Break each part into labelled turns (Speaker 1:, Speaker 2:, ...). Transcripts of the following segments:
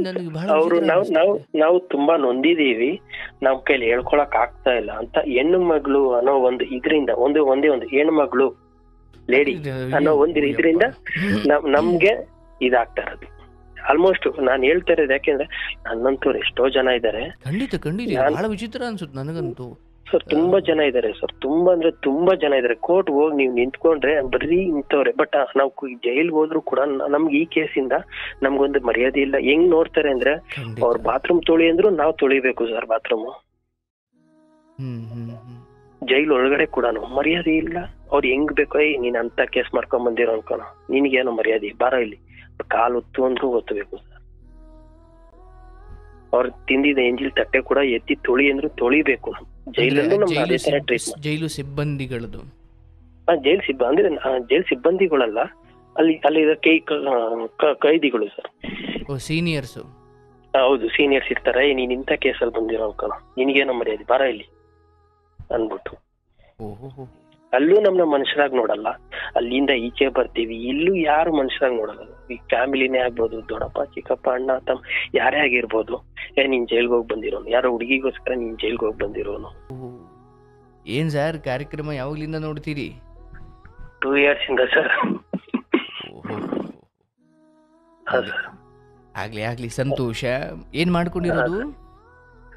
Speaker 1: ನನಗೆ ಬಹಳ
Speaker 2: ಅವರು
Speaker 1: ವಿಚಿತ್ರ
Speaker 2: ನಾವು
Speaker 1: ಅನಿಸ್ತಾ
Speaker 2: ನಾವು
Speaker 1: ಇದೆ.
Speaker 2: ನಾವು ತುಂಬಾ ನೊಂದಿದೀವಿ, ನಮ್ ಕೈಲಿ ಹೇಳ್ಕೊಳಕ್ ಆಗ್ತಾ ಇಲ್ಲ ಅಂತ ಹೆಣ್ಣು ಮಗಳು ಅನ್ನೋ ಒಂದು ಇದರಿಂದ ಒಂದೇ ಒಂದು ಹೆಣ್ಣು ಮಗಳು ಲೇಡಿ ಅನ್ನೋ ಒಂದು ಇದರಿಂದ ನಮ್ಗೆ ಇದಾಗ್ತಾ ಇರೋದು. ಆಲ್ಮೋಸ್ಟ್ ನಾನು ಹೇಳ್ತಾ ಇರೋದು ಯಾಕೆಂದ್ರೆ ನನ್ನಂತವ್ರು ಎಷ್ಟೋ ಜನ ಇದ್ದಾರೆ.
Speaker 1: ಖಂಡಿತ ಖಂಡಿತ ಬಹಳ ವಿಚಿತ್ರ ಅನ್ಸುತ್ತೆ ನನಗಂತೂ.
Speaker 2: ಸರ್ ತುಂಬಾ ಜನ ಇದಾರೆ ಸರ್, ತುಂಬಾ ಅಂದ್ರೆ ತುಂಬಾ ಜನ ಇದಾರೆ. ಕೋರ್ಟ್ ಹೋಗಿ ನೀವು ನಿಂತ್ಕೊಂಡ್ರೆ ಬರೀ ಇಂಥವ್ರೆ. ಬಟ್ ನಾವು ಜೈಲ್ಗೆ ಹೋದ್ರು ಕೂಡ ನಮ್ಗೆ ಈ ಕೇಸಿಂದ ನಮ್ಗೊಂದು ಮರ್ಯಾದೆ ಇಲ್ಲ. ಹೆಂಗ್ ನೋಡ್ತಾರೆ ಅಂದ್ರೆ ಅವ್ರ ಬಾತ್ರೂಮ್ ತೊಳಿ ಅಂದ್ರು ನಾವು ತೊಳಿಬೇಕು ಸರ್ ಬಾತ್ರೂಮ್. ಜೈಲ್ ಒಳಗಡೆ ಕೂಡ ಮರ್ಯಾದೆ ಇಲ್ಲ. ಅವ್ರು ಹೆಂಗ್ ಬೇಕೋ ನೀನ್ ಅಂತ ಕೇಸ್ ಮಾಡ್ಕೊಂಡ್ ಬಂದಿರೋ ಅನ್ಕೋಣ, ನಿನ್ಗೇನೋ ಮರ್ಯಾದೆ ಬಾರ ಇಲ್ಲಿ ಕಾಲು ಒತ್ತು ಅಂದ್ರೂ ಒತ್ತಬೇಕು ಸರ್. ಅವ್ರು ತಿಂದಿದ ಎಂಜಿಲ್ ತಟ್ಟೆ ಕೂಡ ಎತ್ತಿ ತೊಳಿ ಅಂದ್ರು ತೊಳಿಬೇಕು. ಜೈಲಲ್ಲೂ ನಮ್ಗೆ ಅದೇ ತರ ಟ್ರೀಟ್ಮೆಂಟ್.
Speaker 1: ಜೈಲು ಸಿಬ್ಬಂದಿಗಳದು
Speaker 2: ಜೈಲ್ ಸಿಬ್ಬಂದಿಗಳಲ್ಲ, ಅಲ್ಲಿ ಕೈದಿಗಳು ಸರ್.
Speaker 1: ಸೀನಿಯರ್ಸ್.
Speaker 2: ಹೌದು, ಸೀನಿಯರ್ಸ್ ಇರ್ತಾರೆ. ನೀನ್ ಇಂಥ ಕೇಸಲ್ಲಿ ಬಂದಿರೋ ಅನ್ಕೋಣ, ನಿನ್ಗೇನೋ ಮರ್ಯಾದೆ ಬಾರ ಇಲ್ಲಿ ಅನ್ಬಿಟ್ಟು. ಅಲ್ಲೂ ನಮ್ನ ಮನುಷ್ಯರಾಗಿ ನೋಡಲ್ಲ. ಅಲ್ಲಿಂದ ಈಚೆ ಬರ್ತೀವಿ, ಇಲ್ಲೂ ಯಾರು ಮನುಷ್ಯರಾಗಿ ನೋಡಲ್ಲ. ಈ ಫ್ಯಾಮಿಲಿನೇ ಆಗ್ಬೋದು, ದೊಡ್ಡಪ್ಪ ಚಿಕ್ಕಪ್ಪ ಅಣ್ಣ ತಮ್ಮ ಯಾರೇ ಆಗಿರ್ಬೋದು. ನೀನ್ ಜೈಲ್ಗೆ ಹೋಗಿ ಬಂದಿರೋನು, ಯಾರೋ ಹುಡುಗಿಗೋಸ್ಕರ ನೀನ್ ಜೈಲ್ಗೆ ಹೋಗಿ ಬಂದಿರೋನು.
Speaker 1: ಏನ್ ಸರ್ ಕಾರ್ಯಕ್ರಮ ಯಾವಾಗ್ಲಿಂದ ನೋಡ್ತೀರಿ?
Speaker 2: 2 years ಇಂದ ಸರ್.
Speaker 1: ಆಗ್ಲಿ ಸಂತೋಷ. ಏನ್ ಮಾಡ್ಕೊಂಡಿರೋದು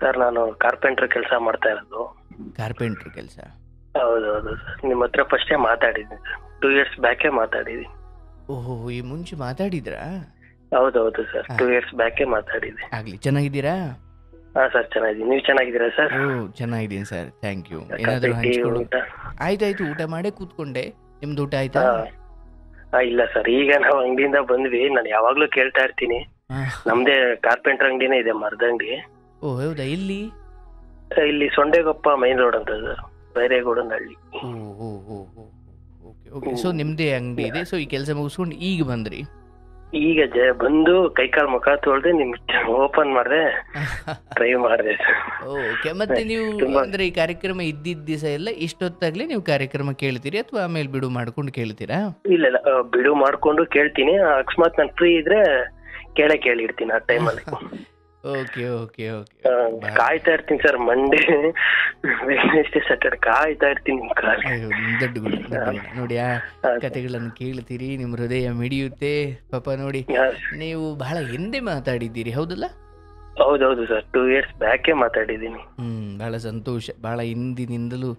Speaker 2: ಸರ್? ನಾನು ಕಾರ್ಪೆಂಟರ್ ಕೆಲಸ ಮಾಡ್ತಾ ಇರೋದು.
Speaker 1: ಕಾರ್ಪೆಂಟರ್ ಕೆಲಸ?
Speaker 2: ಹೌದೌದು ಸರ್. ನಿಮ್ಮ ಹತ್ರ ಫಸ್ಟೇ ಮಾತಾಡಿದ್ದೀನಿ ಸರ್, 2 years ಬ್ಯಾಕೆ ಮಾತಾಡಿದ್ದೀನಿ.
Speaker 1: ಓಹೋ, ಈ ಮುಂಚೆ ಮಾತಾಡಿದ್ರಾ?
Speaker 2: ಹೌದೌದು ಸರ್, 2 years ಬ್ಯಾಕೆ ಮಾತಾಡಿದೆ.
Speaker 1: ಆಗ್ಲಿ, ಚೆನ್ನಾಗಿದ್ದೀರಾ?
Speaker 2: ಹಾ ಸರ್, ಚೆನ್ನಾಗಿದ್ದೀನಿ. ನೀವು ಚೆನ್ನಾಗಿದ್ದೀರಾ ಸರ್?
Speaker 1: ಚೆನ್ನಾಗಿದ್ದೀನಿ ಸರ್, ಥ್ಯಾಂಕ್ ಯು. ಏನಾದರೂ ಹಂಚ್ಕೊಳ್ಳಿ? ಆಯ್ತಾಯ್ತು, ಊಟ ಮಾಡೇ ಕೂತ್ಕೊಂಡೆ. ನಿಮ್ದು ಊಟ ಆಯ್ತಾ?
Speaker 2: ಇಲ್ಲ ಸರ್, ಈಗ ನಾವು ಅಂಗಡಿಯಿಂದ ಬಂದ್ವಿ. ನಾನು ಯಾವಾಗ್ಲೂ ಕೇಳ್ತಾ ಇರ್ತೀನಿ, ನಮ್ದೇ ಕಾರ್ಪೆಂಟರ್ ಅಂಗಡಿನೇ ಇದೆ, ಮರದ ಅಂಗಡಿ.
Speaker 1: ಓ ಹೌದಾ? ಇಲ್ಲಿ
Speaker 2: ಸೊಂಡೆಗೊಪ್ಪ ಮೈನ್ ರೋಡ್ ಅಂತ ಸರ್, ಬೈರೇಗೌಡನಹಳ್ಳಿ.
Speaker 1: ಓಕೆ. ಸೊ ನಿಮ್ದೇ ಅಂಗಡಿ ಇದೆ. ಸೊ ಈ ಕೆಲಸ ಮುಗಿಸ್ಕೊಂಡು ಈಗ ಬಂದ್ರಿ?
Speaker 2: ಈಗ ಬಂದು ಕೈಕಾಲ್ ಮುಖ ತೊಳ್ದೆ ನಿಮ್ಗೆ ಓಪನ್ ಮಾಡ್ದೆ, ಟ್ರೈ ಮಾಡಿದೆ.
Speaker 1: ಓಕೆ. ಮತ್ತೆ ನೀವು ಅಂದ್ರೆ ಈ ಕಾರ್ಯಕ್ರಮ ಇದ್ದಿದ್ದ ದಿವಸ ಎಲ್ಲ ಇಷ್ಟೊತ್ತಾಗ್ಲೇ ನೀವು ಕಾರ್ಯಕ್ರಮ ಕೇಳ್ತೀರಿ ಅಥವಾ ಆಮೇಲೆ ಬಿಡು ಮಾಡ್ಕೊಂಡು ಕೇಳ್ತೀರಾ?
Speaker 2: ಇಲ್ಲ, ಬಿಡು ಮಾಡ್ಕೊಂಡು ಕೇಳ್ತೀನಿ. ಅಕಸ್ಮಾತ್ ನಾನು ಫ್ರೀ ಇದ್ರೆ ಕೇಳಿರ್ತೀನಿ ಆ ಟೈಮಲ್ಲಿ.
Speaker 1: ಓಕೆ.
Speaker 2: ಕಾಯ್ತಾ ಇರ್ತೀನಿ ಸರ್, ಮಂಡೇ ವೆಡ್ನೆಸ್ಡೇ ಸ್ಯಾಟರ್ಡೆ ಕಾಯ್ತಾ ಇರ್ತೀನಿ.
Speaker 1: ದೊಡ್ಡ ಗುಣ ನೋಡಿ, ಆ ಕಥೆಗಳನ್ನು ಕೇಳ್ತೀರಿ, ನಿಮ್ ಹೃದಯ ಮಿಡಿಯುತ್ತೆ ಪಾಪ. ನೋಡಿ, ನೀವು ಬಹಳ ಹಿಂದೆ ಮಾತಾಡಿದ್ದೀರಿ, ಹೌದಲ್ಲ?
Speaker 2: ಹೌದೌದು ಸರ್, 2 years ಬ್ಯಾಕೆ ಮಾತಾಡಿದ್ದೀನಿ.
Speaker 1: ಬಹಳ ಸಂತೋಷ. ಬಹಳ ಹಿಂದಿನಿಂದಲೂ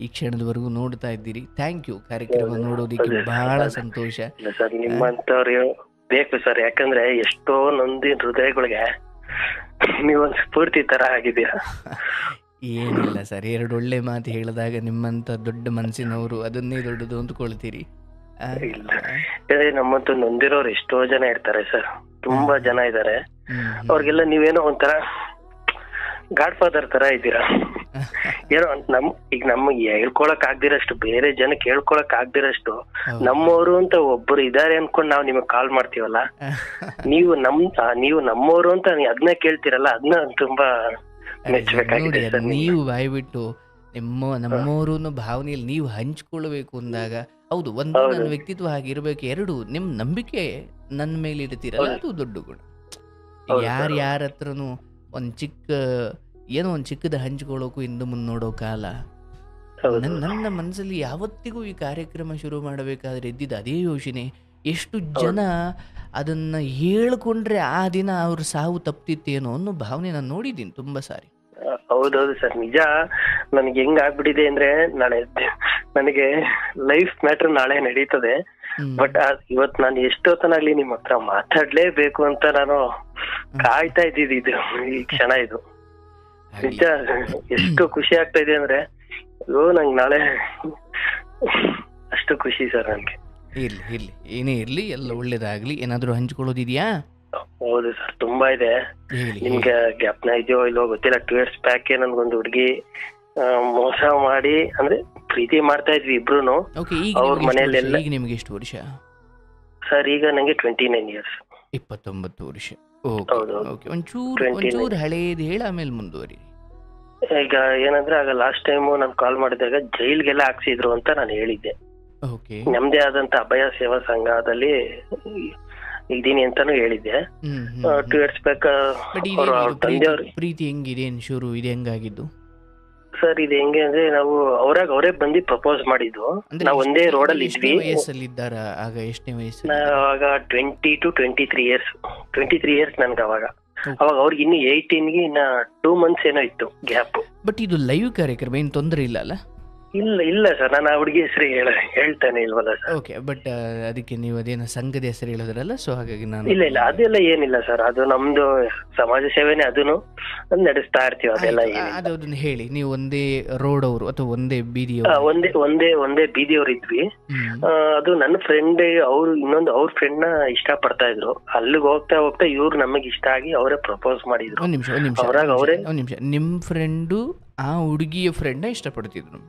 Speaker 1: ಈ ಕ್ಷಣದವರೆಗೂ ನೋಡ್ತಾ ಇದ್ದೀರಿ. Thank you. ಕಾರ್ಯಕ್ರಮ ನೋಡೋದಿಕ್ಕೆ ಬಹಳ ಸಂತೋಷ
Speaker 2: ಸರ್. ನಿಮ್ಮಂತವ್ರು ಬೇಕು ಸರ್, ಯಾಕಂದ್ರೆ ಎಷ್ಟೋ ನೊಂದಿನ ಹೃದಯಗಳಿಗೆ ನೀವೊಂದು ಸ್ಫೂರ್ತಿ ತರ ಆಗಿದ್ದೀರಾ.
Speaker 1: ಏನಿಲ್ಲ ಸರ್, 2 ಒಳ್ಳೆ ಮಾತು ಹೇಳಿದಾಗ ನಿಮ್ಮಂತ ದೊಡ್ಡ ಮನಸ್ಸಿನವರು ಅದನ್ನೇ ದೊಡ್ಡದು ಅಂದ್ಕೊಳ್ತೀರಿ.
Speaker 2: ನಮ್ಮಂತ ನೊಂದಿರೋರು ಎಷ್ಟೋ ಜನ ಇರ್ತಾರೆ ಸರ್, ತುಂಬಾ ಜನ ಇದ್ದಾರೆ. ಅವ್ರಿಗೆಲ್ಲ ನೀವೇನೋ ಒಂಥರ ಗಾಡ್ ಫಾದರ್ ತರ ಇದ್ದೀರಾ. ಏನೋ ಈಗ ನಮ್ಗೆ ಹೇಳ್ಕೊಳಕ್ ಆಗ್ದಿರಷ್ಟು, ಬೇರೆ ಜನಕ್ಕೆ ಹೇಳ್ಕೊಳಕ್ ಆಗ್ದಿರಷ್ಟು ನಮ್ಮವರು ಅಂತ ಒಬ್ಬರು ಇದಾರೆ ಅನ್ಕೊಂಡ್ ನಾವ್ ನಿಮಗ್ ಕಾಲ್ ಮಾಡ್ತೀವಲ್ಲ, ನೀವು ನಮ್ಮವರು ಅಂತ ಅದನ್ನ ಕೇಳ್ತೀರಲ್ಲ, ಅದನ್ನ ತುಂಬಾ ಮೆಚ್ಚಬೇಕಾಗಿದೆ.
Speaker 1: ನೀವು ಬಾಯ್ಬಿಟ್ಟು ನಮ್ಮವರು ಭಾವನೆಯಲ್ಲಿ ನೀವು ಹಂಚ್ಕೊಳ್ಬೇಕು ಅಂದಾಗ, ಹೌದು, ಒಂದು ನನ್ನ ವ್ಯಕ್ತಿತ್ವ ಹಾಗಿರ್ಬೇಕು, 2 ನಿಮ್ ನಂಬಿಕೆ ನನ್ನ ಮೇಲೆ ಇಡ್ತೀರಲ್ಲ, ಅದು ದೊಡ್ಡ ಗುಣ. ಯಾರ ಹತ್ರನು ಒಂದು ಚಿಕ್ಕದ ಹಂಚ್ಕೊಳ್ಳೋಕು ಹಿಂದೆ ಮುಂದೆ ನೋಡೋ ಕಾಲ. ನನ್ನ ಮನಸ್ಸಲ್ಲಿ ಯಾವತ್ತಿಗೂ ಈ ಕಾರ್ಯಕ್ರಮ ಶುರು ಮಾಡಬೇಕಾದ್ರೆ ಇದ್ದಿದ್ದು ಅದೇ ಯೋಚನೆ. ಎಷ್ಟು ಜನ ಅದನ್ನ ಹೇಳ್ಕೊಂಡ್ರೆ ಆ ದಿನ ಅವ್ರ ಸಾವು ತಪ್ತಿತ್ತೇನೋ ಅನ್ನೋ ಭಾವನೆ ನಾನು ನೋಡಿದ್ದೀನಿ ತುಂಬಾ ಸಾರಿ.
Speaker 2: ಹೌದೌದು ಸರ್, ನಿಜ. ನನ್ಗೆ ಹೆಂಗ್ ಆಗ್ಬಿಟ್ಟಿದೆ ಅಂದ್ರೆ, ನಾಳೆ ನನಗೆ ಲೈಫ್ ಮ್ಯಾಟರ್ ನಾಳೆ ನಡೀತದೆ. ಬಟ್ ಇವತ್ ನಾನು ಎಷ್ಟೊತ್ತನಾಗ್ಲಿ ನಿಮ್ ಹತ್ರ ಮಾತಾಡ್ಲೇಬೇಕು ಅಂತ ನಾನು ಕಾಯ್ತಾ ಇದ್ದಿದ್ದು ಇದು ಈ ಕ್ಷಣ. ಇದು ನಿಜ, ಎಷ್ಟು ಖುಷಿ ಆಗ್ತಾ ಇದೆ ಅಂದ್ರೆ, ನಂಗೆ ನಾಳೆ ಅಷ್ಟು ಖುಷಿ ಸರ್ ನನ್ಗೆ.
Speaker 1: ಇರ್ಲಿ ಏನೇ ಇರ್ಲಿ, ಎಲ್ಲ ಒಳ್ಳೇದಾಗ್ಲಿ. ಏನಾದ್ರು ಹಂಚ್ಕೊಳ್ಳೋದಿದ್ಯಾ?
Speaker 2: ಹೌದು ಸರ್, ತುಂಬಾ ಇದೆ. ನಿಮ್ಗೆ ಜ್ಞಾಪನ ಇದೆಯೋ ಇಲ್ವೋ ಗೊತ್ತಿಲ್ಲ, 2 years ಬ್ಯಾಕ್ ನನ್ಗೊಂದು ಹುಡುಗಿ ಮೋಸ ಮಾಡಿ, ಅಂದ್ರೆ ಪ್ರೀತಿ ಮಾಡ್ತಾ ಇದ್ವಿ ಇಬ್ರುನು. ಅವ್ರ ಮನೆಯಲ್ಲೆಲ್ಲ.
Speaker 1: ಈಗ ನಿಮ್ಗೆ ಎಷ್ಟು ವರ್ಷ
Speaker 2: ಸರ್? ಈಗ ನಂಗೆ 29 years.
Speaker 1: 29 ವರ್ಷ. ಒಂಚೂರು ಹಳೇದು ಹೇಳ, ಆಮೇಲೆ ಮುಂದುವರಿ.
Speaker 2: ಈಗ ಏನಂದ್ರೆ, ಆಗ ಲಾಸ್ಟ್ ಟೈಮ್ ನಾನು ಕಾಲ್ ಮಾಡಿದಾಗ ಜೈಲ್ಗೆಲ್ಲ ಹಾಕ್ಸಿದ್ರು ಅಂತ ನಾನು ಹೇಳಿದ್ದೆ. ನಮ್ದೇ ಆದಂತ ಅಭಯ ಸೇವಾ ಸಂಘದಲ್ಲಿ ಇದ್ದೀನಿ ಅಂತಾನು ಹೇಳಿದ್ದೆ.
Speaker 1: ಹ್ಮ್
Speaker 2: 2 years ಬ್ಯಾಕ್
Speaker 1: ಬಟ್
Speaker 2: ಅವ್ರ ತಂದೆಯವ್ರು.
Speaker 1: ಪ್ರೀತಿ ಹೆಂಗಿದೆ, ಶುರು ಇದೆ ಹೆಂಗಾಗಿದ್ದು?
Speaker 2: ಸರ್ ಇದು ಹೆಂಗೆ ಅಂದ್ರೆ ನಾವು ಅವರೇ ಬಂದು ಪ್ರಪೋಸ್ ಮಾಡಿದ್ದು.
Speaker 1: ಅಂದ್ರೆ
Speaker 2: ನಾವು ಒಂದೇ ರೋಡಲ್ಲಿ
Speaker 1: ಎಷ್ಟನೇ
Speaker 2: ಇದ್ವಿ.
Speaker 1: ವಯಸ್ಸಲ್ಲಿ ಇದ್ದಾರ ಆಗ? ಎಷ್ಟನೇ ವಯಸ್ಸಲ್ಲಿ?
Speaker 2: ಅವಾಗ 20 to 23 years. 23 years ನನ್ಗೆ ಅವಾಗ.
Speaker 1: Okay.
Speaker 2: ಅವಾಗ ಅವ್ರಿಗೆ ಇನ್ನು 18ಗೆ ಇನ್ನ 2 months ಏನೋ ಇತ್ತು ಗ್ಯಾಪ್.
Speaker 1: ಬಟ್ ಇದು ಲೈವ್ ಕಾರ್ಯಕ್ರಮ, ಏನು ತೊಂದರೆ ಇಲ್ಲ ಅಲ್ಲ?
Speaker 2: ಇಲ್ಲ ಸರ್, ನಾನು ಆ ಹುಡುಗಿ ಹೆಸರು ಹೇಳ್ತಾನೆ ಇಲ್ವಲ್ಲ ಸರ್.
Speaker 1: ಓಕೆ, ಬಟ್ ಅದಕ್ಕೆ ನೀವು ಅದೇನೋ ಸಂಘದ ಹೆಸರು ಹೇಳಿದ್ರಲ್ಲ, ಸೊ ಹಾಗಾಗಿ ನಾನು
Speaker 2: ಇಲ್ಲ ಅದೆಲ್ಲ ಏನಿಲ್ಲ ಸರ್. ಅದು ನಮ್ದು ಸಮಾಜ ಸೇವೆನೆ, ಅದನ್ನು ನಡೆಸ್ತಾ ಇರ್ತೀವಿ. ಅದೆಲ್ಲ ಏನಿಲ್ಲ.
Speaker 1: ಅದನ್ನ ಹೇಳಿ. ನೀವು ಒಂದೇ ರೋಡ್ ಅವರು ಅಥವಾ ಒಂದೇ ಬೀದಿ?
Speaker 2: ಒಂದೇ ಬೀದಿಯವ್ರು ಇದ್ವಿ. ಅದು ನನ್ನ ಫ್ರೆಂಡ್, ಅವ್ರು ಇನ್ನೊಂದು ಅವ್ರ ಫ್ರೆಂಡ್ ನ ಇಷ್ಟ ಪಡ್ತಾ ಇದ್ರು. ಅಲ್ಲಿಗೆ ಹೋಗ್ತಾ ಹೋಗ್ತಾ ಇವ್ರು ನಮಗೆ ಇಷ್ಟ ಆಗಿ ಅವರೇ ಪ್ರಪೋಸ್ ಮಾಡಿದ್ರು.
Speaker 1: ಒಂದ್ ನಿಮಿಷ, ನಿಮ್ ಫ್ರೆಂಡು ಆ ಹುಡುಗಿಯ ಫ್ರೆಂಡ್ ಇಷ್ಟಪಡ್ತಿದ್ರು?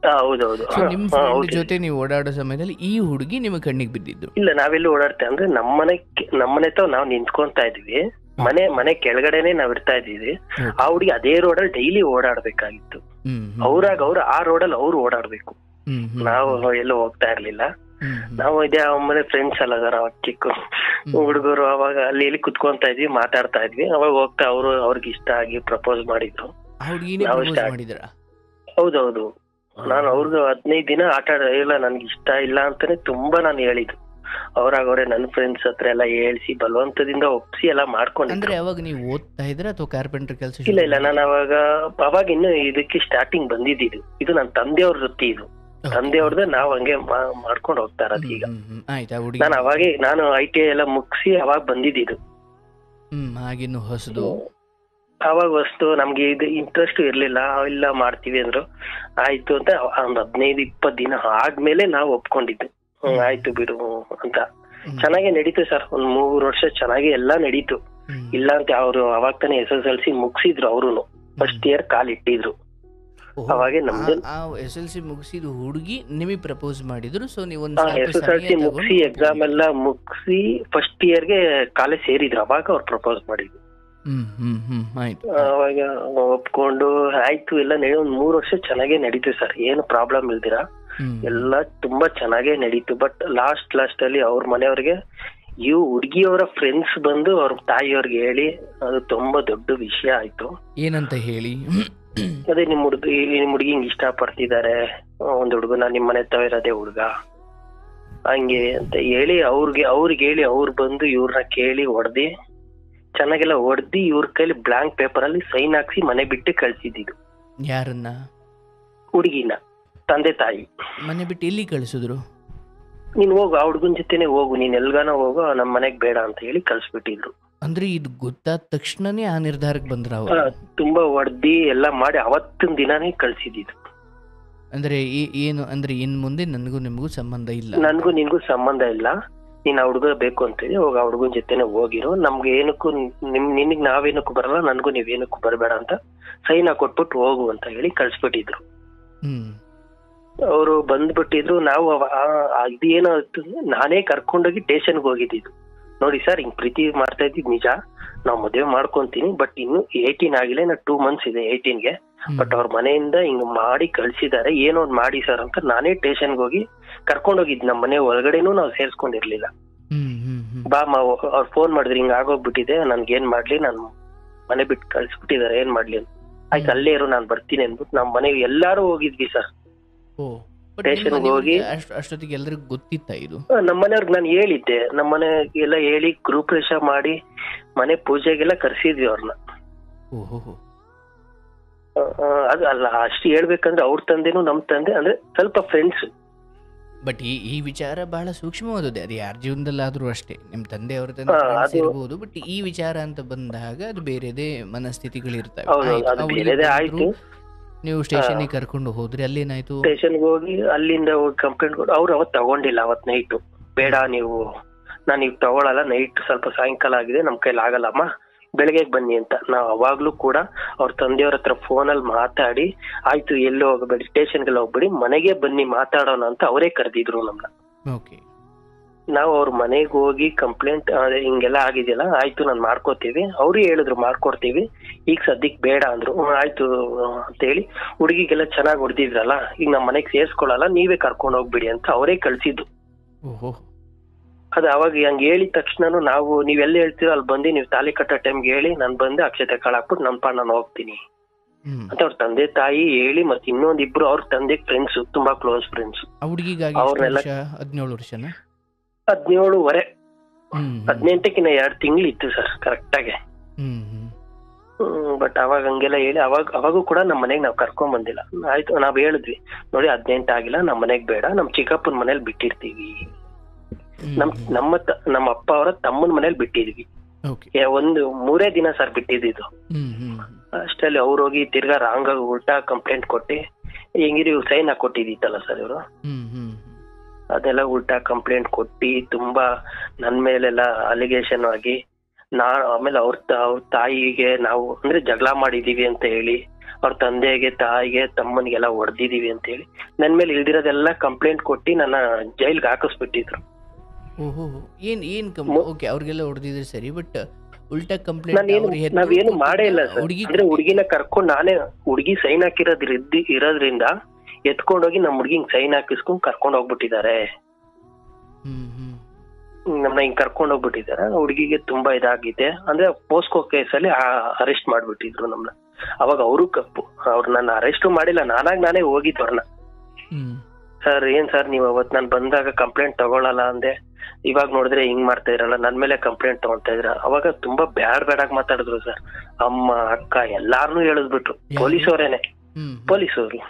Speaker 2: ಹೌದೌದು.
Speaker 1: ನಿಮ್ ಫ್ರೆಂಡ್ ಜೊತೆ ನೀವು ಓಡಾಡೋ ಸಮಯದಲ್ಲಿ ಈ ಹುಡುಗಿ ನಿಮ್ಮ ಕಣ್ಣಿಗೆ ಬಿದ್ದಿದ್ದು?
Speaker 2: ಇಲ್ಲ, ನಾವೆಲ್ಲಿ ಓಡಾಡ್ತೇವೆ ಅಂದ್ರೆ ನಮ್ಮನೆ ತಾವ್ ನಾವು ನಿಂತ್ಕೊಂತಾ ಇದ್ವಿ. ಮನೆ ಕೆಳಗಡೆನೆ ನಾವ್ ಇರ್ತಾ ಇದ್ವಿ. ಆ ಹುಡುಗಿ ಅದೇ ರೋಡಲ್ಲಿ ಡೈಲಿ ಓಡಾಡ್ಬೇಕಾಗಿತ್ತು. ಅವ್ರು ಆ ರೋಡಲ್ಲಿ ಅವ್ರು ಓಡಾಡ್ಬೇಕು. ನಾವು ಎಲ್ಲೂ ಹೋಗ್ತಾ ಇರ್ಲಿಲ್ಲ. ನಾವು ಇದೇ ಮನೆ ಫ್ರೆಂಡ್ಸ್ ಎಲ್ಲ ಚಿಕ್ಕ ಹುಡುಗರು. ಅವಾಗ ಅಲ್ಲಿ ಇಲ್ಲಿ ಕುತ್ಕೊಂತಾ ಇದ್ವಿ, ಮಾತಾಡ್ತಾ ಇದ್ವಿ. ಅವಾಗ ಹೋಗ್ತಾ ಅವ್ರಿಗೆ ಇಷ್ಟ ಆಗಿ ಪ್ರಪೋಸ್ ಮಾಡಿದ್ರು. ಹೌದೌದು. ನಾನು ಅವ್ರಿಗೆ 15 ದಿನ ಆಟ ಇಲ್ಲ, ನನ್ಗೆ ಇಷ್ಟ ಇಲ್ಲ ಅಂತಾನೆ ತುಂಬಾ ನಾನು ಹೇಳಿದ್ದು. ಅವ್ರೇ ನನ್ನ ಫ್ರೆಂಡ್ಸ್ ಹತ್ರ ಎಲ್ಲ ಹೇಳ್ಸಿ ಬಲವಂತದಿಂದ ಒಪ್ಸಿ ಎಲ್ಲ ಮಾಡ್ಕೊಂಡಿದ್ರು.
Speaker 1: ಅಂದ್ರೆ ಅವಾಗ ನೀವು ಓದ್ತಾ ಇದ್ರ ಅಥವಾ ಕಾರ್ಪೆಂಟರ್ ಕೆಲಸ?
Speaker 2: ಇಲ್ಲ, ನಾನು ಅವಾಗ ಇನ್ನು ಇದಕ್ಕೆ ಸ್ಟಾರ್ಟಿಂಗ್ ಬಂದಿದ್ದು. ಇದು ನನ್ನ ತಂದೆಯವ್ರ ವೃತ್ತಿ. ಇದು ತಂದೆಯವ್ರದ್ದು. ನಾವ್ ಹಂಗೆ ಮಾಡ್ಕೊಂಡು ಹೋಗ್ತಾ ಇರೋದು. ಈಗ ನಾನು ITI ಎಲ್ಲ ಮುಗಿಸಿ ಅವಾಗ ಬಂದಿದ್ದು.
Speaker 1: ಹಾಗಿನ್ನು ಹೊಸದು.
Speaker 2: ಅವಾಗ ನಮ್ಗೆ ಇದು ಇಂಟ್ರೆಸ್ಟ್ ಇರ್ಲಿಲ್ಲ. ಇಲ್ಲ ಮಾಡ್ತೀವಿ ಅಂದ್ರು. ಆಯ್ತು ಅಂತ ಒಂದ್ 15-20 ದಿನ ಆದ್ಮೇಲೆ ನಾವು ಒಪ್ಕೊಂಡಿದ್ದು. ಆಯ್ತು ಬಿಡು ಅಂತ. ಚೆನ್ನಾಗೆ ನಡೀತು ಸರ್. ಒಂದ್ 3 ವರ್ಷ ಚೆನ್ನಾಗಿ ಎಲ್ಲಾ ನಡೀತು. ಇಲ್ಲ ಅಂತ ಅವ್ರು ಅವಾಗ ತಾನೇ SSLC ಮುಗಿಸಿದ್ರು. ಅವ್ರುನು ಫಸ್ಟ್ ಇಯರ್ ಕಾಲಿಟ್ಟಿದ್ರು. ಅವಾಗೆ ನಮ್ದು
Speaker 1: SSLC ಮುಗಿಸಿದ ಹುಡುಗಿ ನಿಮಗೆ ಪ್ರಪೋಸ್ ಮಾಡಿದ್ರು. ಸೊ ನೀವು
Speaker 2: SSLC ಮುಗಿಸಿ ಎಕ್ಸಾಮ್ ಎಲ್ಲ ಮುಗಿಸಿ ಫಸ್ಟ್ ಇಯರ್ಗೆ ಕಾಲೇಜ್ ಸೇರಿದ್ರು. ಅವಾಗ ಅವ್ರು ಪ್ರಪೋಸ್ ಮಾಡಿದ್ರು. ಅವಾಗ ಒಪ್ಕೊಂಡು ಆಯ್ತು ಎಲ್ಲ ಒಂದ್ 3 ವರ್ಷ ಚೆನ್ನಾಗೇ ನಡೀತು ಸರ್. ಏನು ಪ್ರಾಬ್ಲಮ್ ಇಲ್ದಿರ ಎಲ್ಲ ತುಂಬಾ ಚೆನ್ನಾಗೇ ನಡೀತು. ಬಟ್ ಲಾಸ್ಟ್ ಅಲ್ಲಿ ಅವ್ರ ಮನೆಯವ್ರಿಗೆ ಹುಡುಗಿಯವರ ಫ್ರೆಂಡ್ಸ್ ಬಂದು ಅವ್ರ ತಾಯಿಯವ್ರಿಗೆ ಹೇಳಿ ಅದು ತುಂಬಾ ದೊಡ್ಡ ವಿಷಯ ಆಯ್ತು.
Speaker 1: ಏನಂತ ಹೇಳಿ?
Speaker 2: ಅದೇ ನಿಮ್ ಹುಡುಗಿ ಹಿಂಗ್ ಇಷ್ಟ ಪಡ್ತಿದ್ದಾರೆ, ಒಂದ್ ಹುಡುಗನ ನಿಮ್ ಮನೆ ತವಿರೋದೇ ಹುಡುಗ ಹಂಗೆ ಅಂತ ಹೇಳಿ ಅವ್ರಿಗೆ ಹೇಳಿ ಅವ್ರು ಬಂದು ಇವ್ರನ್ನ ಕೇಳಿ ಹೊಡ್ದಿ ಚೆನ್ನಾಗೆಲ್ಲ ಹೊಡ್ದಿ ಇವ್ರ ಕೈಲಿ ಬ್ಲಾಂಕ್ ಪೇಪರ್ ಅಲ್ಲಿ ಸೈನ್ ಹಾಕ್ಸಿ ಮನೆ ಬಿಟ್ಟು ಕಳ್ಸಿದ್ದು.
Speaker 1: ಯಾರನ್ನ?
Speaker 2: ಹುಡುಗಿನ ತಂದೆ ತಾಯಿ.
Speaker 1: ಮನೆ ಬಿಟ್ಟು ಎಲ್ಲಿ ಕಳ್ಸಿದ್ರು?
Speaker 2: ನೀನ್ ಹೋಗು, ಆ ಹುಡುಗನ್ ಜೊತೆನೆ ಹೋಗು, ನೀನ್ ಎಲ್ಗಾನ ಹೋಗು, ನಮ್ ಮನೆಗ್ ಬೇಡ ಅಂತ ಹೇಳಿ ಕಳ್ಸಿಬಿಟ್ಟಿದ್ರು.
Speaker 1: ಅಂದ್ರೆ ಇದು ಗೊತ್ತಾದ ತಕ್ಷಣನೇ ಆ ನಿರ್ಧಾರಕ್ಕೆ ಬಂದ್ರ?
Speaker 2: ತುಂಬಾ ಹೊಡ್ದಿ ಎಲ್ಲಾ ಮಾಡಿ ಅವತ್ತಿನ ದಿನಾನೇ ಕಳ್ಸಿದ್ದು.
Speaker 1: ಅಂದ್ರೆ ಏನು ಅಂದ್ರೆ ಇನ್ ಮುಂದೆ ನನ್ಗೂ ನಿಮ್ಗೂ ಸಂಬಂಧ ಇಲ್ಲ?
Speaker 2: ನನ್ಗೂ ನಿನ್ಗೂ ಸಂಬಂಧ ಇಲ್ಲ. ನೀನ್ ಆ ಹುಡುಗ ಬೇಕು ಅಂತೇಳಿ ಹೋಗ ಆ ಹುಡುಗನ್ ಜೊತೆನೆ ಹೋಗಿರೋ. ನಮ್ಗೆ ಏನಕ್ಕೂ ನಿನಗ್ ನಾವೇನಕ್ಕೂ ಬರಲ್ಲ, ನನ್ಗೂ ನೀವೇನಕ್ಕೂ ಬರಬೇಡ ಅಂತ ಸೈನ್ ಕೊಟ್ಬಿಟ್ಟು ಹೋಗು ಅಂತ ಹೇಳಿ ಕಳ್ಸ್ಬಿಟ್ಟಿದ್ರು. ಅವರು ಬಂದ್ಬಿಟ್ಟಿದ್ರು. ನಾವು ಇದೇನೋ ನಾನೇ ಕರ್ಕೊಂಡೋಗಿ ಸ್ಟೇಷನ್ಗೆ ಹೋಗಿದ್ದು. ನೋಡಿ ಸರ್, ಹಿಂಗ್ ಪ್ರೀತಿ ಮಾಡ್ತಾ ಇದ್ದಿದ್ ನಿಜ, ನಾವ್ ಮದುವೆ ಮಾಡ್ಕೊಂತೀನಿ, ಬಟ್ ಇನ್ನು 18 ಆಗಿಲ್ಲ, ಇನ್ನು 2 months ಇದೆ 18ಗೆ. ಬಟ್ ಅವ್ರ ಮನೆಯಿಂದ ಹಿಂಗ್ ಮಾಡಿ ಕಳ್ಸಿದಾರೆ, ಏನೋ ಒಂದ್ ಮಾಡಿ ಸರ್ ಅಂತ ನಾನೇ ಸ್ಟೇಷನ್ಗೆ ಹೋಗಿ ಕರ್ಕೊಂಡೋಗಿದ್. ನಮ್ಮ ಮನೆ ಒಳಗಡೆನೂ ನಾವು ಸೇರ್ಸ್ಕೊಂಡಿರ್ಲಿಲ್ಲ. ಬಾ ಅವ್ರು ಫೋನ್ ಮಾಡಿದ್ರು, ಹಿಂಗ್ ಆಗೋಗ್ಬಿಟ್ಟಿದೆ, ನನ್ಗೇನ್ ಮಾಡ್ಲಿ, ನನ್ ಮನೆ ಬಿಟ್ಟು ಕಳ್ಸ್ಬಿಟ್ಟಿದಾರೆ, ಏನ್ ಮಾಡ್ಲಿ ಅಂತ. ಆಯ್ತು ಅಲ್ಲೇ ಇರು, ನಾನ್ ಬರ್ತೀನಿ ಅಂದ್ಬಿಟ್ಟು ನಮ್ ಮನೆಗೆ ಎಲ್ಲಾರು ಹೋಗಿದ್ವಿ ಸರ್. ಸ್ಟೇಷನ್ಗೆ ಹೋಗಿ
Speaker 1: ಅಷ್ಟೊತ್ತಿಗೆ ಎಲ್ರಿಗೂ ಗೊತ್ತಿತ್ತ ಇದು?
Speaker 2: ನಮ್ಮ ಮನೆಯವ್ರಿಗೆ ನಾನು ಹೇಳಿದ್ದೆ. ನಮ್ಮ ಮನೆಗೆಲ್ಲ ಹೇಳಿ ಗೃಹಪ್ರವೇಶ ಮಾಡಿ ಮನೆ ಪೂಜೆಗೆಲ್ಲ ಕರ್ಸಿದ್ವಿ ಅವ್ರನ್ನ. ಅದು ಅಲ್ಲ, ಅಷ್ಟು ಹೇಳ್ಬೇಕಂದ್ರೆ ಅವ್ರ ತಂದೆನು ನಮ್ ತಂದೆ ಅಂದ್ರೆ ಸ್ವಲ್ಪ ಫ್ರೆಂಡ್ಸ್.
Speaker 1: ಬಟ್ ಈ ವಿಚಾರ ಬಹಳ ಸೂಕ್ಷ್ಮವಾದದ್ದು. ಅದು ಯಾರ ಜೀವನದಲ್ಲಾದ್ರೂ ಅಷ್ಟೇ, ನಿಮ್ ತಂದೆ ಅವ್ರ ತಂದೆ ಇರ್ಬೋದು, ಬಟ್ ಈ ವಿಚಾರ ಅಂತ ಬಂದಾಗ ಅದು ಬೇರೆದೇ ಮನಸ್ಥಿತಿಗಳಿರ್ತವೆ.
Speaker 2: ಆಯ್ತು,
Speaker 1: ನೀವು ಸ್ಟೇಷನ್ಗೆ ಕರ್ಕೊಂಡು ಹೋದ್ರಿ, ಅಲ್ಲೇನಾಯ್ತು?
Speaker 2: ಸ್ಟೇಷನ್ಗೆ ಹೋಗಿ ಅಲ್ಲಿಂದ ಹೋಗಿ ಕಂಪ್ಲೇಂಟ್ ಕೊಟ್ಟು ಅವ್ರು ಅವತ್ತು ತಗೊಂಡಿಲ್ಲ. ಅವತ್ ನೈಟು ಬೇಡ ನೀವು, ನಾನು ಈಗ ತಗೊಳಲ್ಲ, ನೈಟ್ ಸ್ವಲ್ಪ ಸಾಯಂಕಾಲ ಆಗಿದೆ, ನಮ್ ಕೈಲಿ ಆಗಲ್ಲಮ್ಮ, ಬೆಳಗ್ಗೆ ಬನ್ನಿ ಅಂತ. ನಾವ್ ಅವಾಗ್ಲೂ ಕೂಡ ಅವ್ರ ತಂದೆಯವ್ರ ಹತ್ರ ಫೋನಲ್ಲಿ ಮಾತಾಡಿ ಆಯ್ತು ಎಲ್ಲೂ ಹೋಗಬೇಡಿ, ಸ್ಟೇಷನ್ಗೆಲ್ಲ ಹೋಗ್ಬೇಡಿ, ಮನೆಗೆ ಬನ್ನಿ ಮಾತಾಡೋಣ ಅಂತ ಅವರೇ ಕರೆದಿದ್ರು ನಮ್ನ. ನಾವು ಅವ್ರ ಮನೆಗೆ ಹೋಗಿ ಕಂಪ್ಲೇಂಟ್ ಹಿಂಗೆಲ್ಲ ಆಗಿದೆಯಲ್ಲ, ಆಯ್ತು ನಾನ್ ಮಾಡ್ಕೋತೀವಿ, ಅವ್ರು ಹೇಳಿದ್ರು ಮಾಡ್ಕೊಡ್ತೀವಿ, ಈಗ ಸದ್ಯಕ್ ಬೇಡ ಅಂದ್ರು. ಆಯ್ತು ಅಂತ ಹೇಳಿ ಹುಡುಗಿಗೆಲ್ಲ ಚೆನ್ನಾಗಿ ಹೊಡೆದಿದ್ರಲ್ಲ, ಈಗ ನಮ್ ಮನೆಗ್ ಸೇರ್ಸ್ಕೊಳಲ್ಲ, ನೀವೇ ಕರ್ಕೊಂಡು ಹೋಗ್ಬಿಡಿ ಅಂತ ಅವರೇ ಕಳ್ಸಿದ್ದು. ಅದು ಅವಾಗ ಹಂಗೆ ಹೇಳಿದ ತಕ್ಷಣನು ನಾವು ನೀವೆಲ್ಲ ಹೇಳ್ತೀರೋ ಅಲ್ಲಿ ಬಂದು ನೀವು ತಾಲಿ ಕಟ್ಟೋ ಟೈಮ್ಗೆ ಹೇಳಿ ನಾನು ಬಂದು ಅಕ್ಷತೆ ಕಾಳು ಹಾಕ್ಬಿಟ್ಟು ನನ್ನ ಪಾಡ್ ನಾನು ಹೋಗ್ತೀನಿ ಅಂತ ಅವ್ರ ತಂದೆ ತಾಯಿ ಹೇಳಿ, ಮತ್ತೆ ಇನ್ನೊಂದಿಬ್ರು ಅವ್ರ ತಂದೆ ಫ್ರೆಂಡ್ಸ್, ತುಂಬಾ ಕ್ಲೋಸ್ ಫ್ರೆಂಡ್ಸ್.
Speaker 1: ಅವ್ರನ್ನೆಲ್ಲ 17 ವರ್ಷನ
Speaker 2: 17.5 18ಕ್ಕಿನ್ನ 2 ತಿಂಗಳು ಇತ್ತು ಸರ್ ಕರೆಕ್ಟ್ ಆಗಿ. ಬಟ್ ಅವಾಗ ಹಂಗೆಲ್ಲ ಹೇಳಿ ಅವಾಗೂ ಕೂಡ ನಮ್ಮ ಮನೆಗೆ ನಾವು ಕರ್ಕೊಂಡ್ ಬಂದಿಲ್ಲ. ಆಯ್ತು ನಾವ್ ಹೇಳಿದ್ವಿ ನೋಡಿ 18 ಆಗಿಲ್ಲ, ನಮ್ಮ ಮನೆಗ್ ಬೇಡ, ನಮ್ ಚಿಕ್ಕಪ್ಪನ ಮನೇಲಿ ಬಿಟ್ಟಿರ್ತೀವಿ, ನಮ್ಮ ಅಪ್ಪ ಅವರ ತಮ್ಮನ ಮನೇಲಿ ಬಿಟ್ಟಿದ್ವಿ. ಒಂದು 3 ದಿನ ಸರ್ ಬಿಟ್ಟಿದ್ದು. ಅಷ್ಟರಲ್ಲಿ ಅವ್ರು ಹೋಗಿ ತಿರ್ಗಾ ರಾಂಗ್ ಆಗಿ ಉಲ್ಟಾ ಕಂಪ್ಲೇಂಟ್ ಕೊಟ್ಟಿ, ಹೆಂಗಿರಿ ಇವ್ರು ಸೈನ್ ಹಾಕೊಟ್ಟಿದ್ದಿತ್ತಲ್ಲ ಸರ್ ಇವರು, ಅದೆಲ್ಲ ಉಲ್ಟಾ ಕಂಪ್ಲೇಂಟ್ ಕೊಟ್ಟಿ ತುಂಬಾ ನನ್ ಮೇಲೆಲ್ಲ ಅಲಿಗೇಷನ್ ಆಗಿ, ಆಮೇಲೆ ಅವ್ರ ತಾಯಿಗೆ ನಾವು ಅಂದ್ರೆ ಜಗಳ ಮಾಡಿದೀವಿ ಅಂತ ಹೇಳಿ, ಅವ್ರ ತಂದೆಗೆ ತಾಯಿಗೆ ತಮ್ಮನಿಗೆಲ್ಲ ಹೊಡೆದಿದೀವಿ ಅಂತ ಹೇಳಿ ನನ್ ಮೇಲೆ ಇಲ್ದಿರೋದೆಲ್ಲ ಕಂಪ್ಲೇಂಟ್ ಕೊಟ್ಟಿ ನನ್ನ ಜೈಲ್ಗೆ ಹಾಕಿಸ್ಬಿಟ್ಟಿದ್ರು.
Speaker 1: ಓಕೆ, ಅವ್ರಿಗೆಲ್ಲ ಹೊಡೆದಿದ್ರೆ ಸರಿ, ಬಟ್ ಉಲ್ಟಾ ಕಂಪ್ಲೇಂಟ್
Speaker 2: ನಾವೇನು ಮಾಡೇ ಇಲ್ಲ ಸರ್. ಅಂದ್ರೆ ಹುಡುಗಿನ ಕರ್ಕೊಂಡು ನಾನೇ ಹುಡುಗಿ ಸೈನ್ ಇರೋದ್ರಿಂದ ಎತ್ಕೊಂಡೋಗಿ ನಮ್ ಹುಡುಗಿಂಗ್ ಸೈನ್ ಹಾಕಿಸ್ಕೊಂಡ್ ಕರ್ಕೊಂಡ್ ಹೋಗ್ಬಿಟ್ಟಿದ್ದಾರೆ. ನಮ್ನ ಹಿಂಗ್ ಕರ್ಕೊಂಡ್ ಹೋಗ್ಬಿಟ್ಟಿದ್ದಾರೆ. ಹುಡುಗಿಗೆ ತುಂಬಾ ಇದಾಗಿದೆ, ಅಂದ್ರೆ ಪೋಸ್ಕೋ ಕೇಸಲ್ಲಿ ಅರೆಸ್ಟ್ ಮಾಡ್ಬಿಟ್ಟಿದ್ರು ನಮ್ನ. ಅವಾಗ ಅವರು ನನ್ನ ಅರೆಸ್ಟ್ ಮಾಡಿಲ್ಲ, ನಾನೇ ಹೋಗಿದ್ದು. ಸರ್ ಏನ್ ಸರ್ ನೀವು ಅವತ್ ನಾನು ಬಂದಾಗ ಕಂಪ್ಲೇಂಟ್ ತಗೊಳಲ್ಲ ಅಂದೆ, ಇವಾಗ ನೋಡಿದ್ರೆ ಹಿಂಗ್ ಮಾಡ್ತಾ ಇರಲ್ಲ, ನನ್ ಮೇಲೆ ಕಂಪ್ಲೇಂಟ್ ತಗೊಳ್ತಾ ಇದ್ರ. ಅವಾಗ ತುಂಬಾ ಬ್ಯಾಡ್ ಮಾತಾಡಿದ್ರು ಸರ್. ಅಮ್ಮ ಅಕ್ಕ ಎಲ್ಲಾರ್ನು ಹೇಳಿದ್ಬಿಟ್ರು, ಪೊಲೀಸವ್ರೇನೆ, ಪೊಲೀಸವ್ರು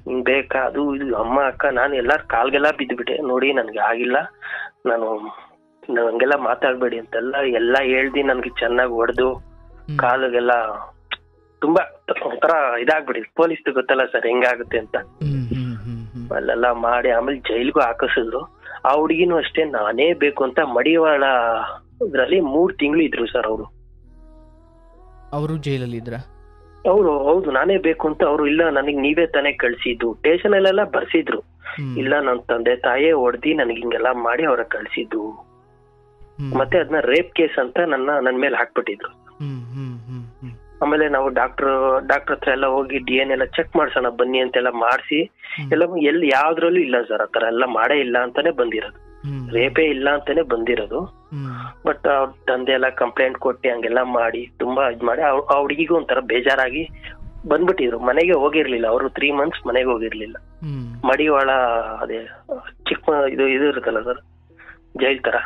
Speaker 2: ಹಿಂಗ್ ಬೇಕಾ ಅದು ಇದು ಅಮ್ಮ ಅಕ್ಕ. ನಾನು ಎಲ್ಲಾರ್ ಕಾಲ್ಗೆಲ್ಲ ಬಿದ್ದುಬಿಟ್ಟೆ, ನೋಡಿ ನನ್ಗೆ ಆಗಿಲ್ಲ, ನಾನು ಹಂಗೆಲ್ಲ ಮಾತಾಡ್ಬೇಡಿ ಅಂತೆಲ್ಲ ಹೇಳ್ದಿ ನನ್ಗೆ ಚೆನ್ನಾಗಿ ಹೊಡೆದು ಕಾಲಿಗೆಲ್ಲ ತುಂಬಾ ಒಂಥರ ಇದಾಗ್ಬಿಡಿ. ಪೊಲೀಸ್ ಗೊತ್ತಲ್ಲ ಸರ್ ಹೆಂಗಾಗುತ್ತೆ ಅಂತ, ಅಲ್ಲೆಲ್ಲ ಮಾಡಿ ಆಮೇಲೆ ಜೈಲ್ಗೂ ಹಾಕಿಸಿದ್ರು. ಆ ಹುಡುಗಿನೂ ಅಷ್ಟೇ ನಾನೇ ಬೇಕು ಅಂತ ಮಡಿವಾಳ ಇದ್ರಲ್ಲಿ 3 ತಿಂಗಳು ಇದ್ರು ಸರ್ ಅವರು
Speaker 1: ಜೈಲಲ್ಲಿ ಇದ್ರ.
Speaker 2: ಹೌದು ನಾನೇ ಬೇಕು ಅಂತ ಅವ್ರು, ಇಲ್ಲ ನನಗ್ ನೀವೇ ತಾನೇ ಕಳ್ಸಿದ್ದು, ಸ್ಟೇಷನ್ ಅಲ್ಲೆಲ್ಲ ಬರ್ಸಿದ್ರು, ಇಲ್ಲ ನನ್ ತಂದೆ ತಾಯೇ ಹೊಡೆದಿ ನನಗ್ ಹಿಂಗೆಲ್ಲಾ ಮಾಡಿ ಅವ್ರ ಕಳ್ಸಿದ್ದು, ಮತ್ತೆ ಅದನ್ನ ರೇಪ್ ಕೇಸ್ ಅಂತ ನನ್ ಮೇಲೆ ಹಾಕ್ಬಿಟ್ಟಿದ್ರು. ಆಮೇಲೆ ನಾವು ಡಾಕ್ಟರ್ ಹತ್ರ ಎಲ್ಲ ಹೋಗಿ DNA ಎಲ್ಲ ಚೆಕ್ ಮಾಡ್ಸೋಣ ಬನ್ನಿ ಅಂತೆಲ್ಲ ಮಾಡ್ಸಿ ಎಲ್ಲ ಯಾವ್ದ್ರಲ್ಲೂ ಇಲ್ಲ ಸರ್, ಆತರ ಎಲ್ಲ ಮಾಡೇ ಇಲ್ಲ ಅಂತಾನೆ ಬಂದಿರೋದು, ರೇಪೇ ಇಲ್ಲ ಅಂತಾನೆ ಬಂದಿರೋದು. ಬಟ್ ಅವ್ರ ತಂದೆ ಎಲ್ಲ ಕಂಪ್ಲೇಂಟ್ ಕೊಟ್ಟಿ ಹಂಗೆಲ್ಲ ಮಾಡಿ ತುಂಬಾ ಇದ್ ಮಾಡಿ ಆ ಹುಡುಗಿಗೂ ಒಂಥರ ಬೇಜಾರಾಗಿ ಬಂದ್ಬಿಟ್ಟಿದ್ರು. ಮನೆಗೆ ಹೋಗಿರ್ಲಿಲ್ಲ ಅವರು, 3 months ಮನೆಗೆ ಹೋಗಿರ್ಲಿಲ್ಲ. ಮಡಿವಾಳ ಅದೇ ಚಿಕ್ಕ ಇದು ಇರುತ್ತಲ್ಲ ಸರ್ ಜೈಲ್ ತರ,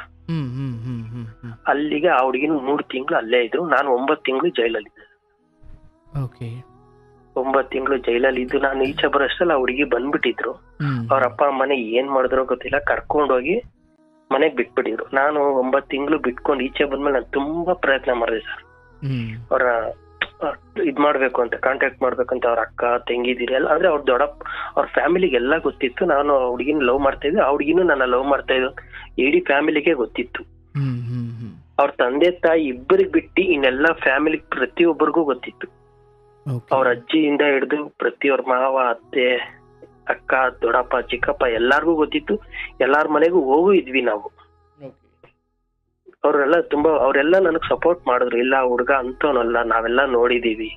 Speaker 2: ಅಲ್ಲಿಗೆ ಆ ಹುಡುಗಿನ 3 ತಿಂಗಳು ಅಲ್ಲೇ ಇದ್ರು. ನಾನು 9 ತಿಂಗಳು ಜೈಲಲ್ಲಿ ಇದ್ದೆ. 9 ತಿಂಗಳು ಜೈಲಲ್ಲಿ ಇದ್ದು ನಾನು ಈಚೆ ಬರೋಷ್ಟಲ್ಲ ಹುಡುಗಿ ಬಂದ್ಬಿಟ್ಟಿದ್ರು. ಅವ್ರ ಅಪ್ಪ ಅಮ್ಮನೆ ಏನ್ ಮಾಡಿದ್ರೋ ಗೊತ್ತಿಲ್ಲ, ಕರ್ಕೊಂಡೋಗಿ ಮನೆಗ್ ಬಿಟ್ಬಿಟ್ಟಿದ್ರು. ನಾನು 9 ತಿಂಗಳು ಬಿಟ್ಕೊಂಡು ಈಚೆ ಬಂದ್ಮೇಲೆ ನಾನು ತುಂಬಾ ಪ್ರಯತ್ನ ಮಾಡಿದೆ ಸರ್, ಅವ್ರ ಇದ್ ಮಾಡ್ಬೇಕು ಅಂತ, ಕಾಂಟ್ಯಾಕ್ಟ್ ಮಾಡ್ಬೇಕಂತ. ಅವ್ರ ಅಕ್ಕ ತಂಗಿದಿರಿ ಎಲ್ಲ, ಅಂದ್ರೆ ಅವ್ರ ದೊಡ್ಡಪ್ಪ ಅವ್ರ ಫ್ಯಾಮಿಲಿಗೆ ಎಲ್ಲ ಗೊತ್ತಿತ್ತು ನಾನು ಹುಡುಗಿನ ಲವ್ ಮಾಡ್ತಾ ಇದ್ದೆ, ಆ ಹುಡುಗಿನೂ ನನ್ನ ಲವ್ ಮಾಡ್ತಾ ಇದ್ದು ಇಡೀ ಫ್ಯಾಮಿಲಿಗೆ ಗೊತ್ತಿತ್ತು. ಅವ್ರ ತಂದೆ ತಾಯಿ ಇಬ್ಬರಿಗೆ ಬಿಟ್ಟು ಇನ್ನೆಲ್ಲಾ ಫ್ಯಾಮಿಲಿ ಪ್ರತಿಯೊಬ್ಬರಿಗೂ ಗೊತ್ತಿತ್ತು. ಅವ್ರ ಅಜ್ಜಿಯಿಂದ ಹಿಡಿದು ಪ್ರತಿಯೊಬ್ಬರ ಮಾವ ಅತ್ತೆ ಅಕ್ಕ ದೊಡ್ಡಪ್ಪ ಚಿಕ್ಕಪ್ಪ ಎಲ್ಲಾರ್ಗೂ ಗೊತ್ತಿತ್ತು. ಎಲ್ಲಾರ ಮನೆಗೂ ಹೋಗು ಇದ್ವಿ ನಾವು. ಅವರೆಲ್ಲ ನನಗ್ ಸಪೋರ್ಟ್ ಮಾಡಿದ್ರು. ಇಲ್ಲ ಹುಡ್ಗ ಅಂತವನಲ್ಲ, ನಾವೆಲ್ಲ ನೋಡಿದೀವಿ,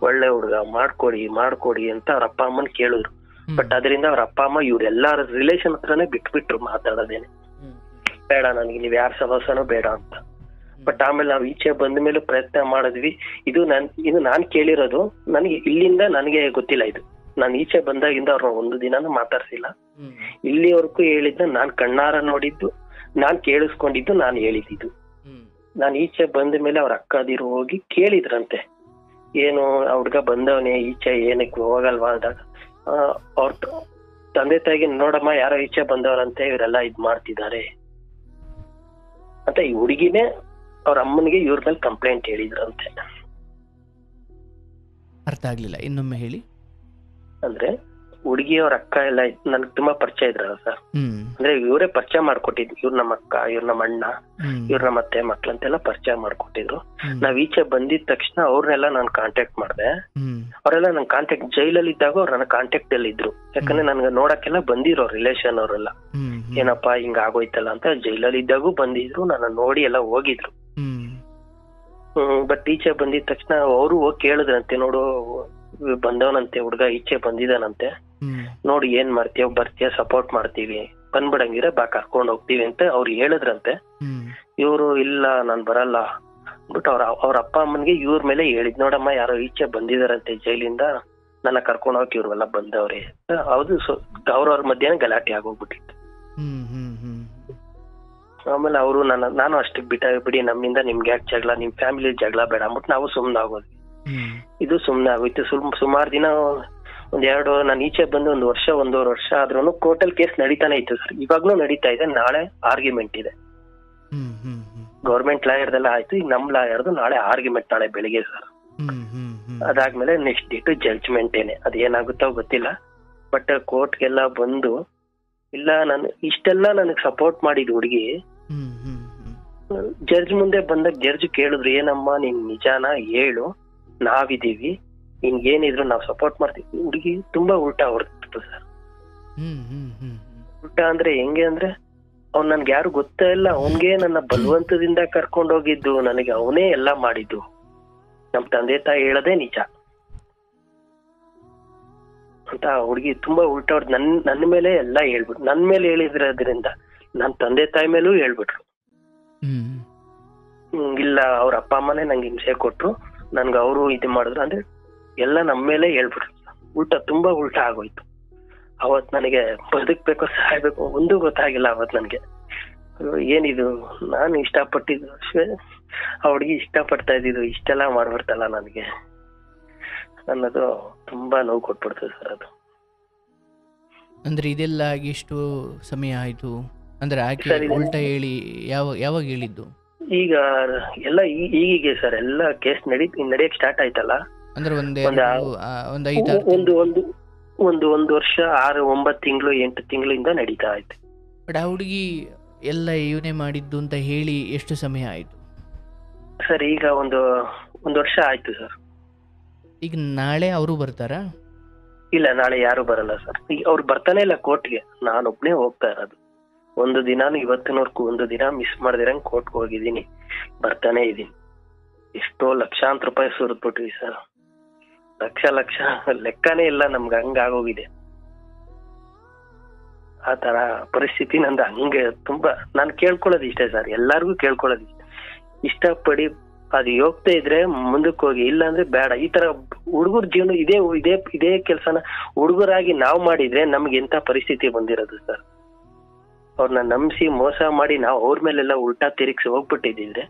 Speaker 2: ಒಳ್ಳೆ ಹುಡ್ಗ, ಮಾಡ್ಕೊಡಿ ಅಂತ ಅವ್ರ ಅಪ್ಪ ಅಮ್ಮನ್ ಕೇಳಿದ್ರು. ಬಟ್ ಅದರಿಂದ ಅವ್ರ ಅಪ್ಪ ಅಮ್ಮ ಇವ್ರೆಲ್ಲಾರ ರಿಲೇಷನ್ ಹತ್ರನೇ ಬಿಟ್ಬಿಟ್ರು ಮಾತಾಡೋದೇನೆ, ಬೇಡ ನನ್ಗೆ ನೀವ್ ಯಾರ ಸಹವಾಸನೂ ಬೇಡ ಅಂತ. ಬಟ್ ಆಮೇಲೆ ನಾವ್ ಈಚೆ ಬಂದ ಮೇಲೆ ಪ್ರಯತ್ನ ಮಾಡಿದ್ವಿ. ಇದು ನಾನ್ ಕೇಳಿರೋದು, ನನಗೆ ಇಲ್ಲಿಂದ ನನಗೆ ಗೊತ್ತಿಲ್ಲ. ಇದು ನಾನು ಈಚೆ ಬಂದಾಗಿಂದ ಅವ್ರನ್ನ 1 ದಿನಾನು ಮಾತಾಡ್ಸಿಲ್ಲ. ಇಲ್ಲಿವರೆಗೂ ಹೇಳಿದ್ನ ನಾನ್ ಕಣ್ಣಾರ ನೋಡಿದ್ದು, ನಾನ್ ಕೇಳಿಸ್ಕೊಂಡಿದ್ದು, ನಾನ್ ಹೇಳಿದ್ದು. ನಾನ್ ಈಚೆ ಬಂದ ಮೇಲೆ ಅವ್ರ ಅಕ್ಕದಿರು ಹೋಗಿ ಕೇಳಿದ್ರಂತೆ, ಏನು ಹುಡ್ಗ ಬಂದವನೇ ಈಚೆ ಏನಕ್ಕೆ ಹೋಗಲ್ವಾ ಅಂದಾಗ ಅವ್ರ ತಂದೆ ತಾಯಿಗೆ, ನೋಡಮ್ಮ ಯಾರೋ ಈಚೆ ಬಂದವರಂತೆ, ಇವರೆಲ್ಲ ಇದ್ ಮಾಡ್ತಿದ್ದಾರೆ ಅಂತ ಈ ಹುಡುಗಿನೇ ಅವ್ರ ಅಮ್ಮನಿಗೆ ಇವ್ರ ಮೇಲೆ ಕಂಪ್ಲೇಂಟ್ ಹೇಳಿದ್ರಂತೆ.
Speaker 1: ಅರ್ಥ ಆಗ್ಲಿಲ್ಲ, ಇನ್ನೊಮ್ಮೆ ಹೇಳಿ.
Speaker 2: ಅಂದ್ರೆ ಹುಡುಗಿ ಅವ್ರ ಅಕ್ಕ ಎಲ್ಲ ನನ್ಗೆ ತುಂಬಾ ಪರಿಚಯ ಇದ್ರಲ್ಲ ಸರ್, ಅಂದ್ರೆ ಇವರೇ ಪರಿಚಯ ಮಾಡ್ಕೊಟ್ಟಿದ್ರು. ಇವ್ರ ನಮ್ಮ ಅಕ್ಕ, ಇವ್ರ ನಮ್ಮ ಅಣ್ಣ, ಇವ್ರ ನಮ್ಮ ಅತ್ತೆ ಮಕ್ಳಂತೆಲ್ಲ ಪರಿಚಯ ಮಾಡ್ಕೊಟ್ಟಿದ್ರು. ನಾವ್ ಈಚೆ ಬಂದಿದ ತಕ್ಷಣ ಅವ್ರನ್ನೆಲ್ಲ ನಾನು ಕಾಂಟ್ಯಾಕ್ಟ್ ಮಾಡ್ದೆ. ಅವರೆಲ್ಲ ನನ್ ಕಾಂಟ್ಯಾಕ್ಟ್, ಜೈಲಲ್ಲಿ ಇದ್ದಾಗ ಅವ್ರು ನನ್ನ ಕಾಂಟ್ಯಾಕ್ಟ್ ಅಲ್ಲಿ ಇದ್ರು. ಯಾಕಂದ್ರೆ ನನ್ಗೆ ನೋಡಕ್ಕೆಲ್ಲ ಬಂದಿರೋ ರಿಲೇಷನ್ ಅವರೆಲ್ಲ, ಏನಪ್ಪಾ ಹಿಂಗ ಆಗೋಯ್ತಲ್ಲ ಅಂತ. ಜೈಲಲ್ಲಿ ಇದ್ದಾಗೂ ಬಂದಿದ್ರು, ನನ್ನ ನೋಡಿ ಎಲ್ಲ ಹೋಗಿದ್ರು. ಬಟ್ ಈಚೆ ಬಂದಿದ ತಕ್ಷಣ ಅವರು ಹೋಗಿ ಕೇಳಿದ್ರಂತೆ, ನೋಡು ಬಂದವನಂತೆ ಹುಡ್ಗ ಈಚೆ ಬಂದಿದಾನಂತೆ, ನೋಡಿ ಏನ್ ಮಾಡ್ತೀಯ, ಬರ್ತೀಯ, ಸಪೋರ್ಟ್ ಮಾಡ್ತೀವಿ ಬಂದ್ಬಿಡಂಗಿದ್ರೆ ಬಾ ಕರ್ಕೊಂಡು ಹೋಗ್ತೀವಿ ಅಂತ ಅವ್ರು ಹೇಳಿದ್ರಂತೆ. ಇವರು ಇಲ್ಲ ನಾನ್ ಬರಲ್ಲ ಅಂದ್ಬಿಟ್ಟು ಅವ್ರ ಅಪ್ಪ ಅಮ್ಮನ್ಗೆ ಇವ್ರ ಮೇಲೆ ಹೇಳಿದ್, ನೋಡಮ್ಮ ಯಾರೋ ಈಚೆ ಬಂದಿದಾರಂತೆ ಜೈಲಿಂದ, ನನ್ನ ಕರ್ಕೊಂಡು ಹೋಗಕ್ ಇವ್ರೆಲ್ಲ ಬಂದವ್ರೆ. ಹೌದು, ಅವ್ರವ್ರ ಮಧ್ಯಾಹ್ನ ಗಲಾಟೆ ಆಗೋಗ್ಬಿಟ್ಟಿತ್ತು. ಆಮೇಲೆ ಅವರು ನಾನು ಅಷ್ಟೇ ಬಿಡಿ, ನಮ್ಮಿಂದ ನಿಮ್ಗೆ ಯಾಕೆ ಜಗಳ, ನಿಮ್ ಫ್ಯಾಮಿಲಿ ಜಗಳ ಬೇಡ ಅಂದ್ಬಿಟ್ಟು ನಾವು ಸುಮ್ನೆ ಆಗೋದ್ವಿ. ಇದು ಸುಮ್ನೆ ಆಗೋಯ್ತು. ಸುಮಾರು ದಿನ ನಾನು ಈಚೆ ಬಂದು ಒಂದೂವರೆ ವರ್ಷ ಆದ್ರೂ ಕೋರ್ಟಲ್ ಕೇಸ್ ನಡೀತಾನೆ ಇತ್ತು ಸರ್. ಇವಾಗ್ಲೂ ನಡೀತಾ ಇದೆ. ನಾಳೆ ಆರ್ಗ್ಯುಮೆಂಟ್ ಇದೆ. ಗೌರ್ಮೆಂಟ್ ಲಾಯರ್ದೆಲ್ಲ ಆಯ್ತು. ಈಗ ನಮ್ ಲಾಯರ್ದು ನಾಳೆ ಆರ್ಗ್ಯುಮೆಂಟ್, ನಾಳೆ ಬೆಳಿಗ್ಗೆ ಸರ್. ಅದಾದ್ಮೇಲೆ ನೆಕ್ಸ್ಟ್ ಡೇಟ್ ಜಡ್ಜ್ಮೆಂಟ್ ಏನೆ, ಅದೇನಾಗುತ್ತೋ ಗೊತ್ತಿಲ್ಲ. ಬಟ್ ಕೋರ್ಟ್ಗೆಲ್ಲ ಬಂದು, ಇಲ್ಲ ನಾನು ಇಷ್ಟೆಲ್ಲ ನನಗ್ ಸಪೋರ್ಟ್ ಮಾಡಿದ್ ಹುಡುಗಿ ಜಡ್ಜ್ ಮುಂದೆ ಬಂದಾಗ ಜಡ್ಜ್ ಕೇಳಿದ್ರು, ಏನಮ್ಮ ನೀನ್ ನಿಜಾನ ಹೇಳು, ನಾವಿದೀವಿ, ಹಿಂಗೇನಿದ್ರು ನಾವ್ ಸಪೋರ್ಟ್ ಮಾಡ್ತೀವಿ. ಹುಡುಗಿ ತುಂಬಾ ಉಲ್ಟಾ ಹೊರಡ್ತು ಸರ್. ಉಲ್ಟಾ ಅಂದ್ರೆ ಹೆಂಗೆ ಅಂದ್ರೆ, ಅವ್ನ್ ನನ್ಗೆ ಯಾರು ಗೊತ್ತೇ ಇಲ್ಲ, ಅವನ್ಗೆ ನನ್ನ ಬಲವಂತದಿಂದ ಕರ್ಕೊಂಡ್ ಹೋಗಿದ್ದು, ನನಗೆ ಅವನೇ ಎಲ್ಲಾ ಮಾಡಿದ್ದು, ನಮ್ ತಂದೆ ತಾಯಿ ಹೇಳೋದೇ ನಿಜ ಅಂತ. ಹುಡುಗಿ ತುಂಬಾ ಉಲ್ಟಾ ಹೊಡೆದ್ ನನ್ನ ಮೇಲೆ ಎಲ್ಲಾ ಹೇಳ್ಬಿಟ್ರು. ನನ್ ಮೇಲೆ ಹೇಳಿದ್ರದ್ರಿಂದ ನನ್ ತಂದೆ ತಾಯಿ ಮೇಲೂ ಹೇಳ್ಬಿಟ್ರು. ಇಲ್ಲ ಅವ್ರ ಅಪ್ಪ ಅಮ್ಮನೇ ನಂಗೆ ಹಿಂಸೆ ಕೊಟ್ರು, ನನ್ಗೆ ಅವರು ಇದು ಮಾಡಿದ್ರು ಅಂದ್ರೆ ಎಲ್ಲ ನಮ್ಮ ಮೇಲೆ ಹೇಳ್ಬಿಟ್ರು. ತುಂಬಾ ಉಲ್ಟಾ ಆಗೋಯ್ತು. ಅವತ್ ನನಗೆ ಬದುಕ್ಬೇಕು ಸಾಯ್ಬೇಕು ಒಂದು ಗೊತ್ತಾಗಿಲ್ಲ. ಅವತ್ ನನ್ಗೆ ಏನಿದು, ನಾನು ಇಷ್ಟಪಟ್ಟಿದ್ದು ಆ ಹುಡುಗಿ ಇಷ್ಟಪಡ್ತಾ ಇದ್ದಿದ್ದು, ಇಷ್ಟೆಲ್ಲ ಮಾಡ್ಬಿಡ್ತಲ್ಲ ನನಗೆ ಅನ್ನೋದು ತುಂಬಾ ನೋವು ಕೊಟ್ಬಿಡ್ತದೆ ಸರ್. ಅದು
Speaker 1: ಅಂದ್ರೆ ಇದೆಲ್ಲ ಆಗಿ ಎಷ್ಟು ಸಮಯ ಆಯ್ತು ಅಂದ್ರೆ ಆಕೆ ಉಲ್ಟಾ ಹೇಳಿ ಯಾವಾಗ ಹೇಳಿದ್ದು?
Speaker 2: ಈಗ ಎಲ್ಲ ಈಗೀಗೆ ಸರ್, ಎಲ್ಲ ಕೇಸ್ ನಡೆಯಕ್ ಸ್ಟಾರ್ಟ್ ಆಯ್ತಲ್ಲ.
Speaker 1: ಅಂದ್ರೆ
Speaker 2: ಒಂದು ವರ್ಷ 6-9 ತಿಂಗಳು 8 ತಿಂಗಳಿಂದ ನಡೀತಾ ಆಯ್ತು.
Speaker 1: ಬಟ್ ಆ ಹುಡುಗಿ ಎಲ್ಲ ಇವನೇ ಮಾಡಿದ್ದು ಅಂತ ಹೇಳಿ ಎಷ್ಟು ಸಮಯ ಆಯ್ತು
Speaker 2: ಸರ್? ಈಗ ಒಂದು ವರ್ಷ ಆಯ್ತು ಸರ್.
Speaker 1: ಈಗ ನಾಳೆ ಅವರು ಬರ್ತಾರಾ?
Speaker 2: ಇಲ್ಲ, ನಾಳೆ ಯಾರು ಬರಲ್ಲ ಸರ್. ಈಗ ಅವ್ರು ಬರ್ತಾನೆ ಇಲ್ಲ ಕೋರ್ಟ್ಗೆ, ನಾನೊಬ್ನೇ ಹೋಗ್ತಾ ಇರೋದು. ಒಂದು ದಿನಾನು ಇವತ್ತಿನವರೆಗೂ ಒಂದು ದಿನ ಮಿಸ್ ಮಾಡ್ದಿರಂಗ್ ಕೋರ್ಟ್ಗೆ ಹೋಗಿದ್ದೀನಿ, ಬರ್ತಾನೆ ಇದೀನಿ. ಎಷ್ಟೋ ಲಕ್ಷಾಂತರ ರೂಪಾಯಿ ಸುರಿದ್ಬಿಟ್ವಿ ಸರ್. ಲಕ್ಷ ಲೆಕ್ಕನೇ ಇಲ್ಲ ನಮ್ಗೆ, ಹಂಗಾಗೋಗಿದೆ. ಆ ತರ ಪರಿಸ್ಥಿತಿ ನಂದು. ಹಂಗೆ ತುಂಬಾ ನಾನು ಕೇಳ್ಕೊಳ್ಳೋದು ಇಷ್ಟೇ ಸರ್, ಎಲ್ಲಾರ್ಗು ಕೇಳ್ಕೊಳ್ಳೋದು ಇಷ್ಟ. ಇಷ್ಟಪಡಿ ಅದು ಹೋಗ್ತಾ ಇದ್ರೆ ಮುಂದಕ್ಕೆ ಹೋಗಿ, ಇಲ್ಲ ಅಂದ್ರೆ ಬೇಡ. ಈ ತರ ಹುಡುಗರ ಜೀವನ ಇದೇ ಕೆಲ್ಸನ ಹುಡುಗರಾಗಿ ನಾವ್ ಮಾಡಿದ್ರೆ ನಮ್ಗೆ ಎಂತ ಪರಿಸ್ಥಿತಿ ಬಂದಿರೋದು ಸರ್. ಅವ್ರನ್ನ ನಂಬಿಸಿ ಮೋಸ ಮಾಡಿ ನಾವು ಅವ್ರ ಮೇಲೆಲ್ಲ ಉಲ್ಟಾ ತಿರುಗಿಸಿ ಹೋಗ್ಬಿಟ್ಟಿದ್ರೆ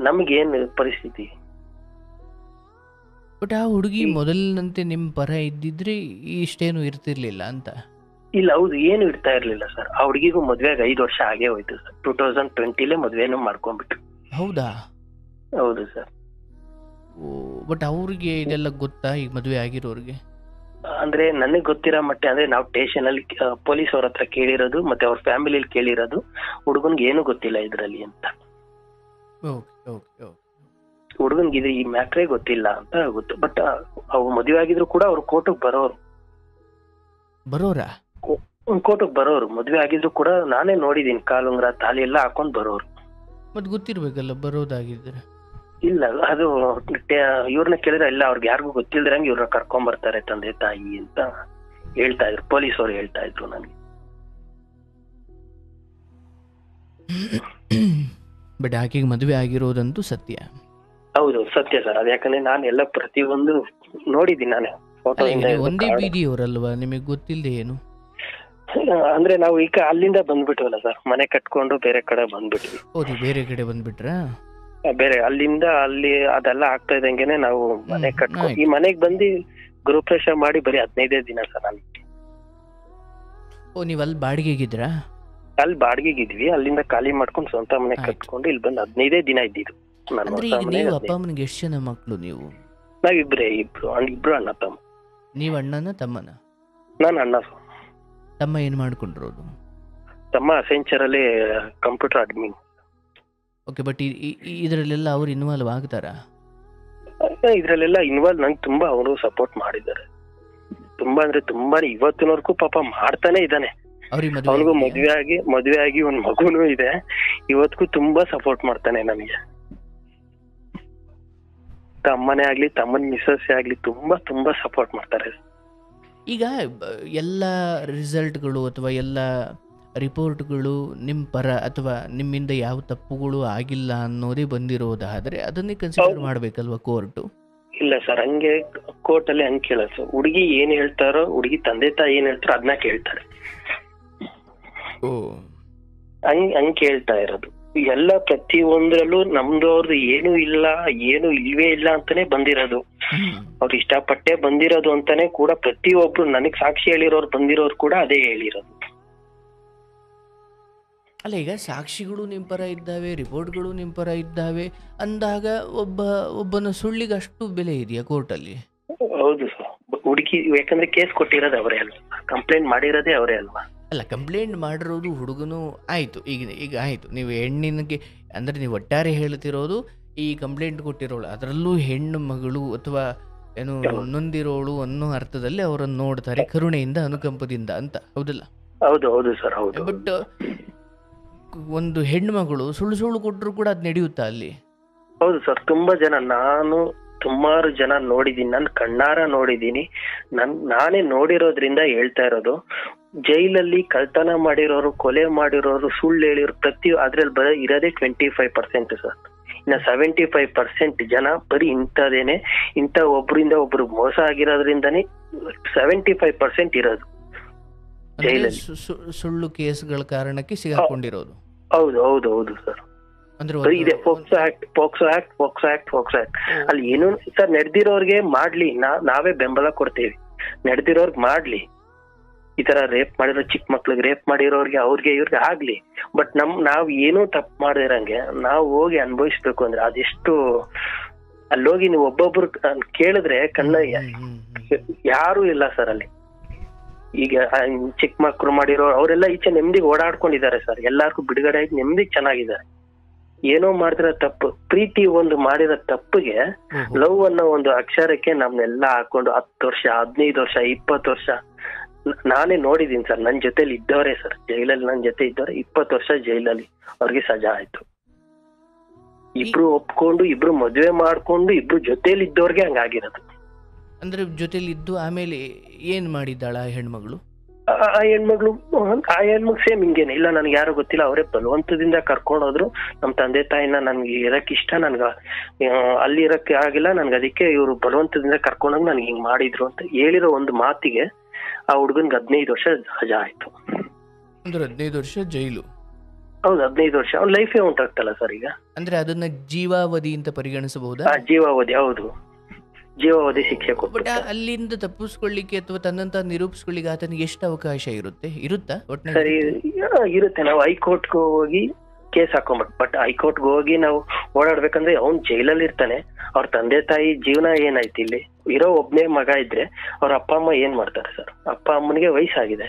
Speaker 2: ನಮ್ಗೇನ್ ಪರಿಸ್ಥಿತಿ?
Speaker 1: ಬಟ್ ಆ ಹುಡುಗಿ ಮೊದಲಿನಂತೆ ನಿಮ್ ಪರ ಇದ್ದಿದ್ರೆ ಇಷ್ಟೇನು ಇರ್ತಿರ್ಲಿಲ್ಲ ಅಂತ.
Speaker 2: ಇಲ್ಲ, ಹೌದು, ಏನು ಇರ್ತಾ ಇರ್ಲಿಲ್ಲ ಸರ್. ಆ ಹುಡುಗಿಗೂ ಮದ್ವೆಗೆ 5 ವರ್ಷ ಆಗೇ ಹೋಯ್ತು ಸರ್. 2020 ಮದ್ವೆನೂ ಮಾಡ್ಕೊಂಡ್ಬಿಟ್ರು.
Speaker 1: ಹೌದಾ?
Speaker 2: ಹೌದು ಸರ್.
Speaker 1: ಬಟ್ ಅವ್ರಿಗೆ ಇದೆಲ್ಲ ಗೊತ್ತಾ ಈಗ ಮದ್ವೆ ಆಗಿರೋರಿಗೆ?
Speaker 2: ಅಂದ್ರೆ ನನಗ್ ಗೊತ್ತಿರೋ ಮಟ್ಟ ಅಂದ್ರೆ ನಾವು ಸ್ಟೇಷನ್ ಅಲ್ಲಿ ಪೊಲೀಸ್ ಅವ್ರ ಹತ್ರ ಕೇಳಿರೋದು, ಮತ್ತೆ ಅವ್ರ ಫ್ಯಾಮಿಲಿ ಕೇಳಿರೋದು, ಹುಡುಗನ್ಗೆ ಏನು ಗೊತ್ತಿಲ್ಲ ಇದ್ರಲ್ಲಿ ಅಂತ. ಹುಡುಗನ್ಗೆ ಇದು ಈ ಮ್ಯಾಟ್ರೇ ಗೊತ್ತಿಲ್ಲ ಅಂತ ಗೊತ್ತು. ಬಟ್ ಅವ್ರು ಮದುವೆ ಆಗಿದ್ರು ಕೂಡ ಅವ್ರು ಕೋರ್ಟಿಗೆ ಕೋರ್ಟಿಗೆ ಬರೋರು. ಮದ್ವೆ ಆಗಿದ್ರು ಕೂಡ ನಾನೇ ನೋಡಿದೀನಿ, ಕಾಲುಂಗ್ರ ತಾಲಿ ಎಲ್ಲ ಹಾಕೊಂಡ್ ಬರೋರು.
Speaker 1: ಮತ್ ಗೊತ್ತಿರ್ಬೇಕಲ್ಲ ಬರೋದಾಗಿದ್ರೆ.
Speaker 2: ಇಲ್ಲ, ಅದು ಇವ್ರನ್ನ ಕೇಳಿದ್ರೆ ಇಲ್ಲ, ಅವ್ರಿಗೆ ಯಾರಿಗೂ ಗೊತ್ತಿಲ್ದಿರಂಗೆ ಇವ್ರನ್ನ ಕರ್ಕೊಂಡ್ ಬರ್ತಾರೆ ತಂದೆ ತಾಯಿ ಅಂತ ಹೇಳ್ತಾ ಇದ್ರು. ಪೊಲೀಸ್ ಅವ್ರು ಹೇಳ್ತಾ ಇದ್ರು ನನಗೆ.
Speaker 1: ಬಟ್ ಆಕೆಗೆ ಮದುವೆ ಆಗಿರೋದಂತೂ ಸತ್ಯ.
Speaker 2: ಹೌದು, ಸತ್ಯ ಸರ್. ಅದ್ ಯಾಕಂದ್ರೆ ನಾನು ಎಲ್ಲ ಪ್ರತಿಯೊಂದು ನೋಡಿದ್ದೀನಿ, ನಾನು ಫೋಟೋ.
Speaker 1: ಒಂದೇ ಬೀದಿಯವರಲ್ವಾ, ನಿಮಗೆ ಗೊತ್ತಿಲ್ಲದೆ ಏನು?
Speaker 2: ಅಂದ್ರೆ ನಾವು ಈಗ ಅಲ್ಲಿಂದ ಬಂದ್ಬಿಟ್ವಲ್ಲ ಸರ್, ಮನೆ ಕಟ್ಕೊಂಡು ಬೇರೆ ಕಡೆ ಬಂದ್ಬಿಟ್ವಿ.
Speaker 1: ಹೌದು, ಬೇರೆ ಕಡೆ ಬಂದ್ಬಿಟ್ರಾ?
Speaker 2: ಬೇರೆ ಅಲ್ಲಿಂದ ಅಲ್ಲಿ ಅದೆಲ್ಲ ಆಗ್ತಾ ಇದ್ದಂಗೆನೆ ನಾವು ಮನೆ ಕಟ್ಕೊಂಡು ಈ ಮನೆಗ್ ಬಂದು ಗೃಹಪ್ರವೇಶ ಮಾಡಿ ಬರೀ 15 ದಿನ ಸರ್. ಅಲ್ಲಿ
Speaker 1: ನೀವ್ ಅಲ್ಲಿ ಬಾಡಿಗೆಗಿದ್ರಾ?
Speaker 2: ಅಲ್ಲಿ ಬಾಡಿಗೆಗಿದ್ವಿ, ಅಲ್ಲಿಂದ ಖಾಲಿ ಮಾಡ್ಕೊಂಡು ಸ್ವಂತ ಮನೆ ಕಟ್ಕೊಂಡು ಇಲ್ಲಿ ಬಂದು 15 ದಿನ ಇದ್ದಿದ್ದು.
Speaker 1: ನೀವು ಅಪ್ಪ ಅಮ್ಮನಿಗೆ ಎಷ್ಟು ಜನ ಮಕ್ಕಳು ನೀವು?
Speaker 2: ಇಬ್ರು ಅಣ್ಣ ತಮ್ಮ.
Speaker 1: ನೀವ್ ಅಣ್ಣನ ತಮ್ಮನ?
Speaker 2: ನಾನು ಅಣ್ಣ.
Speaker 1: ತಮ್ಮ ಏನ್ ಮಾಡ್ಕೊಂಡಿರೋದು?
Speaker 2: ತಮ್ಮ ಅಸೆಂಚರ್ ಅಲ್ಲಿ ಕಂಪ್ಯೂಟರ್ ಅಡ್ಮಿನ್.
Speaker 1: ಓಕೆ, ಬಟ್ ಇದ್ರಲ್ಲೆಲ್ಲ ಅವ್ರು ಇನ್ವಾಲ್ವ್ ಆಗ್ತಾರಾ?
Speaker 2: ಇದ್ರಲ್ಲೆಲ್ಲ ಇನ್ವಾಲ್ವ್ ನಂಗೆ ತುಂಬಾ ಅವರು ಸಪೋರ್ಟ್ ಮಾಡಿದ್ದಾರೆ. ತುಂಬಾ ಅಂದ್ರೆ ತುಂಬಾನೇ, ಇವತ್ತಿನವರೆಗೂ ಪಾಪ ಮಾಡ್ತಾನೆ ಇದ್ದಾನೆ. ಅವನಿಗೂ ಮದ್ವೆ ಆಗಿ ಒಂದ್ ಮಗುನೂ ಇದೆ. ಇವತ್ತಿಗೂ ತುಂಬಾ ಸಪೋರ್ಟ್ ಮಾಡ್ತಾನೆ ನನಗೆ. ತಮ್ಮನೇ ಆಗ್ಲಿ, ತಮ್ಮನ ಮಿಸಸ್ ಆಗ್ಲಿ ತುಂಬಾ ಸಪೋರ್ಟ್ ಮಾಡ್ತಾರೆ.
Speaker 1: ಈಗ ಎಲ್ಲ ರಿಸಲ್ಟ್ಗಳು ಅಥವಾ ಎಲ್ಲ ರಿಪೋರ್ಟ್ಗಳು ನಿಮ್ಮ ಪರ ಅಥವಾ ನಿಮ್ಮಿಂದ ಯಾವ ತಪ್ಪುಗಳು ಆಗಿಲ್ಲ ಅನ್ನೋದೇ ಬಂದಿರೋದಾದರೆ ಅದನ್ನೇ ಕನ್ಸಿಡರ್ ಮಾಡಬೇಕಲ್ವ ಕೋರ್ಟು?
Speaker 2: ಇಲ್ಲ ಸರ್, ಹಂಗೆ ಕೋರ್ಟಲ್ಲಿ ಹಂಗೆ ಕೇಳಲ್ಲ ಸರ್. ಹುಡುಗಿ ಏನ್ ಹೇಳ್ತಾರೋ, ಹುಡುಗಿ ತಂದೆ ತಾಯಿ ಏನ್ ಹೇಳ್ತಾರೋ ಅದನ್ನ ಕೇಳ್ತಾರೆ.
Speaker 1: ಓ,
Speaker 2: ಹಂಗ್ ಕೇಳ್ತಾ ಇರೋದು ಎಲ್ಲ. ಪ್ರತಿ ಒಂದ್ರಲ್ಲೂ ನಮ್ದು ಅವ್ರದ್ದು ಏನು ಇಲ್ಲ, ಏನು ಇಲ್ವೇ ಇಲ್ಲ ಅಂತಾನೆ ಬಂದಿರೋದು. ಅವ್ರು ಇಷ್ಟಪಟ್ಟೆ ಬಂದಿರೋದು ಅಂತಾನೆ ಕೂಡ ಪ್ರತಿಯೊಬ್ರು ನನಗ್ ಸಾಕ್ಷಿ ಹೇಳಿರೋರು ಬಂದಿರೋರು ಕೂಡ ಅದೇ ಹೇಳಿರೋದು.
Speaker 1: ಅಲ್ಲ, ಈಗ ಸಾಕ್ಷಿಗಳು ನಿಮ್ಮ ಪರ ಇದ್ದಾವೆ, ರಿಪೋರ್ಟ್ಗಳು ನಿಮ್ಮ ಪರ ಇದ್ದಾವೆ ಅಂದಾಗ ಒಬ್ಬನ ಸುಳ್ಳಿಗೆ ಅಷ್ಟು ಬೆಲೆ ಇದೆಯಾ ಕೋರ್ಟಲ್ಲಿ?
Speaker 2: ಹೌದು ಸರ್. ಹುಡುಗಿ ಯಾಕಂದ್ರೆ ಕೇಸ್ ಕೊಟ್ಟಿರೋದು ಅವರೇ ಅಲ್ವಾ, ಕಂಪ್ಲೇಂಟ್ ಮಾಡಿರೋದೇ ಅವರೇ ಅಲ್ವಾ.
Speaker 1: ಅಲ್ಲ, ಕಂಪ್ಲೇಂಟ್ ಮಾಡಿರೋದು ಹುಡುಗನು ಆಯಿತು. ಈಗ ಆಯಿತು, ನೀವು ಹೆಣ್ಣಿನಿಗೆ ಅಂದರೆ ನೀವು ಒಟ್ಟಾರೆ ಹೇಳ್ತಿರೋದು ಈ ಕಂಪ್ಲೇಂಟ್ ಕೊಟ್ಟಿರೋಳು ಅದರಲ್ಲೂ ಹೆಣ್ಣು ಮಗಳು ಅಥವಾ ಏನು ನೊಂದಿರೋಳು ಅನ್ನೋ ಅರ್ಥದಲ್ಲಿ ಅವರನ್ನು ನೋಡ್ತಾರೆ, ಕರುಣೆಯಿಂದ ಅನುಕಂಪದಿಂದ ಅಂತ, ಹೌದಲ್ಲ?
Speaker 2: ಹೌದು ಹೌದು ಸರ್, ಹೌದು.
Speaker 1: ಬಟ್ ಒಂದು ಹೆಣ್ಣು ಮಗಳು ಸುಳ್ಳು ಕೊಟ್ಟರು ಕೂಡ ಅದು ನಡೆಯುತ್ತಾ ಅಲ್ಲಿ?
Speaker 2: ಹೌದು ಸರ್, ತುಂಬಾ ಜನ, ನಾನು ಸುಮಾರು ಜನ ನೋಡಿದೀನಿ, ನನ್ ಕಣ್ಣಾರ ನೋಡಿದೀನಿ, ನಾನೇ ನೋಡಿರೋದ್ರಿಂದ ಹೇಳ್ತಾ ಇರೋದು. ಜೈಲಲ್ಲಿ ಕಳ್ತನ ಮಾಡಿರೋರು, ಕೊಲೆ ಮಾಡಿರೋರು, ಸುಳ್ಳು ಹೇಳಿರೋರು ಅದ್ರಲ್ಲಿ ಇರೋದೇ 25% ಸರ್. ಇನ್ನ 75% ಜನ ಬರೀ ಇಂಥದೇನೆ, ಇಂಥ ಒಬ್ರಿಂದ ಒಬ್ರು ಮೋಸ ಆಗಿರೋದ್ರಿಂದಾನೇ 75% ಇರೋದು ಜೈಲಲ್ಲಿ.
Speaker 1: ಸುಳ್ಳು ಕೇಸ್ಗಳ ಕಾರಣಕ್ಕೆ ಸಿಗಾಕೊಂಡಿರೋದು.
Speaker 2: ಹೌದು ಹೌದು ಹೌದು ಸರ್. ಇದೆ ಪೋಕ್ಸೋ ಆಕ್ಟ್. ಅಲ್ಲಿ ಏನು ಸರ್, ನಡೆದಿರೋರ್ಗೆ ಮಾಡ್ಲಿ, ನಾವೇ ಬೆಂಬಲ ಕೊಡ್ತೇವೆ. ನಡೆದಿರೋರ್ಗ್ ಮಾಡ್ಲಿ, ಈ ತರ ರೇಪ್ ಮಾಡಿರೋ ಚಿಕ್ಕ ಮಕ್ಳಿಗೆ ರೇಪ್ ಮಾಡಿರೋರ್ಗೆ ಅವ್ರಿಗೆ ಇವ್ರಿಗೆ ಆಗ್ಲಿ. ಬಟ್ ನಾವ್ ಏನೂ ತಪ್ಪು ಮಾಡಿರಂಗೆ ನಾವು ಹೋಗಿ ಅನುಭವಿಸ್ಬೇಕು ಅಂದ್ರೆ ಅದೆಷ್ಟು. ಅಲ್ಲೋಗಿ ನೀವು ಒಬ್ಬೊಬ್ರು ಕೇಳಿದ್ರೆ ಯಾರು ಇಲ್ಲ ಸರ್ ಅಲ್ಲಿ. ಈಗ ಚಿಕ್ಕ ಮಕ್ಳು ಮಾಡಿರೋ ಅವರೆಲ್ಲ ಈಚೆ ನೆಮ್ಮದಿಗೆ ಓಡಾಡ್ಕೊಂಡಿದ್ದಾರೆ ಸರ್. ಎಲ್ಲಾರ್ಗು ಬಿಡುಗಡೆ ಆಗಿ ನೆಮ್ಮದಿಗೆ ಚೆನ್ನಾಗಿದ್ದಾರೆ. ಏನೋ ಮಾಡಿರೋ ತಪ್ಪು, ಪ್ರೀತಿ ಒಂದು ಮಾಡಿರೋ ತಪ್ಪಿಗೆ ಲವ್ ಅನ್ನೋ ಒಂದು ಅಕ್ಷರಕ್ಕೆ ನಮ್ನೆಲ್ಲಾ ಹಾಕೊಂಡು 10 ವರ್ಷ 15 ವರ್ಷ 20 ವರ್ಷ ನಾನೇ ನೋಡಿದೀನಿ ಸರ್. ನನ್ ಜೊತೆಲಿ ಇದ್ದವರೇ ಸರ್, ಜೈಲಲ್ಲಿ ನನ್ ಜೊತೆ ಇದ್ದವ್ರೆ 20 ವರ್ಷ ಜೈಲಲ್ಲಿ ಅವ್ರಿಗೆ ಸಜಾ ಆಯ್ತು. ಇಬ್ರು ಒಪ್ಕೊಂಡು, ಇಬ್ರು ಮದ್ವೆ ಮಾಡ್ಕೊಂಡು, ಇಬ್ರು ಜೊತೆಲಿ ಇದ್ದವ್ರಿಗೆ ಹಂಗಾಗಿರೋದು.
Speaker 1: ಅಂದ್ರೆ ಜೊತೆಲಿ ಇದ್ದು ಆಮೇಲೆ ಏನ್ ಮಾಡಿದ್ದಾಳ ಹೆಣ್ಮಗಳು?
Speaker 2: ಆ ಹೆಣ್ಮಗ್ಳು ಸೇಮ್ ಹಿಂಗೇನೆ ಇಲ್ಲ, ನನ್ಗೆ ಯಾರು ಗೊತ್ತಿಲ್ಲ, ಅವರೇ ಬಲವಂತದಿಂದ ಕರ್ಕೊಂಡು ಹೋದ್ರು. ನಮ್ ತಂದೆ ತಾಯಿನ ನನ್ಗೆ ಇರಕ್ ಇಷ್ಟ, ನನ್ಗ ಅಲ್ಲಿ ಇರಕ್ಕೆ ಆಗಿಲ್ಲ, ನನ್ಗೆ ಅದಕ್ಕೆ ಇವ್ರು ಬಲವಂತದಿಂದ ಕರ್ಕೊಂಡೋಗಿ ನನ್ಗೆ ಹಿಂಗ್ ಮಾಡಿದ್ರು ಅಂತ ಹೇಳಿರೋ ಒಂದು ಮಾತಿಗೆ ಆ ಹುಡ್ಗನ್ಗೆ 15 ವರ್ಷ ಸಜಾ ಆಯ್ತು.
Speaker 1: ಅಂದ್ರೆ 15 ವರ್ಷ ಜೈಲು?
Speaker 2: ಹೌದು, 15 ವರ್ಷ. ಅವ್ನ ಲೈಫೇ ಉಂಟಾಗ್ತಲ್ಲ ಸರ್ ಈಗ.
Speaker 1: ಅಂದ್ರೆ ಅದನ್ನ ಜೀವಾವಧಿ ಅಂತ ಪರಿಗಣಿಸಬಹುದಾ?
Speaker 2: ಜೀವಾವಧಿ, ಹೌದು, ಜೀವಾವಧಿ ಶಿಕ್ಷೆ ಕೊಟ್ಟು.
Speaker 1: ಬಟ್ ಅಲ್ಲಿಂದ ತಪ್ಪಿಸ್ಕೊಳ್ಳಿಕ್ಕೆ ಅಥವಾ ತನ್ನಂತ ನಿರೂಪಿಸ್ಕೊಳ್ಳಿಕ್ಕೆ ಆತನಿಗೆ ಎಷ್ಟು ಅವಕಾಶ ಇರುತ್ತಾ ಒಟ್ಟಿನಲ್ಲಿ?
Speaker 2: ಸರಿ ಇರುತ್ತೆ. ನಾವು ಹೈಕೋರ್ಟ್ಗೆ ಹೋಗಿ ಕೇಸ್ ಹಾಕೊಂಡ್ಬಿಟ್ಟು, ಬಟ್ ಹೈಕೋರ್ಟ್ಗೆ ಹೋಗಿ ನಾವು ಓಡಾಡ್ಬೇಕಂದ್ರೆ ಅವ್ನ್ ಜೈಲಲ್ಲಿ ಇರ್ತಾನೆ. ಅವ್ರ ತಂದೆ ತಾಯಿ ಜೀವನ ಏನಾಯ್ತು ಇಲ್ಲಿ? ಇರೋ ಒಬ್ನೇ ಮಗ ಇದ್ರೆ ಅವ್ರ ಅಪ್ಪ ಅಮ್ಮ ಏನ್ ಮಾಡ್ತಾರೆ ಸರ್? ಅಪ್ಪ ಅಮ್ಮನಿಗೆ ವಯಸ್ಸಾಗಿದೆ,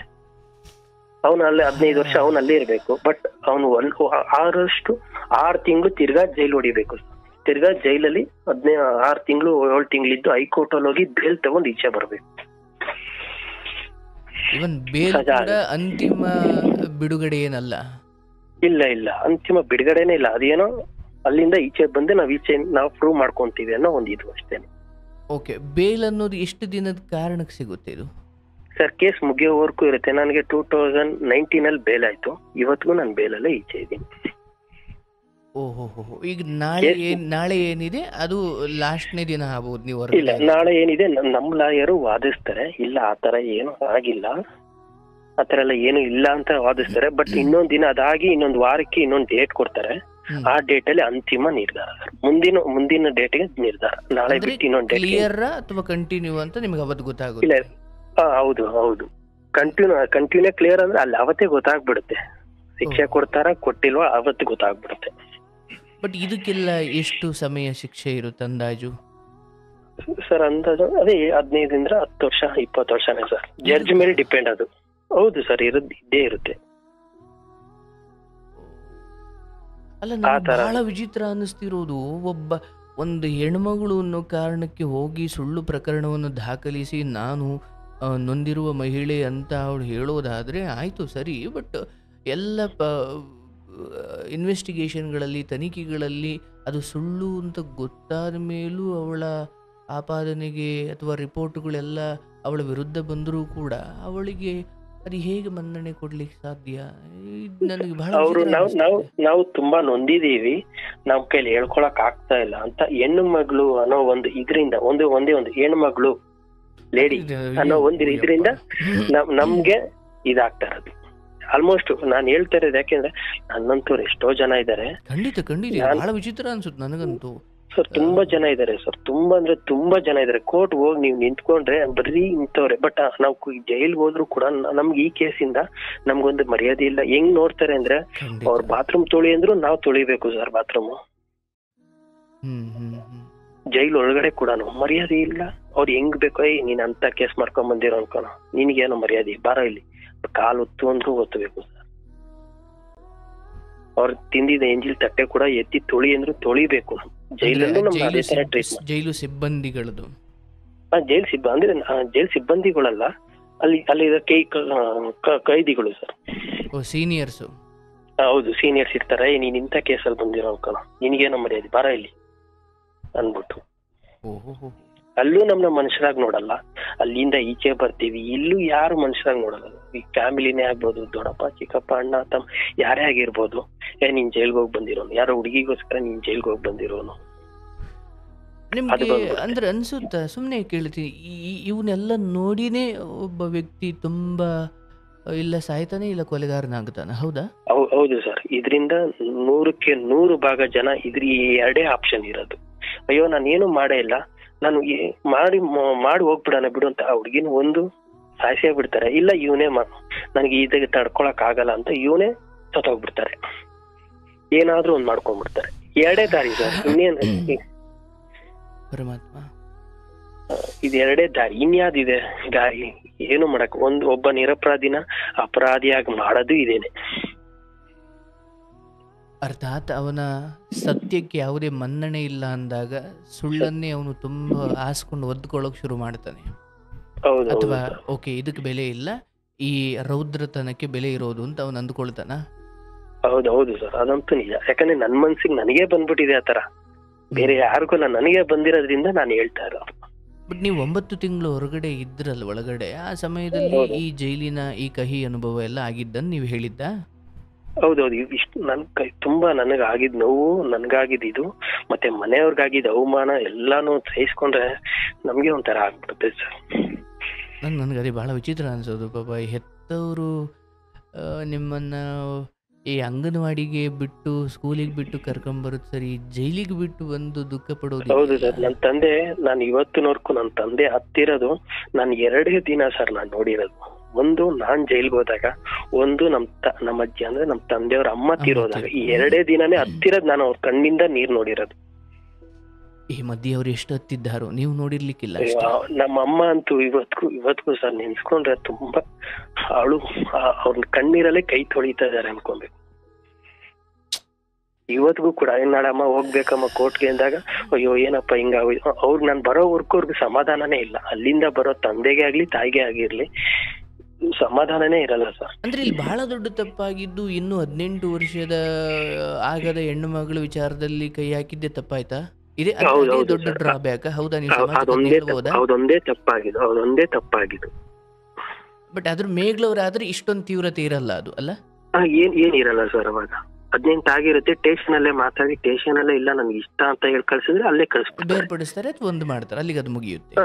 Speaker 2: ಅವ್ನು ಅಲ್ಲೇ 15 ವರ್ಷ ಅವ್ನು ಅಲ್ಲೇ ಇರ್ಬೇಕು. ಬಟ್ ಅವ್ನು 6 ತಿಂಗಳು ತಿರ್ಗಾ ಜೈಲ್ ಹೊಡಿಬೇಕು. ತಿರ್ಗಾ ಜೈಲಲ್ಲಿ 6 ತಿಂಗಳು 7 ತಿಂಗಳಿದ್ದು ಹೈಕೋರ್ಟ್ ಅಲ್ಲಿ ಹೋಗಿ ಬೇಲ್ ತಗೊಂಡು ಈಚೆ ಬರ್ಬೇಕು.
Speaker 1: ಇವನ್ ಬೇಲ್ ಕೂಡ ಅಂತಿಮ ಬಿಡುಗಡೆ ಏನಲ್ಲ?
Speaker 2: ಇಲ್ಲ, ಅಂತಿಮ ಬಿಡುಗಡೆನೇ ಇಲ್ಲ. ಅದೇನೋ ಅಲ್ಲಿಂದ ಈಚೆ ಬಂದು ನಾವು ಪ್ರೂವ್ ಮಾಡ್ಕೊಂತೀವಿ ಅನ್ನೋ ಒಂದು ಇದು ಅಷ್ಟೇನೆ.
Speaker 1: ಓಕೆ, ಬೇಲ್ ಅನ್ನೋದು ಎಷ್ಟು ದಿನದ ಕಾರಣಕ್ಕೆ ಸಿಗುತ್ತೆ ಇದು?
Speaker 2: ಸರ್, ಕೇಸ್ ಮುಗಿಯೋವರೆಗೂ ಇರುತ್ತೆ. ನನಗೆ 2019 ಬೇಲ್ ಆಯ್ತು. ಇವತ್ತಿಗೂ ನಾನು ಬೇಲಲ್ಲೇ ಈಚೆ ಇದ್ದೀನಿ.
Speaker 1: ಓಹೋ, ಈಗ ನಾಳೆ ಏನಿದೆ ಅದು ಲಾಸ್ಟ್ನೇ ದಿನ ಆಗ್ಬೋದು ನೀವು?
Speaker 2: ಇಲ್ಲ, ನಾಳೆ ಏನಿದೆ ನಮ್ಮ ಲಾಯರು ವಾದಿಸ್ತಾರೆ. ಇಲ್ಲ ಆತರ ಏನು ಆಗಿಲ್ಲ, ಆತರ ಎಲ್ಲ ಏನು ಇಲ್ಲ ಅಂತ ವಾದಿಸ್ತಾರೆ. ಬಟ್ ಇನ್ನೊಂದ್ ದಿನ ಅದಾಗಿ ಇನ್ನೊಂದು ವಾರಕ್ಕೆ ಇನ್ನೊಂದು ಡೇಟ್ ಕೊಡ್ತಾರೆ. ಆ ಡೇಟ್ ಅಲ್ಲಿ ಅಂತಿಮ ನಿರ್ಧಾರ ಸರ್. ಮುಂದಿನ ಡೇಟ್ಗೆ ನಿರ್ಧಾರ. ನಾಳೆ ಬಿಟ್ಟು ಇನ್ನೊಂದು ಡೇಟ್.
Speaker 1: ಕ್ಲಿಯರ್ ಅಥವಾ ಕಂಟಿನ್ಯೂ ಅಂತ ನಿಮ್ಗೆ ಅವತ್ತು ಗೊತ್ತಾಗುತ್ತೆ?
Speaker 2: ಇಲ್ಲ, ಹೌದು, ಕಂಟಿನ್ಯೂ ಕ್ಲಿಯರ್ ಅಂದ್ರೆ ಅಲ್ಲಿ ಅವತ್ತೇ ಗೊತ್ತಾಗ್ಬಿಡುತ್ತೆ. ಶಿಕ್ಷೆ ಕೊಡ್ತಾರ ಕೊಟ್ಟಿಲ್ವಾ ಅವತ್ತು ಗೊತ್ತಾಗ್ಬಿಡುತ್ತೆ.
Speaker 1: ಬಟ್ ಇದಕ್ಕೆಲ್ಲ ಎಷ್ಟು ಸಮಯ ಶಿಕ್ಷೆ ಇರುತ್ತೆ ಅಂದಾಜು?
Speaker 2: ಸರ್ ಅಂದಾಜು ಅದೇ 15 10 ವರ್ಷ 20 ವರ್ಷನೇ ಸರ್. ಜಡ್ಜ್ ಮೇಲೆ ಡಿಪೆಂಡ್ ಅದು. ಹೌದು ಸರ್, ಇದ್ದೇ ಇರುತ್ತೆ.
Speaker 1: ಅಲ್ಲ, ಬಹಳ ವಿಚಿತ್ರ ಅನ್ನಿಸ್ತಿರೋದು, ಒಂದು ಹೆಣ್ಮಗಳು ಅನ್ನೋ ಕಾರಣಕ್ಕೆ ಹೋಗಿ ಸುಳ್ಳು ಪ್ರಕರಣವನ್ನು ದಾಖಲಿಸಿ ನಾನು ನೊಂದಿರುವ ಮಹಿಳೆ ಅಂತ ಅವಳು ಹೇಳೋದಾದ್ರೆ ಆಯ್ತು ಸರಿ. ಬಟ್ ಎಲ್ಲ ಇನ್ವೆಸ್ಟಿಗೇಷನ್ಗಳಲ್ಲಿ, ತನಿಖೆಗಳಲ್ಲಿ ಅದು ಸುಳ್ಳು ಅಂತ ಗೊತ್ತಾದ ಮೇಲೂ ಅವಳ ಆಪಾದನೆಗೆ ಅಥವಾ ರಿಪೋರ್ಟ್ಗಳೆಲ್ಲ ಅವಳ ವಿರುದ್ಧ ಬಂದರೂ ಕೂಡ ಅವಳಿಗೆ ಅದು ಹೇಗೆ ಮನ್ನಣೆ ಕೊಡ್ಲಿಕ್ಕೆ ಸಾಧ್ಯ? ಇದು ನನಗೆ ಬಹಳ
Speaker 2: ಅವರು
Speaker 1: ವಿಚಿತ್ರ
Speaker 2: ನಾವು ನಾವು
Speaker 1: ಅನಿಸ್ತದೆ.
Speaker 2: ನಾವು ತುಂಬಾ ನೊಂದಿದೀವಿ, ನಮ್ ಕೈಲಿ ಹೇಳ್ಕೊಳಕ್ ಆಗ್ತಾ ಇಲ್ಲ ಅಂತ ಹೆಣ್ಣು ಮಗಳು ಅನ್ನೋ ಒಂದು ಇದರಿಂದ ಒಂದೇ ಒಂದು ಹೆಣ್ಣು ಮಗಳು ಲೇಡಿ ಅನ್ನೋ ಒಂದು ಇದರಿಂದ ನಮ್ಗೆ ಇದಾಗ್ತಾ ಇರೋದು. ಆಲ್ಮೋಸ್ಟ್ ನಾನು ಹೇಳ್ತಾ ಇರೋದು ಯಾಕೆಂದ್ರೆ ನನ್ನಂತವ್ರು ಎಷ್ಟೋ ಜನ ಇದ್ದಾರೆ.
Speaker 1: ಖಂಡಿತ ಖಂಡಿತ ಬಹಳ ವಿಚಿತ್ರ ಅನ್ಸುತ್ತೆ ನನಗಂತೂ.
Speaker 2: ಸರ್ ತುಂಬಾ ಜನ ಇದಾರೆ ಸರ್, ತುಂಬಾ ಅಂದ್ರೆ ತುಂಬಾ ಜನ ಇದಾರೆ. ಕೋರ್ಟ್ ಹೋಗಿ ನೀವು ನಿಂತ್ಕೊಂಡ್ರೆ ಬರೀ ಇಂಥವ್ರೆ. ಬಟ್ ನಾವು ಜೈಲ್ಗೆ ಹೋದ್ರು ಕೂಡ ನಮ್ಗೆ ಈ ಕೇಸಿಂದ ನಮ್ಗೊಂದು ಮರ್ಯಾದೆ ಇಲ್ಲ. ಹೆಂಗ್ ನೋಡ್ತಾರೆ ಅಂದ್ರೆ
Speaker 1: ಖಂಡಿತ.
Speaker 2: ಅವ್ರ ಬಾತ್ರೂಮ್ ತೊಳಿ ಅಂದ್ರು ನಾವು ತೊಳಿಬೇಕು ಸರ್ ಬಾತ್ರೂಮ್. ಜೈಲ್ ಒಳಗಡೆ ಕೂಡ ಮರ್ಯಾದೆ ಇಲ್ಲ. ಅವ್ರು ಹೆಂಗ್ ಬೇಕೋ ನೀನ್ ಅಂತ ಕೇಸ್ ಮಾಡ್ಕೊಂಡ್ ಬಂದಿರೋ ಅನ್ಕೋಣ, ನಿನ್ಗೇನೋ ಮರ್ಯಾದೆ ಬಾರ ಇಲ್ಲಿ ಕಾಲ್ ಒತ್ತು ಅಂದ್ರೂ ಒತ್ತಬೇಕು ಸರ್. ಅವ್ರು ತಿಂದಿದ ಎಂಜಿಲ್ ತಟ್ಟೆ ಕೂಡ ಎತ್ತಿ ತೊಳಿ ಅಂದ್ರು ತೊಳಿಬೇಕು. ಜೈಲಲ್ಲೂ ನಮ್ಗೆ ಅದೇ ತರ ಟ್ರೀಟ್ಮೆಂಟ್.
Speaker 1: ಜೈಲು ಸಿಬ್ಬಂದಿಗಳದು
Speaker 2: ಅಂದ್ರೆ ಜೈಲ್ ಸಿಬ್ಬಂದಿಗಳಲ್ಲ, ಅಲ್ಲಿ ಕೈದಿಗಳು ಸರ್.
Speaker 1: ಸೀನಿಯರ್ಸ್.
Speaker 2: ಹೌದು, ಸೀನಿಯರ್ಸ್ ಇರ್ತಾರೆ. ನೀನ್ ಇಂಥ ಕೇಸಲ್ಲಿ ಬಂದಿರೋ ಅನ್ಕೋಣ, ನಿನ್ಗೇನೋ ಮರ್ಯಾದೆ ಬಾರ ಇಲ್ಲಿ ಅನ್ಬಿಟ್ಟು. ಅಲ್ಲೂ ನಮ್ನ ಮನುಷ್ಯರಾಗಿ ನೋಡಲ್ಲ. ಅಲ್ಲಿಂದ ಈಚೆ ಬರ್ತೀವಿ, ಇಲ್ಲೂ ಯಾರು ಮನುಷ್ಯರಾಗಿ ನೋಡಲ್ಲ. ಈ ಫ್ಯಾಮಿಲಿನೇ ಆಗ್ಬೋದು, ದೊಡ್ಡಪ್ಪ ಚಿಕ್ಕಪ್ಪ ಅಣ್ಣ ತಮ್ಮ ಯಾರೇ ಆಗಿರ್ಬೋದು. ನೀನ್ ಜೈಲ್ಗೆ ಹೋಗಿ ಬಂದಿರೋನು, ಯಾರೋ ಹುಡುಗಿಗೋಸ್ಕರ ನೀನ್ ಜೈಲ್ಗೆ ಹೋಗಿ ಬಂದಿರೋನು.
Speaker 1: ನಿಮ್ಗೆ ಅಂದ್ರೆ ಅನ್ಸುತ್ತಾ, ಸುಮ್ನೆ ಕೇಳ್ತೀನಿ, ಇವನ್ನೆಲ್ಲ ನೋಡಿನೇ ಒಬ್ಬ ವ್ಯಕ್ತಿ ತುಂಬಾ ಇಲ್ಲ ಸಾಯ್ತಾನೆ ಇಲ್ಲ ಕೊಲೆಗಾರನಾಗ್ತಾನೆ, ಹೌದಾ?
Speaker 2: ಹೌದು ಸರ್. ಇದರಿಂದ 100ಕ್ಕೆ 100 ಭಾಗ ಜನ ಈ ಎರಡೇ ಆಪ್ಷನ್ ಇರೋದು. ಅಯ್ಯೋ ನಾನು ಏನು ಮಾಡೇ ಇಲ್ಲ, ನಾನು ಮಾಡಿ ಹೋಗ್ಬಿಡೋಣ ಬಿಡು ಅಂತ ಆ ಹುಡುಗಿನ ಒಂದು ಸಾಯಿಸೇ ಬಿಡ್ತಾರೆ. ಇಲ್ಲ ಇವನೇ ನನಗೆ ಇದಾಗ ತಡ್ಕೊಳಕ್ ಆಗಲ್ಲ ಅಂತ ಇವನೇ ಸತ್ತೋಗ್ಬಿಡ್ತಾರೆ. ಏನಾದ್ರೂ ಒಂದ್ ಮಾಡ್ಕೊಂಡ್ಬಿಡ್ತಾರೆ. ಎರಡೇ ದಾರಿ ಸರ್, ಇನ್ನೇನ್
Speaker 1: ಪರಮಾತ್ಮ.
Speaker 2: ಇದು ಎರಡೇ ದಾರಿ, ಇನ್ಯಾವ್ದಿದೆ ದಾರಿ? ಏನು ಮಾಡಕ್ ಒಬ್ಬ ನಿರಪರಾಧಿನ ಅಪರಾಧಿಯಾಗಿ ಮಾಡೋದು ಇದೇನೆ.
Speaker 1: ಅರ್ಥಾತ್ ಅವನ ಸತ್ಯಕ್ಕೆ ಯಾವುದೇ ಮನ್ನಣೆ ಇಲ್ಲ ಅಂದಾಗ ಸುಳ್ಳನ್ನೇ ಅವನು ತುಂಬಾ ಆಸ್ಕೊಂಡು ಒದ್ಕೊಳ್ಳೋಕೆ ಶುರು ಮಾಡ್ತಾನೆ. ಅಥವಾ ಓಕೆ ಇದಕ್ಕೆ ಬೆಲೆ ಇಲ್ಲ, ಈ ರೌದ್ರತನಕ್ಕೆ ಬೆಲೆ ಇರೋದು ಅಂತ ಅವನು ಅಂದ್ಕೊಳ್ತಾನ.
Speaker 2: ಹೌದು ಸರ್, ಅದಂತೂ ನಿಜ. ಯಾಕಂದ್ರೆ ನನ್ ಮನ್ಸಿಗೆ ನನಗೆ ಬಂದ್ಬಿಟ್ಟಿದೆ ಆ ತರ, ಬೇರೆ ಯಾರಿಗೂ ನನಗೆ ಬಂದಿರೋದ್ರಿಂದ ನಾನು ಹೇಳ್ತಾ ಇರೋದು.
Speaker 1: ಬಟ್ ನೀವು 9 ತಿಂಗಳು ಹೊರಗಡೆ ಇದ್ರಲ್ಲ ಒಳಗಡೆ, ಆ ಸಮಯದಲ್ಲಿ ಈ ಜೈಲಿನ ಈ ಕಹಿ ಅನುಭವ ಎಲ್ಲ ಆಗಿದ್ದನ್ನು ನೀವು ಹೇಳಿದ್ದ?
Speaker 2: ಹೌದೌದು. ಇಷ್ಟು ತುಂಬಾ ನನಗಾಗಿದ್ ನೋವು, ನನ್ಗಾಗಿದ್ ಇದು, ಮತ್ತೆ ಮನೆಯವ್ರಿಗಾಗಿದ್ ಅವಮಾನ ಎಲ್ಲಾನು ಸಹಿಸ್ಕೊಂಡ್ರೆ ನಮ್ಗೆ ಒಂಥರ ಆಗ್ಬಿಡುತ್ತೆ ಸರ್.
Speaker 1: ನನಗೆ ಅದೇ ಬಹಳ ವಿಚಿತ್ರ ಅನ್ಸೋದು. ಪಾಪ ಹೆತ್ತವರು ನಿಮ್ಮನ್ನ ಈ ಅಂಗನವಾಡಿಗೆ ಬಿಟ್ಟು ಸ್ಕೂಲಿಗೆ ಬಿಟ್ಟು ಕರ್ಕೊಂಬರೋದು ಸರಿ, ಜೈಲಿಗೆ ಬಿಟ್ಟು ಬಂದು ದುಃಖ ಪಡೋದು.
Speaker 2: ಹೌದು ಸರ್. ನನ್ನ ತಂದೆ, ನಾನು ಇವತ್ತಿನವರೆಗೂ ನನ್ನ ತಂದೆ ಹತ್ತಿರೋದು ನಾನು 2 ದಿನ ಸರ್ ನಾನು ನೋಡಿರೋದು. ಒಂದು ನಾನ್ ಜೈಲ್ಗೆ ಹೋದಾಗ, ಒಂದು ನಮ್ಮ ಅಜ್ಜಿ ಅಂದ್ರೆ ನಮ್ಮ ತಂದೆಯವ್ರ ಅಮ್ಮ ತೀರೋದಾಗ. ಈ 2 ದಿನನೇ ಹತ್ತಿರೋದು ನಾನು ಅವ್ರ ಕಣ್ಣಿಂದ ನೀರ್ ನೋಡಿರೋದು.
Speaker 1: ಈ ಮಧ್ಯೆ ಅವ್ರು ಎಷ್ಟು ಹತ್ತಿದ್ದಾರೋ ನೀವು ನೋಡಿರ್ಲಿಕ್ಕಿಲ್ಲ.
Speaker 2: ನಮ್ಮ ಅಮ್ಮ ಅಂತೂ ಇವತ್ಗೂ ಸರ್ ನೆನ್ಸ್ಕೊಂಡ್ರೆ ತುಂಬಾ ಅವ್ರ ಕಣ್ಣೀರಲ್ಲೇ ಕೈ ತೊಳಿತಾ ಇದಾರೆ ಅನ್ಕೊಬೇಕು. ಇವತ್ಗೂ ಕೂಡ ನಾಡಮ್ಮ ಹೋಗ್ಬೇಕಮ್ಮ ಕೋರ್ಟ್ಗೆ ಅಂದಾಗ ಅಯ್ಯೋ ಏನಪ್ಪ ಹಿಂಗಾಗೋಯ್ತು. ಅವ್ರಿಗೆ ನಾನು ಬರೋವರ್ಗೂ ಅವ್ರಿಗೆ ಸಮಾಧಾನನೇ ಇಲ್ಲ. ಅಲ್ಲಿಂದ ಬರೋ ತಂದೆಗೆ ಆಗ್ಲಿ ತಾಯಿಗೆ ಆಗಿರ್ಲಿ ಸಮಾಧಾನನೇ ಇರಲ್ಲ ಸರ್.
Speaker 1: ಅಂದ್ರೆ ಇಲ್ಲಿ ಬಹಳ ದೊಡ್ಡ ತಪ್ಪಾಗಿದ್ದು ಇನ್ನೂ 18 ವರ್ಷದ ಆಗದ ಹೆಣ್ಣು ಮಗಳ ವಿಚಾರದಲ್ಲಿ ಕೈ ಹಾಕಿದ್ದೆ ತಪ್ಪಾಯ್ತಾ? ಇದೇ ದೊಡ್ಡ ಡ್ರಾಬ್ಯಾಕ್. ಹೌದಾ?
Speaker 2: ಅದೊಂದೇ ತಪ್ಪಾಗಿದ್ದು.
Speaker 1: ಬಟ್ ಅದ್ರ ಮೇಗ್ಲವ್ರಾದ್ರೆ ಇಷ್ಟೊಂದು ತೀವ್ರತೆ ಇರಲ್ಲ ಅದು, ಅಲ್ಲ?
Speaker 2: ಏನ್ ಇರಲ್ಲ ಸರ್. ಅವಾಗ 18 ಆಗಿರುತ್ತೆ, ಸ್ಟೇಷನ್ ಅಲ್ಲೇ ಮಾತಾಡಿ ಸ್ಟೇಷನ್ ಅಲ್ಲೇ ಇಲ್ಲ ನನ್ಗೆ ಇಷ್ಟ ಅಂತ ಹೇಳಿ ಕಳ್ಸಿದ್ರೆ ಅಲ್ಲೇ ಕಳಿಸ್ಬಿಡ್ತಾರೆ,
Speaker 1: ಬೇರ್ಪಡಿಸ್ತಾರೆ ಅಥವಾ ಒಂದು ಮಾಡ್ತಾರೆ, ಅಲ್ಲಿಗೆ ಅದು ಮುಗಿಯುತ್ತೆ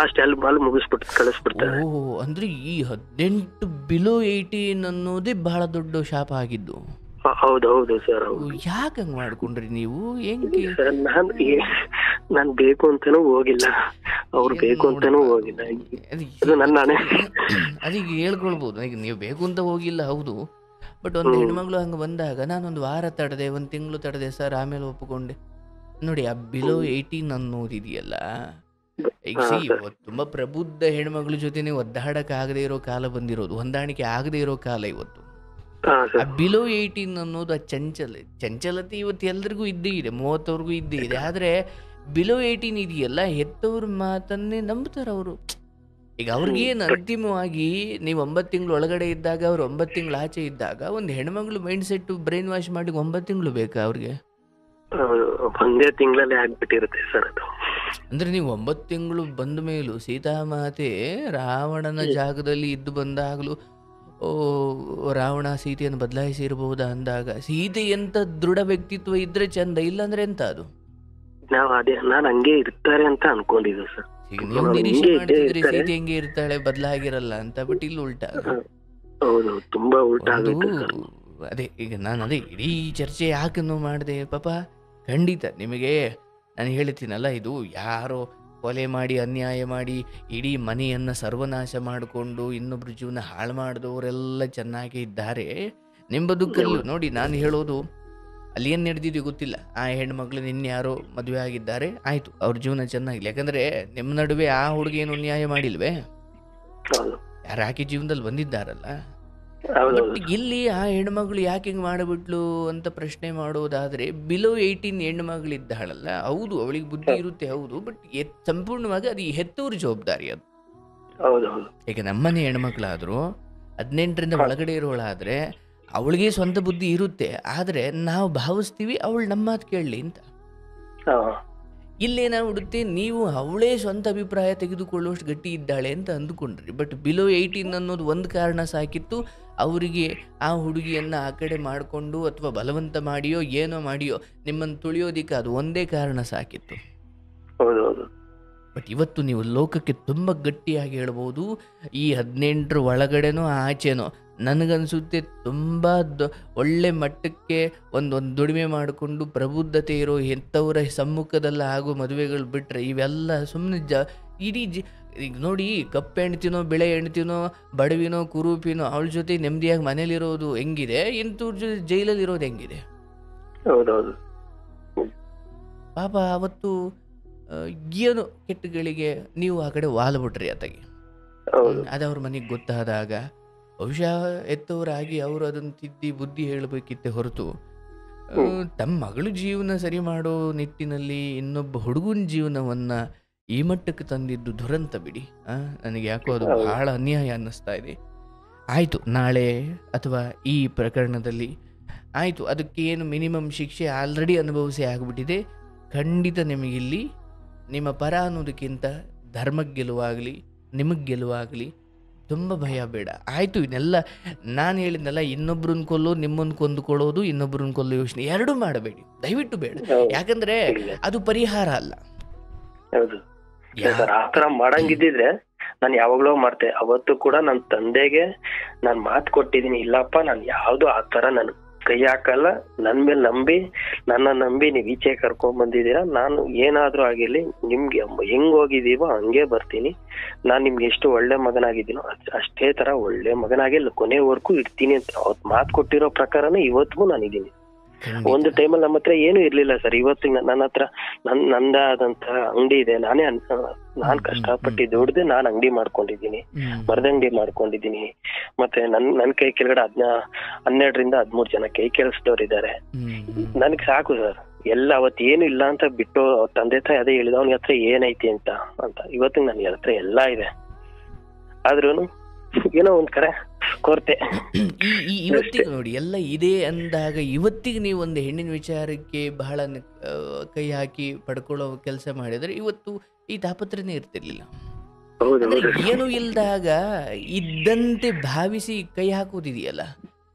Speaker 2: ಅಷ್ಟೇ. ಅಲ್ಲಿ ಮುಗಿಸ್ಬಿಟ್ಟು ಕಳಿಸ್ಬಿಡ್ತಾರೆ.
Speaker 1: ಓಹ್, ಅಂದ್ರೆ ಈ 18 ಬಿಲೋ 18 ಅನ್ನೋದೇ ಬಹಳ ದೊಡ್ಡ ಶಾಪ ಆಗಿದ್ದು.
Speaker 2: ಹೌದು ಸರ್.
Speaker 1: ಯಾಕೆ ಹಂಗ್ ಮಾಡ್ಕೊಂಡ್ರಿ ನೀವು? ಹೆಂಗೆ?
Speaker 2: ನಾನ್ ಬೇಕು ಅಂತಾನೂ ಹೋಗಿಲ್ಲ, ಅವ್ರು ಬೇಕು ಅಂತಾನೂ ಹೋಗಿಲ್ಲ.
Speaker 1: ಅದೀಗ ಹೇಳ್ಕೊಳ್ಬಹುದು, ಈಗ ನೀವು ಬೇಕು ಅಂತ ಹೋಗಿಲ್ಲ, ಹೌದು. ಬಟ್ ಒಂದು ಹೆಣ್ಮಗಳು ಹಂಗೆ ಬಂದಾಗ ನಾನೊಂದು ವಾರ ತಡೆದೆ, 1 ತಿಂಗಳು ತಡೆದೆ ಸರ್, ಆಮೇಲೆ ಒಪ್ಪಿಕೊಂಡೆ. ನೋಡಿ, ಆ ಬಿಲೋ 18 ಅನ್ನೋದಿದೆಯಲ್ಲ, ಈಗ ತುಂಬಾ ಪ್ರಬುದ್ಧ ಹೆಣ್ಮಗಳ ಜೊತೆನೆ ಒದ್ದಾಡಕ್ ಆಗದೆ ಇರೋ ಕಾಲ ಬಂದಿರೋದು, ಹೊಂದಾಣಿಕೆ ಆಗದೆ ಇರೋ ಕಾಲ ಇವತ್ತು. ಆ ಬಿಲೋ 18 ಅನ್ನೋದು ಆ ಚಂಚಲತೆ ಇವತ್ತು ಎಲ್ರಿಗೂ ಇದ್ದೇ ಇದೆ, 30ವರ್ಗೂ ಇದ್ದೇ ಇದೆ. ಆದ್ರೆ ಬಿಲೋ 18 ಇದೆಯಲ್ಲ, ಹೆತ್ತವ್ರ ಮಾತನ್ನೇ ನಂಬ್ತಾರ ಅವರು. ಈಗ ಅವ್ರಿಗೇನು ಅಂತಿಮವಾಗಿ ನೀವು 9 ತಿಂಗಳು ಒಳಗಡೆ ಇದ್ದಾಗ, ಅವ್ರು 9 ತಿಂಗಳು ಆಚೆ ಇದ್ದಾಗ, ಒಂದು ಹೆಣ್ಮಗಳು ಮೈಂಡ್ ಸೆಟ್ ಬ್ರೈನ್ ವಾಶ್ ಮಾಡಿ 9 ತಿಂಗಳು ಬೇಕಾ ಅವ್ರಿಗೆ?
Speaker 2: ಒಂದೇ ತಿಂಗಳಲ್ಲೇ ಆಗ್ಬಿಟ್ಟಿರುತ್ತೆ ಸರ್ ಅದು.
Speaker 1: ಅಂದ್ರೆ ನೀವು 9 ತಿಂಗಳು ಬಂದ ಮೇಲೂ ಸೀತಾಮಾತೆ ರಾವಣನ ಜಾಗದಲ್ಲಿ ಇದ್ದು ಬಂದಾಗ್ಲೂ ಓ ರಾವಣ ಸೀತೆಯನ್ನು ಬದಲಾಯಿಸಿರಬಹುದಾ ಅಂದಾಗ ಸೀತೆ ಎಂತ ದೃಢ ವ್ಯಕ್ತಿತ್ವ ಇದ್ರೆ ಚಂದ, ಇಲ್ಲಾಂದ್ರೆ ಎಂತ ಅದು.
Speaker 2: ನಾನು ಹಂಗೆ ಇರ್ತಾರೆ ಅಂತ ಅನ್ಕೊಂಡಿದ್ದೆ ಸರ್.
Speaker 1: ಈಗ ನೀವು ನಿರೀಕ್ಷೆ ಮಾಡ್ತಿದ್ರಿ ಸೀತೆ ಹೆಂಗೆ ಇರ್ತಾಳೆ ಬದಲಾಗಿರಲ್ಲ ಅಂತ, ಬಟ್ ಇಲ್ಲಿ ಉಲ್ಟಾ.
Speaker 2: ಹೌದು, ತುಂಬಾ ಉಲ್ಟಾ
Speaker 1: ಅದು
Speaker 2: ಆಗುತ್ತೆ.
Speaker 1: ಅದೇ ಈಗ ನಾನು ಅದೇ ಇಡೀ ಚರ್ಚೆ ಯಾಕನ್ನು ಮಾಡಿದೆ ಪಾಪ. ಖಂಡಿತ ನಿಮಗೆ ನಾನು ಹೇಳ್ತೀನಲ್ಲ, ಇದು ಯಾರೋ ಕೊಲೆ ಮಾಡಿ ಅನ್ಯಾಯ ಮಾಡಿ ಇಡೀ ಮನೆಯನ್ನು ಸರ್ವನಾಶ ಮಾಡಿಕೊಂಡು ಇನ್ನೊಬ್ರ ಜೀವನ ಹಾಳು ಮಾಡಿದವರೆಲ್ಲ ಚೆನ್ನಾಗೇ ಇದ್ದಾರೆ. ನಿಮ್ಮ ಬದುಕಲ್ಲೂ ನೋಡಿ, ನಾನು ಹೇಳೋದು ಅಲ್ಲಿ ಏನು ನಡೆದಿದ್ದು ಗೊತ್ತಿಲ್ಲ. ಆ ಹೆಣ್ಮಕ್ಳು ಇನ್ಯಾರೋ ಮದುವೆ ಆಗಿದ್ದಾರೆ, ಆಯಿತು, ಅವ್ರ ಜೀವನ ಚೆನ್ನಾಗಿಲ್ಲ. ಯಾಕಂದರೆ ನಿಮ್ಮ ನಡುವೆ ಆ ಹುಡುಗಿ ಏನು ಅನ್ಯಾಯ ಮಾಡಿಲ್ವೇ, ಯಾರು ಆಕೆ ಜೀವನದಲ್ಲಿ ಬಂದಿದ್ದಾರಲ್ಲ. ಬಟ್ ಇಲ್ಲಿ ಆ ಹೆಣ್ಮಗಳು ಯಾಕೆ ಹಿಂಗೆ ಮಾಡಿಬಿಟ್ಲು ಅಂತ ಪ್ರಶ್ನೆ ಮಾಡೋದಾದರೆ, ಬಿಲೋ 18 ಹೆಣ್ಮಗಳಿದ್ದಾಳಲ್ಲ, ಹೌದು ಅವಳಿಗೆ ಬುದ್ಧಿ ಇರುತ್ತೆ, ಹೌದು, ಬಟ್ ಸಂಪೂರ್ಣವಾಗಿ ಅದು ಹೆತ್ತವ್ರ ಜವಾಬ್ದಾರಿ ಅದು. ಈಗ ನಮ್ಮನೆ ಹೆಣ್ಮಕ್ಳಾದರೂ 18ರಿಂದ ಒಳಗಡೆ ಇರೋಳಾದರೆ ಅವಳಿಗೆ ಸ್ವಂತ ಬುದ್ಧಿ ಇರುತ್ತೆ, ಆದರೆ ನಾವು ಭಾವಿಸ್ತೀವಿ ಅವಳು ನಮ್ಮ ಮಾತು ಕೇಳಲಿ ಅಂತ. ಇಲ್ಲೇನಾಗ್ಬಿಡುತ್ತೆ, ನೀವು ಅವಳೇ ಸ್ವಂತ ಅಭಿಪ್ರಾಯ ತೆಗೆದುಕೊಳ್ಳುವಷ್ಟು ಗಟ್ಟಿ ಇದ್ದಾಳೆ ಅಂತ ಅಂದುಕೊಂಡ್ರಿ. ಬಟ್ ಬಿಲೋ 18 ಅನ್ನೋದು ಒಂದು ಕಾರಣ ಸಾಕಿತ್ತು ಅವರಿಗೆ ಆ ಹುಡುಗಿಯನ್ನು ಆ ಕಡೆ ಮಾಡಿಕೊಂಡು ಅಥವಾ ಬಲವಂತ ಮಾಡಿಯೋ ಏನೋ ಮಾಡಿಯೋ ನಿಮ್ಮನ್ನು ತುಳಿಯೋದಿಕ್ಕೆ ಅದು ಒಂದೇ ಕಾರಣ ಸಾಕಿತ್ತು. ಬಟ್ ಇವತ್ತು ನೀವು ಲೋಕಕ್ಕೆ ತುಂಬ ಗಟ್ಟಿಯಾಗಿ ಹೇಳ್ಬೋದು, ಈ 18ರ ಒಳಗಡೆನೋ ಆಚೆನೋ ನನಗನ್ಸುತ್ತೆ ತುಂಬ ಒಳ್ಳೆ ಮಟ್ಟಕ್ಕೆ ಒಂದು ದುಡಿಮೆ ಮಾಡಿಕೊಂಡು ಪ್ರಬುದ್ಧತೆ ಇರೋ ಎಂಥವರ ಸಮ್ಮುಖದಲ್ಲಿ ಆಗೋ ಮದುವೆಗಳು ಬಿಟ್ಟರೆ ಇವೆಲ್ಲ ಸುಮ್ಮನೆ ಇಡೀ ಈಗ ನೋಡಿ, ಕಪ್ಪು ಹೆಣ್ತಿನೋ ಬೆಳೆ ಹೆಣ್ತಿನೋ ಬಡವಿನೋ ಕುರೂಪಿನೋ ಅವಳ ಜೊತೆ ನೆಮ್ಮದಿಯಾಗಿ ಮನೇಲಿರೋದು ಹೆಂಗಿದೆ, ಇಂಥವ್ರ ಜೊತೆ ಜೈಲಲ್ಲಿರೋದು ಹೆಂಗಿದೆ. ಪಾಪ ಅವತ್ತು ಏನು ಕೆಟ್ಟಗಳಿಗೆ ನೀವು ಆ ಕಡೆ ವಾಲ್ಬಿಟ್ರಿ ಆತಗೆ. ಅದು ಅವ್ರ ಮನೆಗೆ ಗೊತ್ತಾದಾಗ ಬಹುಶಃ ಎತ್ತವರಾಗಿ ಅವರು ಅದನ್ನು ತಿದ್ದಿ ಬುದ್ಧಿ ಹೇಳಬೇಕಿತ್ತೆ ಹೊರತು ತಮ್ಮ ಮಗಳ ಜೀವನ ಸರಿ ಮಾಡೋ ನಿಟ್ಟಿನಲ್ಲಿ ಇನ್ನೊಬ್ಬ ಹುಡುಗನ ಜೀವನವನ್ನು ಈ ಮಟ್ಟಕ್ಕೆ ತಂದಿದ್ದು ದುರಂತ ಬಿಡಿ. ನನಗೆ ಯಾಕೋ ಅದು ಬಹಳ ಅನ್ಯಾಯ ಅನ್ನಿಸ್ತಾ ಇದೆ. ಆಯಿತು, ನಾಳೆ ಅಥವಾ ಈ ಪ್ರಕರಣದಲ್ಲಿ ಆಯಿತು, ಅದಕ್ಕೆ ಏನು ಮಿನಿಮಮ್ ಶಿಕ್ಷೆ ಆಲ್ರೆಡಿ ಅನುಭವಿಸಿ ಆಗಿಬಿಟ್ಟಿದೆ. ಖಂಡಿತ ನಿಮಗಿಲ್ಲಿ ನಿಮ್ಮ ಪರ ಅನ್ನೋದಕ್ಕಿಂತ ಧರ್ಮಕ್ಕೆ ಗೆಲುವಾಗಲಿ ನಿಮಗೆ ಗೆಲುವಾಗಲಿ ತುಂಬ ಭಯ ಬೇಡ. ಆಯಿತು, ಇದನ್ನೆಲ್ಲ ನಾನು ಹೇಳಿದ್ನಲ್ಲ, ಇನ್ನೊಬ್ರನ್ನ ಕೊಲ್ಲೋ ನಿಮ್ಮನ್ನು ಕೊಂದುಕೊಳ್ಳೋದು, ಇನ್ನೊಬ್ರನ್ನ ಕೊಲ್ಲೋ ಯೋಚನೆ ಎರಡೂ ಮಾಡಬೇಡಿ, ದಯವಿಟ್ಟು ಬೇಡ. ಯಾಕಂದರೆ ಅದು ಪರಿಹಾರ ಅಲ್ಲ.
Speaker 2: ಆತರ ಮಾಡಂಗಿದ್ದಿದ್ರೆ ನಾನು ಯಾವಾಗ್ಲೋ ಮಾಡ್ತೆ. ಅವತ್ತು ಕೂಡ ನನ್ನ ತಂದೆಗೆ ನಾನ್ ಮಾತು ಕೊಟ್ಟಿದೀನಿ, ಇಲ್ಲಪ್ಪ ನಾನು ಯಾವ್ದು ಆತರ ನಾನು ಕೈ ಹಾಕಲ್ಲ, ನನ್ ಮೇಲೆ ನಂಬಿ ನೀವ್ ಈಚೆ ಕರ್ಕೊಂಡ್ ಬಂದಿದ್ದೀರಾ, ನಾನು ಏನಾದ್ರೂ ಆಗಿರ್ಲಿ ನಿಮ್ಗೆ ಹೆಂಗ್ ಹೋಗಿದೀವೋ ಹಂಗೆ ಬರ್ತೀನಿ, ನಾನ್ ನಿಮ್ಗೆ ಎಷ್ಟು ಒಳ್ಳೆ ಮಗನಾಗಿದ್ದೀನೋ ಅಷ್ಟೇ ತರ ಒಳ್ಳೆ ಮಗನಾಗಿ ಕೊನೆವರೆಗೂ ಇರ್ತೀನಿ ಅಂತ ಅವತ್ ಮಾತು ಕೊಟ್ಟಿರೋ ಪ್ರಕಾರನೇ ಇವತ್ತಿಗೂ ನಾನಿದ್ದೀನಿ. ಒಂದು ಟೈಮಲ್ಲಿ ನಮ್ಮ ಹತ್ರ ಏನು ಇರ್ಲಿಲ್ಲ ಸರ್. ಇವತ್ತು ನನ್ನ ಹತ್ರ ನಂದಾದಂತ ಅಂಗಡಿ ಇದೆ, ನಾನ್ ಕಷ್ಟಪಟ್ಟು ದುಡ್ದು ನಾನ್ ಅಂಗಡಿ ಮಾಡ್ಕೊಂಡಿದ್ದೀನಿ, ಮರದಂಗಡಿ ಮಾಡ್ಕೊಂಡಿದ್ದೀನಿ. ಮತ್ತೆ ನನ್ ಕೈ ಕೆಳಗಡೆ 12ರಿಂದ 13 ಜನ ಕೈ ಕೆಲಸದವ್ರು ಇದ್ದಾರೆ. ನನ್ಗ್ ಸಾಕು ಸರ್, ಎಲ್ಲ ಅವತ್ತು ಏನು ಇಲ್ಲ ಅಂತ ಬಿಟ್ಟು ತಂದೆ ತಾಯಿ ಅದೇ ಹೇಳಿದ ಅವ್ನಿಗೆ ಹತ್ರ ಏನೈತಿ ಅಂತ. ಇವತ್ತಿಗೆ ನನ್ ಹತ್ರ ಎಲ್ಲಾ ಇದೆ, ಆದ್ರೂನು ಏನೋ ಒಂದ್ ಕಡೆ ಕೊರತೆ.
Speaker 1: ಇವತ್ತಿಗೆ ನೋಡಿ ಎಲ್ಲ ಇದೆ ಅಂದಾಗ ಇವತ್ತಿಗೆ ನೀವು ಒಂದು ಹೆಣ್ಣಿನ ವಿಚಾರಕ್ಕೆ ಬಹಳ ಕೈ ಹಾಕಿ ಪಡ್ಕೊಳ್ಳೋ ಕೆಲಸ ಮಾಡಿದ್ರೆ ಇವತ್ತು ಈ ತಾಪತ್ರನೇ ಇರ್ತಿರ್ಲಿಲ್ಲ. ಏನು ಇಲ್ದಾಗ ಇದ್ದಂತೆ ಭಾವಿಸಿ ಕೈ ಹಾಕೋದಿದೆಯಲ್ಲ.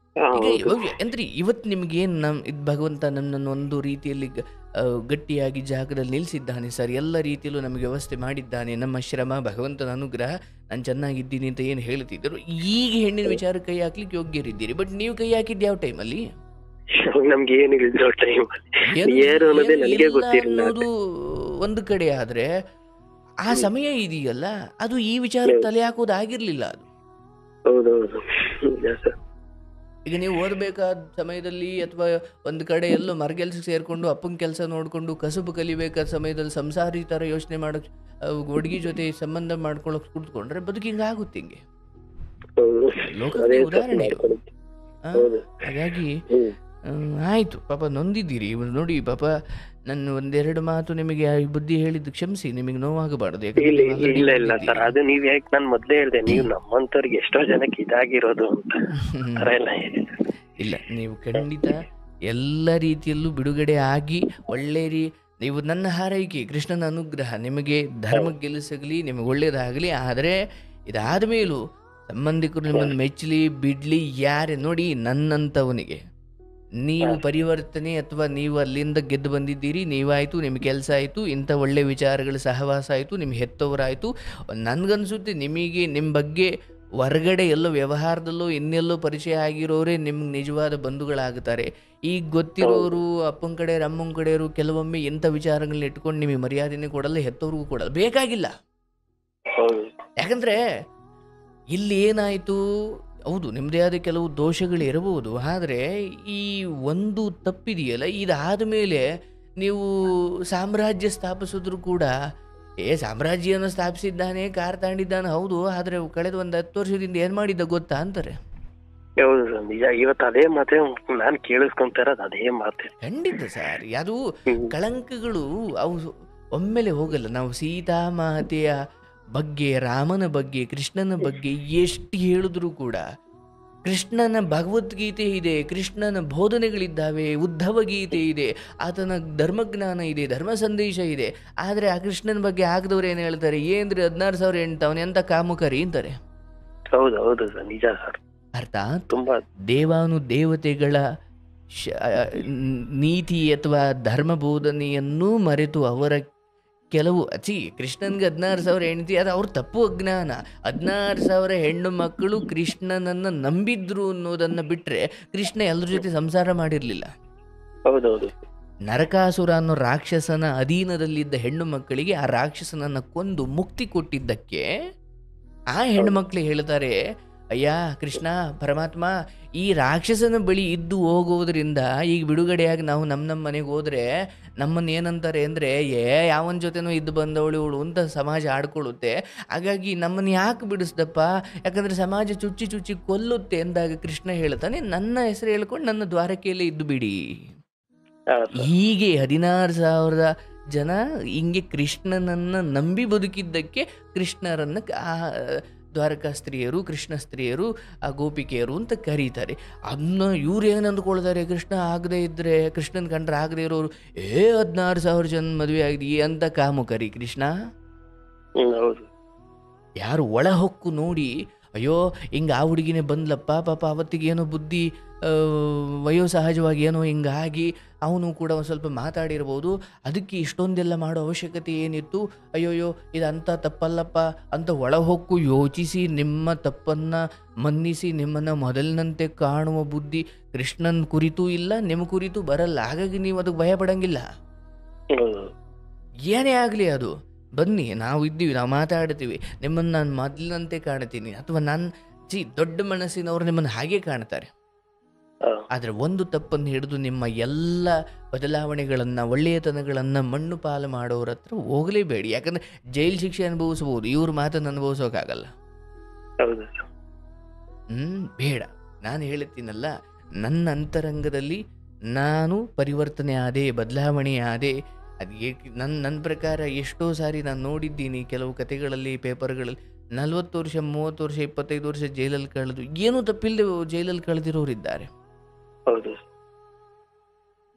Speaker 1: ಈಗ ಅಂದ್ರೆ ಇವತ್ತು ನಿಮ್ಗೇನು ಭಗವಂತ ನನ್ನನ್ನು ಒಂದು ರೀತಿಯಲ್ಲಿ ಗಟ್ಟಿಯಾಗಿ ಜಾಗದಲ್ಲಿ ನಿಲ್ಲಿಸಿದ್ದಾನೆ ಸರ್, ಎಲ್ಲ ರೀತಿಯಲ್ಲೂ ನಮಗೆ ವ್ಯವಸ್ಥೆ ಮಾಡಿದ್ದಾನೆ, ನಮ್ಮ ಶ್ರಮ ಭಗವಂತನ ಅನುಗ್ರಹ, ನಾನು ಚೆನ್ನಾಗಿದ್ದೀನಿ ಅಂತ ಏನು ಹೇಳ್ತಿದ್ದರು. ಈಗ ಹೆಣ್ಣಿನ ವಿಚಾರ ಕೈ ಹಾಕ್ಲಿಕ್ಕೆ ಯೋಗ್ಯರಿದ್ದೀರಿ. ಬಟ್ ನೀವು ಕೈ ಹಾಕಿದ್ದು ಯಾವ ಟೈಮಲ್ಲಿ? ಅನ್ನೋದು ಒಂದು ಕಡೆ ಆದ್ರೆ ಆ ಸಮಯ ಇದೆಯಲ್ಲ, ಅದು ಈ ವಿಚಾರ ತಲೆ ಹಾಕೋದು ಆಗಿರ್ಲಿಲ್ಲ. ಅದು ಈಗ ನೀವು ಓದಬೇಕಾದ ಸಮಯದಲ್ಲಿ ಅಥವಾ ಒಂದು ಕಡೆ ಎಲ್ಲೋ ಮರಗೆಲ್ಸಕ್ಕೆ ಸೇರ್ಕೊಂಡು ಅಪ್ಪನ ಕೆಲಸ ನೋಡಿಕೊಂಡು ಕಸುಬು ಕಲಿಬೇಕಾದ ಸಮಯದಲ್ಲಿ ಸಂಸಾರಿ ಥರ ಯೋಚನೆ ಮಾಡೋಕೆ ಹುಡುಗಿ ಜೊತೆ ಸಂಬಂಧ ಮಾಡ್ಕೊಳ್ಳೋಕೆ ಕೂತ್ಕೊಂಡ್ರೆ ಬದುಕು ಹಿಂಗಾಗುತ್ತೆ. ಹಿಂಗೆ ಲೋಕಕ್ಕೆ ಉದಾಹರಣೆ. ಹಾಗಾಗಿ ಆಯಿತು, ಪಾಪ ನೊಂದಿದ್ದೀರಿ ನೋಡಿ. ಪಾಪ ನಾನು ಒಂದೆರಡು ಮಾತು ನಿಮಗೆ ಬುದ್ಧಿ ಹೇಳಿದ್ದು ಕ್ಷಮಿಸಿ, ನಿಮಗೆ ನೋವಾಗಬಾರ್ದು.
Speaker 2: ಇಲ್ಲ ಸರ್, ಅದು ನೀವ್ ಯಾಕೆ ನಾನು ಮೊದ್ಲೇ ಹೇಳ್ದೆ, ನೀವು ನಮ್ಮಂತವ್ರಿಗೆ ಎಷ್ಟೋ ಜನಕ್ಕೆ ಇದಾಗಿರೋದು ಅಂತ.
Speaker 1: ಇಲ್ಲ, ನೀವು ಖಂಡಿತ ಎಲ್ಲ ರೀತಿಯಲ್ಲೂ ಬಿಡುಗಡೆ ಆಗಿ ಒಳ್ಳೆ ನೀವು ನನ್ನ ಹಾರೈಕೆ, ಕೃಷ್ಣನ ಅನುಗ್ರಹ ನಿಮಗೆ ಧರ್ಮ ಗೆಲ್ಲಿಸಲಿ, ನಿಮಗೆ ಒಳ್ಳೇದಾಗಲಿ. ಆದರೆ ಇದಾದ ಮೇಲೂ ಸಂಬಂಧಿಕರು ನಿಮ್ಮನ್ನು ಮೆಚ್ಚಲಿ ಬಿಡ್ಲಿ ಯಾರೇ ನೋಡಿ, ನನ್ನಂಥವನಿಗೆ ನೀವು ಪರಿವರ್ತನೆ ಅಥವಾ ನೀವು ಅಲ್ಲಿಂದ ಗೆದ್ದು ಬಂದಿದ್ದೀರಿ, ನೀವಾಯಿತು, ನಿಮ್ಮ ಕೆಲಸ ಆಯಿತು, ಇಂಥ ಒಳ್ಳೆ ವಿಚಾರಗಳ ಸಹವಾಸ ಆಯಿತು, ನಿಮ್ಮ ಹೆತ್ತವರಾಯಿತು. ನನಗನ್ಸುತ್ತೆ ನಿಮಗೆ ನಿಮ್ಮ ಬಗ್ಗೆ ಹೊರಗಡೆ ಎಲ್ಲೋ ವ್ಯವಹಾರದಲ್ಲೋ ಇನ್ನೆಲ್ಲೋ ಪರಿಚಯ ಆಗಿರೋರೇ ನಿಮ್ಗೆ ನಿಜವಾದ ಬಂಧುಗಳಾಗುತ್ತಾರೆ. ಈಗ ಗೊತ್ತಿರೋರು ಅಪ್ಪನ ಕಡೆಯವರು ಅಮ್ಮನ ಕಡೆಯವರು ಕೆಲವೊಮ್ಮೆ ಇಂಥ ವಿಚಾರಗಳನ್ನ ಇಟ್ಕೊಂಡು ನಿಮಗೆ ಮರ್ಯಾದೆನೇ ಕೊಡಲ್ಲ, ಹೆತ್ತವ್ರಿಗೂ ಕೊಡಲ್ಲ, ಬೇಕಾಗಿಲ್ಲ. ಯಾಕಂದರೆ ಇಲ್ಲಿ ಏನಾಯಿತು, ಹೌದು ನಿಮ್ಮದೇ ಆದ ಕೆಲವು ದೋಷಗಳಿರಬಹುದು, ಆದರೆ ಈ ಒಂದು ತಪ್ಪಿದೆಯಲ್ಲ, ಇದಾದ ಮೇಲೆ ನೀವು ಸಾಮ್ರಾಜ್ಯ ಸ್ಥಾಪಿಸಿದ್ರು ಕೂಡ ಸಾಮ್ರಾಜ್ಯವನ್ನು ಸ್ಥಾಪಿಸಿದ್ದಾನೆ, ಕಾರ್ ತಾಂಡಿದ್ದಾನೆ, ಹೌದು, ಆದರೆ ಕಳೆದ ಒಂದು 10 ವರ್ಷದಿಂದ ಏನು ಮಾಡಿದ್ದ ಗೊತ್ತಾ ಅಂತಾರೆ.
Speaker 2: ಹೌದು ಸರ್, ನಿಜ. ಇವತ್ತು ಅದೇ ಮಾತೆ ನಾನು ಕೇಳಿಸ್ಕೊಂತ ಇರೋದು, ಅದೇ ಮಾತೆ.
Speaker 1: ಖಂಡಿತ ಸರ್, ಅದು ಕಳಂಕಗಳು ಅವು ಒಮ್ಮೆಲೆ ಹೋಗಲ್ಲ. ನಾವು ಸೀತಾಮಾತೆಯ ಬಗ್ಗೆ, ರಾಮನ ಬಗ್ಗೆ, ಕೃಷ್ಣನ ಬಗ್ಗೆ ಎಷ್ಟು ಹೇಳಿದ್ರೂ ಕೂಡ, ಕೃಷ್ಣನ ಭಗವದ್ಗೀತೆ ಇದೆ, ಕೃಷ್ಣನ ಬೋಧನೆಗಳಿದ್ದಾವೆ, ಉದ್ಧವ ಗೀತೆ ಇದೆ, ಆತನ ಧರ್ಮಜ್ಞಾನ ಇದೆ, ಧರ್ಮ ಸಂದೇಶ ಇದೆ. ಆದರೆ ಆ ಕೃಷ್ಣನ ಬಗ್ಗೆ ಆಗದವ್ರು ಏನು ಹೇಳ್ತಾರೆ, ಏನ್ರಿ 16,000 ಹೆಣ್ತಾವನೆ ಅಂತ ಕಾಮುಕರಿ ಅಂತಾರೆ.
Speaker 2: ಹೌದು ಹೌದು ಸರ್, ನಿಜ ಸರ್.
Speaker 1: ಅರ್ಥಾತ್
Speaker 2: ತುಂಬಾ
Speaker 1: ದೇವಾನುದೇವತೆಗಳ ನೀತಿ ಅಥವಾ ಧರ್ಮ ಬೋಧನೆಯನ್ನು ಮರೆತು ಅವರ ಕೆಲವು ಕೃಷ್ಣನ್ಗೆ 16,000 ಹೆಂಡತಿ, ಅದು ಅವ್ರ ತಪ್ಪು ಅಜ್ಞಾನ. 16,000 ಹೆಣ್ಣು ಮಕ್ಕಳು ಕೃಷ್ಣನನ್ನು ನಂಬಿದ್ರು ಅನ್ನೋದನ್ನು ಬಿಟ್ಟರೆ ಕೃಷ್ಣ ಎಲ್ಲರ ಜೊತೆ ಸಂಸಾರ ಮಾಡಿರಲಿಲ್ಲ.
Speaker 2: ಹೌದೌದು.
Speaker 1: ನರಕಾಸುರ ಅನ್ನೋ ರಾಕ್ಷಸನ ಅಧೀನದಲ್ಲಿದ್ದ ಹೆಣ್ಣು ಮಕ್ಕಳಿಗೆ ಆ ರಾಕ್ಷಸನನ್ನು ಕೊಂದು ಮುಕ್ತಿ ಕೊಟ್ಟಿದ್ದಕ್ಕೆ ಆ ಹೆಣ್ಣು ಮಕ್ಕಳು ಹೇಳ್ತಾರೆ, ಅಯ್ಯ ಕೃಷ್ಣ ಪರಮಾತ್ಮ, ಈ ರಾಕ್ಷಸನ ಬಳಿ ಇದ್ದು ಹೋಗೋದ್ರಿಂದ ಈಗ ಬಿಡುಗಡೆಯಾಗಿ ನಾವು ನಮ್ಮ ಮನೆಗೆ ಹೋದರೆ ನಮ್ಮನ್ನು ಏನಂತಾರೆ ಅಂದರೆ, ಯಾವನ ಜೊತೆನೋ ಇದ್ದು ಬಂದವಳು ಇವಳು ಅಂತ ಸಮಾಜ ಆಡ್ಕೊಳ್ಳುತ್ತೆ. ಹಾಗಾಗಿ ನಮ್ಮನ್ನು ಯಾಕೆ ಬಿಡಿಸ್ದಪ್ಪ, ಯಾಕಂದರೆ ಸಮಾಜ ಚುಚ್ಚಿ ಚುಚ್ಚಿ ಕೊಲ್ಲುತ್ತೆ ಎಂದಾಗ ಕೃಷ್ಣ ಹೇಳ್ತಾನೆ, ನನ್ನ ಹೆಸರು ಹೇಳ್ಕೊಂಡು ನನ್ನ ದ್ವಾರಕೆಯಲ್ಲೇ ಇದ್ದು ಬಿಡಿ. ಹೀಗೆ 16,000 ಜನ ಹಿಂಗೆ ಕೃಷ್ಣನನ್ನು ನಂಬಿ ಬದುಕಿದ್ದಕ್ಕೆ ಕೃಷ್ಣರನ್ನು ದ್ವಾರಕಾ ಸ್ತ್ರೀಯರು, ಕೃಷ್ಣ ಸ್ತ್ರೀಯರು, ಆ ಗೋಪಿಕೆಯರು ಅಂತ ಕರೀತಾರೆ. ಅದನ್ನ ಇವ್ರು ಏನು ಅಂದ್ಕೊಳ್ತಾರೆ, ಕೃಷ್ಣ ಆಗದೆ ಇದ್ದರೆ, ಕೃಷ್ಣನ ಕಂಡ್ರೆ ಆಗದೆ ಇರೋರು 16,000 ಜನ ಮದುವೆ ಆಗಿದೆ ಅಂತ ಕಾಮುಕರಿ ಕೃಷ್ಣ. ಯಾರು ಒಳ ಹೊಕ್ಕು ನೋಡಿ, ಅಯ್ಯೋ ಹಿಂಗೆ ಆ ಹುಡುಗಿನೇ ಬಂದ್ಲಪ್ಪ, ಪಾಪ ಅವತ್ತಿಗೆ ಏನೋ ಬುದ್ಧಿ ವಯೋಸಹಜವಾಗಿ ಏನೋ ಹಿಂಗಾಗಿ ಅವನು ಕೂಡ ಒಂದು ಸ್ವಲ್ಪ ಮಾತಾಡಿರ್ಬೋದು, ಅದಕ್ಕೆ ಇಷ್ಟೊಂದೆಲ್ಲ ಮಾಡೋ ಅವಶ್ಯಕತೆ ಏನಿತ್ತು, ಅಯ್ಯೋಯ್ಯೋ ಇದು ಅಂಥ ತಪ್ಪಲ್ಲಪ್ಪ ಅಂತ ಒಳ ಹೊಕ್ಕು ಯೋಚಿಸಿ ನಿಮ್ಮ ತಪ್ಪನ್ನು ಮನ್ನಿಸಿ ನಿಮ್ಮನ್ನು ಮೊದಲಿನಂತೆ ಕಾಣುವ ಬುದ್ಧಿ ಕೃಷ್ಣನ ಕುರಿತೂ ಇಲ್ಲ, ನಿಮ್ಮ ಕುರಿತು ಬರಲ್ಲ. ಹಾಗಾಗಿ ನೀವು ಅದಕ್ಕೆ ಭಯ ಪಡಂಗಿಲ್ಲ. ಏನೇ ಆಗಲಿ ಅದು ಬನ್ನಿ, ನಾವು ಇದ್ದೀವಿ, ನಾವು ಮಾತಾಡ್ತೀವಿ, ನಿಮ್ಮನ್ನು ನಾನು ಮೊದಲಿನಂತೆ ಕಾಣ್ತೀನಿ, ಅಥವಾ ದೊಡ್ಡ ಮನಸ್ಸಿನವರು ನಿಮ್ಮನ್ನು ಹಾಗೆ ಕಾಣ್ತಾರೆ. ಆದರೆ ಒಂದು ತಪ್ಪನ್ನು ಹಿಡಿದು ನಿಮ್ಮ ಎಲ್ಲ ಬದಲಾವಣೆಗಳನ್ನು, ಒಳ್ಳೆಯತನಗಳನ್ನು ಮಣ್ಣು ಪಾಲು ಮಾಡೋರ ಹತ್ರ ಹೋಗಲೇಬೇಡಿ. ಯಾಕಂದರೆ ಜೈಲು ಶಿಕ್ಷೆ ಅನುಭವಿಸ್ಬೋದು, ಇವ್ರ ಮಾತನ್ನು ಅನುಭವಿಸೋಕ್ಕಾಗಲ್ಲ. ಬೇಡ. ನಾನು ಹೇಳ್ತೀನಲ್ಲ, ನನ್ನ ಅಂತರಂಗದಲ್ಲಿ ನಾನು ಪರಿವರ್ತನೆ ಆದೆ, ಬದಲಾವಣೆ ಆದೆ. ಅದು ನನ್ನ ಪ್ರಕಾರ ಎಷ್ಟೋ ಸಾರಿ ನಾನು ನೋಡಿದ್ದೀನಿ ಕೆಲವು ಕತೆಗಳಲ್ಲಿ, ಪೇಪರ್ಗಳಲ್ಲಿ 40 ವರ್ಷ, 30 ವರ್ಷ, 25 ವರ್ಷ ಜೈಲಲ್ಲಿ ಕಳೆದು ಏನೂ ತಪ್ಪಿಲ್ಲದೆ ಜೈಲಲ್ಲಿ ಕಳೆದಿರೋರಿದ್ದಾರೆ.
Speaker 2: ಹೌದು.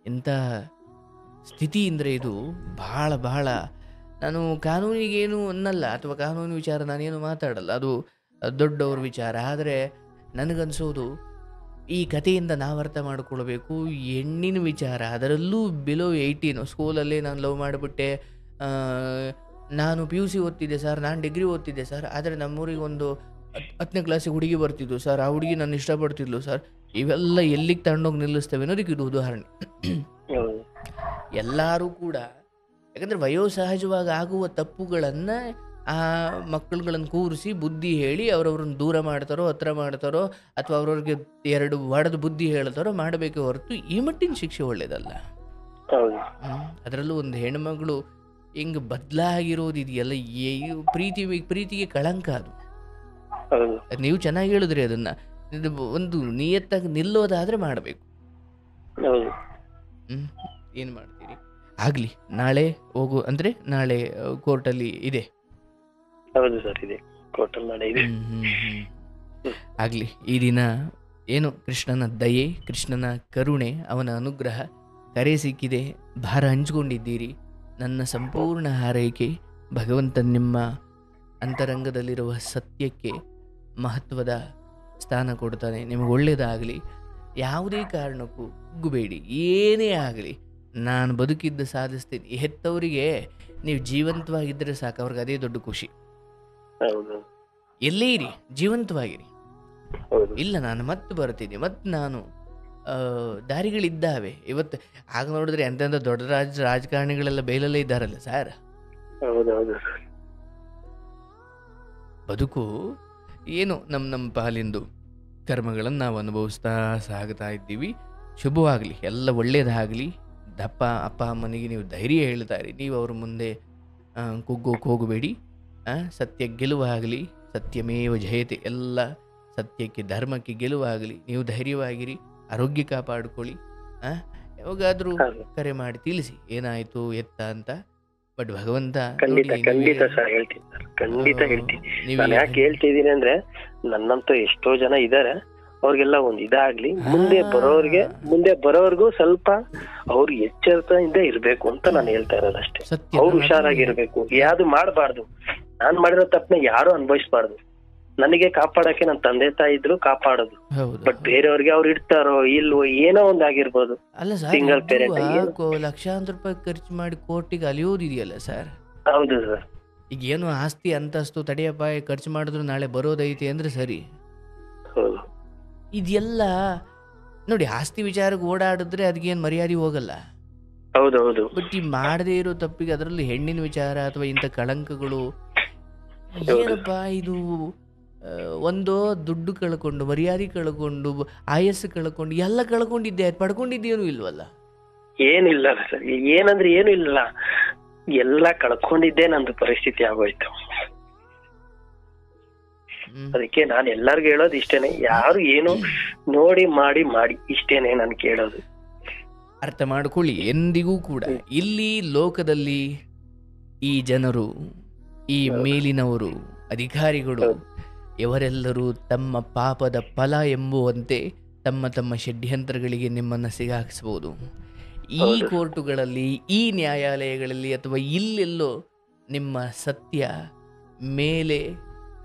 Speaker 1: ಇಂಥ ಸ್ಥಿತಿ ಅಂದರೆ ಇದು ಬಹಳ ಬಹಳ. ನಾನು ಕಾನೂನಿಗೇನು ಅನ್ನಲ್ಲ, ಅಥವಾ ಕಾನೂನು ವಿಚಾರ ನಾನೇನು ಮಾತಾಡಲ್ಲ, ಅದು ದೊಡ್ಡವ್ರ ವಿಚಾರ. ಆದರೆ ನನಗನ್ಸೋದು ಈ ಕಥೆಯಿಂದ ನಾವು ಅರ್ಥ ಮಾಡಿಕೊಳ್ಬೇಕು, ಹೆಣ್ಣಿನ ವಿಚಾರ, ಅದರಲ್ಲೂ ಬಿಲೋ 18. ಸ್ಕೂಲಲ್ಲೇ ನಾನು ಲವ್ ಮಾಡಿಬಿಟ್ಟೆ, ನಾನು PUC ಓದ್ತಿದ್ದೆ ಸರ್, ನಾನು ಡಿಗ್ರಿ ಓದ್ತಿದ್ದೆ ಸರ್, ಆದರೆ ನಮ್ಮೂರಿಗೆ ಒಂದು 10ನೇ ಕ್ಲಾಸಿಗೆ ಹುಡುಗಿ ಬರ್ತಿದ್ದು ಸರ್, ಆ ಹುಡುಗಿ ನಾನು ಇಷ್ಟಪಡ್ತಿದ್ಲು ಸರ್. ಇವೆಲ್ಲ ಎಲ್ಲಿಗೆ ತಗೊಂಡೋಗಿ ನಿಲ್ಲಿಸ್ತವೆ ಅನ್ನೋದಕ್ಕೆ ಇದು ಉದಾಹರಣೆ. ಎಲ್ಲರೂ ಕೂಡ ಯಾಕಂದರೆ ವಯೋಸಹಜವಾಗಿ ಆಗುವ ತಪ್ಪುಗಳನ್ನು ಆ ಮಕ್ಕಳುಗಳನ್ನು ಕೂರಿಸಿ ಬುದ್ಧಿ ಹೇಳಿ ಅವರವ್ರನ್ನ ದೂರ ಮಾಡ್ತಾರೋ, ಹತ್ರ ಮಾಡ್ತಾರೋ, ಅಥವಾ ಅವ್ರವ್ರಿಗೆ 2 ಹೊಡೆದು ಬುದ್ಧಿ ಹೇಳ್ತಾರೋ ಮಾಡಬೇಕೆ ಹೊರತು ಈ ಮಟ್ಟಿನ ಶಿಕ್ಷೆ ಒಳ್ಳೇದಲ್ಲ. ಅದರಲ್ಲೂ ಒಂದು ಹೆಣ್ಮಗಳು ಹಿಂಗೆ ಬದಲಾಗಿರೋದಿದೆಯಲ್ಲ, ಪ್ರೀತಿಗೆ ಕಳಂಕ ಅದು. ನೀವು ಚೆನ್ನಾಗಿ ಹೇಳಿದ್ರಿ, ಅದನ್ನು ಒಂದು ನಿಯತ್ತಾಗಿ ನಿಲ್ಲೋದಾದರೆ ಮಾಡಬೇಕು. ಏನು ಮಾಡ್ತೀರಿ? ಆಗಲಿ, ನಾಳೆ ಹೋಗು ಅಂದರೆ ನಾಳೆ ಕೋರ್ಟಲ್ಲಿ ಇದೆ.
Speaker 2: ಹೌದು ಸರ್, ಇದೆ ಕೋರ್ಟಲ್ಲಿ ನಾಳೆ ಇದೆ.
Speaker 1: ಆಗಲಿ. ಈ ದಿನ ಏನು ಕೃಷ್ಣನ ದಯೆ, ಕೃಷ್ಣನ ಕರುಣೆ, ಅವನ ಅನುಗ್ರಹ ಕರೆ ಸಿಕ್ಕಿದೆ, ಭಾರ ಹಂಚ್ಕೊಂಡಿದ್ದೀರಿ. ನನ್ನ ಸಂಪೂರ್ಣ ಹಾರೈಕೆ ಭಗವಂತ ನಿಮ್ಮ ಅಂತರಂಗದಲ್ಲಿರುವ ಸತ್ಯಕ್ಕೆ ಮಹತ್ವದ ಸ್ಥಾನ ಕೊಡ್ತಾನೆ. ನಿಮಗೆ ಒಳ್ಳೆಯದಾಗಲಿ. ಯಾವುದೇ ಕಾರಣಕ್ಕೂ ಕುಗ್ಗಬೇಡಿ. ಏನೇ ಆಗಲಿ ನಾನು ಬದುಕಿದ್ದು ಸಾಧಿಸ್ತೀನಿ. ಹೆತ್ತವರಿಗೆ ನೀವು ಜೀವಂತವಾಗಿದ್ದರೆ ಸಾಕು, ಅವ್ರಿಗೆ ಅದೇ ದೊಡ್ಡ ಖುಷಿ.
Speaker 2: ಹೌದು
Speaker 1: ಎಲ್ಲೇ ಇರಿ ಜೀವಂತವಾಗಿರಿ.
Speaker 2: ಹೌದು
Speaker 1: ಇಲ್ಲ ನಾನು ಮತ್ತೆ ಬರ್ತೀನಿ, ಮತ್ತೆ ನಾನು ದಾರಿಗಳಿದ್ದಾವೆ. ಇವತ್ತು ಆಗ ನೋಡಿದ್ರೆ ಎಂತೆಂಥ ದೊಡ್ಡ ರಾಜಕಾರಣಿಗಳೆಲ್ಲ ಬೇಲಲ್ಲೇ ಇದ್ದಾರಲ್ಲ ಸರ್.
Speaker 2: ಹೌದೌದು
Speaker 1: ಬದುಕು ಏನು ನಮ್ಮ ಪಾಲಿಂದು ಕರ್ಮಗಳನ್ನು ನಾವು ಅನುಭವಿಸ್ತಾ ಸಾಗ್ತಾ ಇದ್ದೀವಿ. ಶುಭವಾಗಲಿ, ಎಲ್ಲ ಒಳ್ಳೆಯದಾಗಲಿ. ಅಪ್ಪ ಅಮ್ಮನಿಗೆ ನೀವು ಧೈರ್ಯ ಹೇಳ್ತಾ ಇರಿ. ನೀವು ಅವ್ರ ಮುಂದೆ ಕುಗ್ಗೋಕೆ ಹೋಗಬೇಡಿ. ಸತ್ಯ ಗೆಲುವಾಗಲಿ. ಸತ್ಯಮೇವ ಜಯತೆ. ಎಲ್ಲ ಸತ್ಯಕ್ಕೆ ಧರ್ಮಕ್ಕೆ ಗೆಲುವಾಗಲಿ. ನೀವು ಧೈರ್ಯವಾಗಿರಿ, ಆರೋಗ್ಯ ಕಾಪಾಡ್ಕೊಳ್ಳಿ. ಯಾವಾಗಾದರೂ ಕರೆ ಮಾಡಿ ತಿಳಿಸಿ ಏನಾಯಿತು ಎತ್ತ ಅಂತ. ಬಟ್ ಭಗವಂತ
Speaker 2: ಖಂಡಿತ ಸರ್ ಹೇಳ್ತೀನಿ ಸರ್, ಖಂಡಿತ ಹೇಳ್ತೀನಿ. ನಾನು ಯಾಕೆ ಹೇಳ್ತಿದ್ದೀನಿ ಅಂದ್ರೆ ನನ್ನಂತೂ ಎಷ್ಟೋ ಜನ ಇದಾರೆ, ಅವ್ರಿಗೆಲ್ಲ ಒಂದ್ ಇದಾಗ್ಲಿ. ಮುಂದೆ ಬರೋರ್ಗೂ ಸ್ವಲ್ಪ ಅವ್ರು ಎಚ್ಚರಿಕೆಯಿಂದ ಇರ್ಬೇಕು ಅಂತ ನಾನು ಹೇಳ್ತಾ ಇರೋದು ಅಷ್ಟೇ. ಅವ್ರು ಹುಷಾರಾಗಿರ್ಬೇಕು, ಯಾವ್ದು ಮಾಡಬಾರ್ದು. ನಾನ್ ಮಾಡಿರೋ ತಪ್ಪನ್ನ ಯಾರು ಅನುಭವಿಸ್ಬಾರ್ದು. ನನಗೆ ಕಾಪಾಡಕ್ಕೆ ನನ್ನ ತಂದೆ ತಾಯಿ ಇದ್ರು ಕಾಪಾಡೋದು. ಬಟ್ ಬೇರೆಯವ್ರಿಗೆ ಅವ್ರು ಇಡ್ತಾರೋ ಇಲ್ವೋ ಏನೋ ಒಂದಾಗಿರ್ಬೋದು. ಸಿಂಗಲ್ ಪೇರೆಂಟ್
Speaker 1: ಲಕ್ಷಾಂತರ ರೂಪಾಯಿ ಖರ್ಚು ಮಾಡಿ ಕೋರ್ಟಿಗೆ ಅಲಿಯೋದಿದೆಯಲ್ಲ ಸರ್.
Speaker 2: ಹೌದು ಸರ್.
Speaker 1: ಈಗ ಏನು ಆಸ್ತಿ ಅಂತಸ್ತು ತಡೆಯಪ್ಪ ಖರ್ಚು ಮಾಡಿದ್ರು ನಾಳೆ ಬರೋದೈತಿ ಅಂದ್ರೆ ಸರಿ. ಇದೆಲ್ಲ ನೋಡಿ, ಆಸ್ತಿ ವಿಚಾರಕ್ಕೆ ಓಡಾಡಿದ್ರೆ ಅದಕ್ಕೇನು ಮರ್ಯಾದೆ ಹೋಗಲ್ಲ.
Speaker 2: ಹೌದೌದು.
Speaker 1: ಬಟ್ ಈ ಮಾಡದೇ ಇರೋ ತಪ್ಪಿಗೆ ಅದರಲ್ಲಿ ಹೆಣ್ಣಿನ ವಿಚಾರ ಅಥವಾ ಇಂಥ ಕಳಂಕಗಳು ಏನಪ್ಪ ಇದು. ಒಂದೋ ದುಡ್ಡು ಕಳ್ಕೊಂಡು, ಮರ್ಯಾದೆ ಕಳ್ಕೊಂಡು, ಆಯಸ್ಸು ಕಳ್ಕೊಂಡು, ಎಲ್ಲ ಕಳ್ಕೊಂಡಿದ್ದೆ, ಪಡ್ಕೊಂಡಿದ್ದೇನು ಇಲ್ವಲ್ಲ.
Speaker 2: ಏನಿಲ್ಲ ಸರ್, ಏನಂದ್ರೆ ಏನು ಇಲ್ಲ, ಎಲ್ಲ ಕಳ್ಕೊಂಡಿದ್ದೆ ನಂದು ಪರಿಸ್ಥಿತಿ ಆಗೋಯ್ತು. ಅದಕ್ಕೆ ನಾನು ಎಲ್ಲರಿಗೂ ಹೇಳೋದು ಇಷ್ಟೇನೆ, ಯಾರು ಏನು ನೋಡಿ ಮಾಡಿ ಇಷ್ಟೇನೆ ನಾನು ಕೇಳೋದು.
Speaker 1: ಅರ್ಥ ಮಾಡ್ಕೊಳ್ಳಿ. ಎಂದಿಗೂ ಕೂಡ ಇಲ್ಲಿ ಲೋಕದಲ್ಲಿ ಈ ಜನರು, ಈ ಮೇಲಿನವರು, ಅಧಿಕಾರಿಗಳು ಇವರೆಲ್ಲರೂ ತಮ್ಮ ಪಾಪದ ಫಲ ಎಂಬುವಂತೆ ತಮ್ಮ ಷಡ್ಯಂತ್ರಗಳಿಗೆ ನಿಮ್ಮನ್ನು ಸಿಗಾಕಿಸ್ಬೋದು. ಈ ಕೋರ್ಟುಗಳಲ್ಲಿ, ಈ ನ್ಯಾಯಾಲಯಗಳಲ್ಲಿ ಅಥವಾ ಇಲ್ಲೆಲ್ಲೋ ನಿಮ್ಮ ಸತ್ಯ ಮೇಲೆ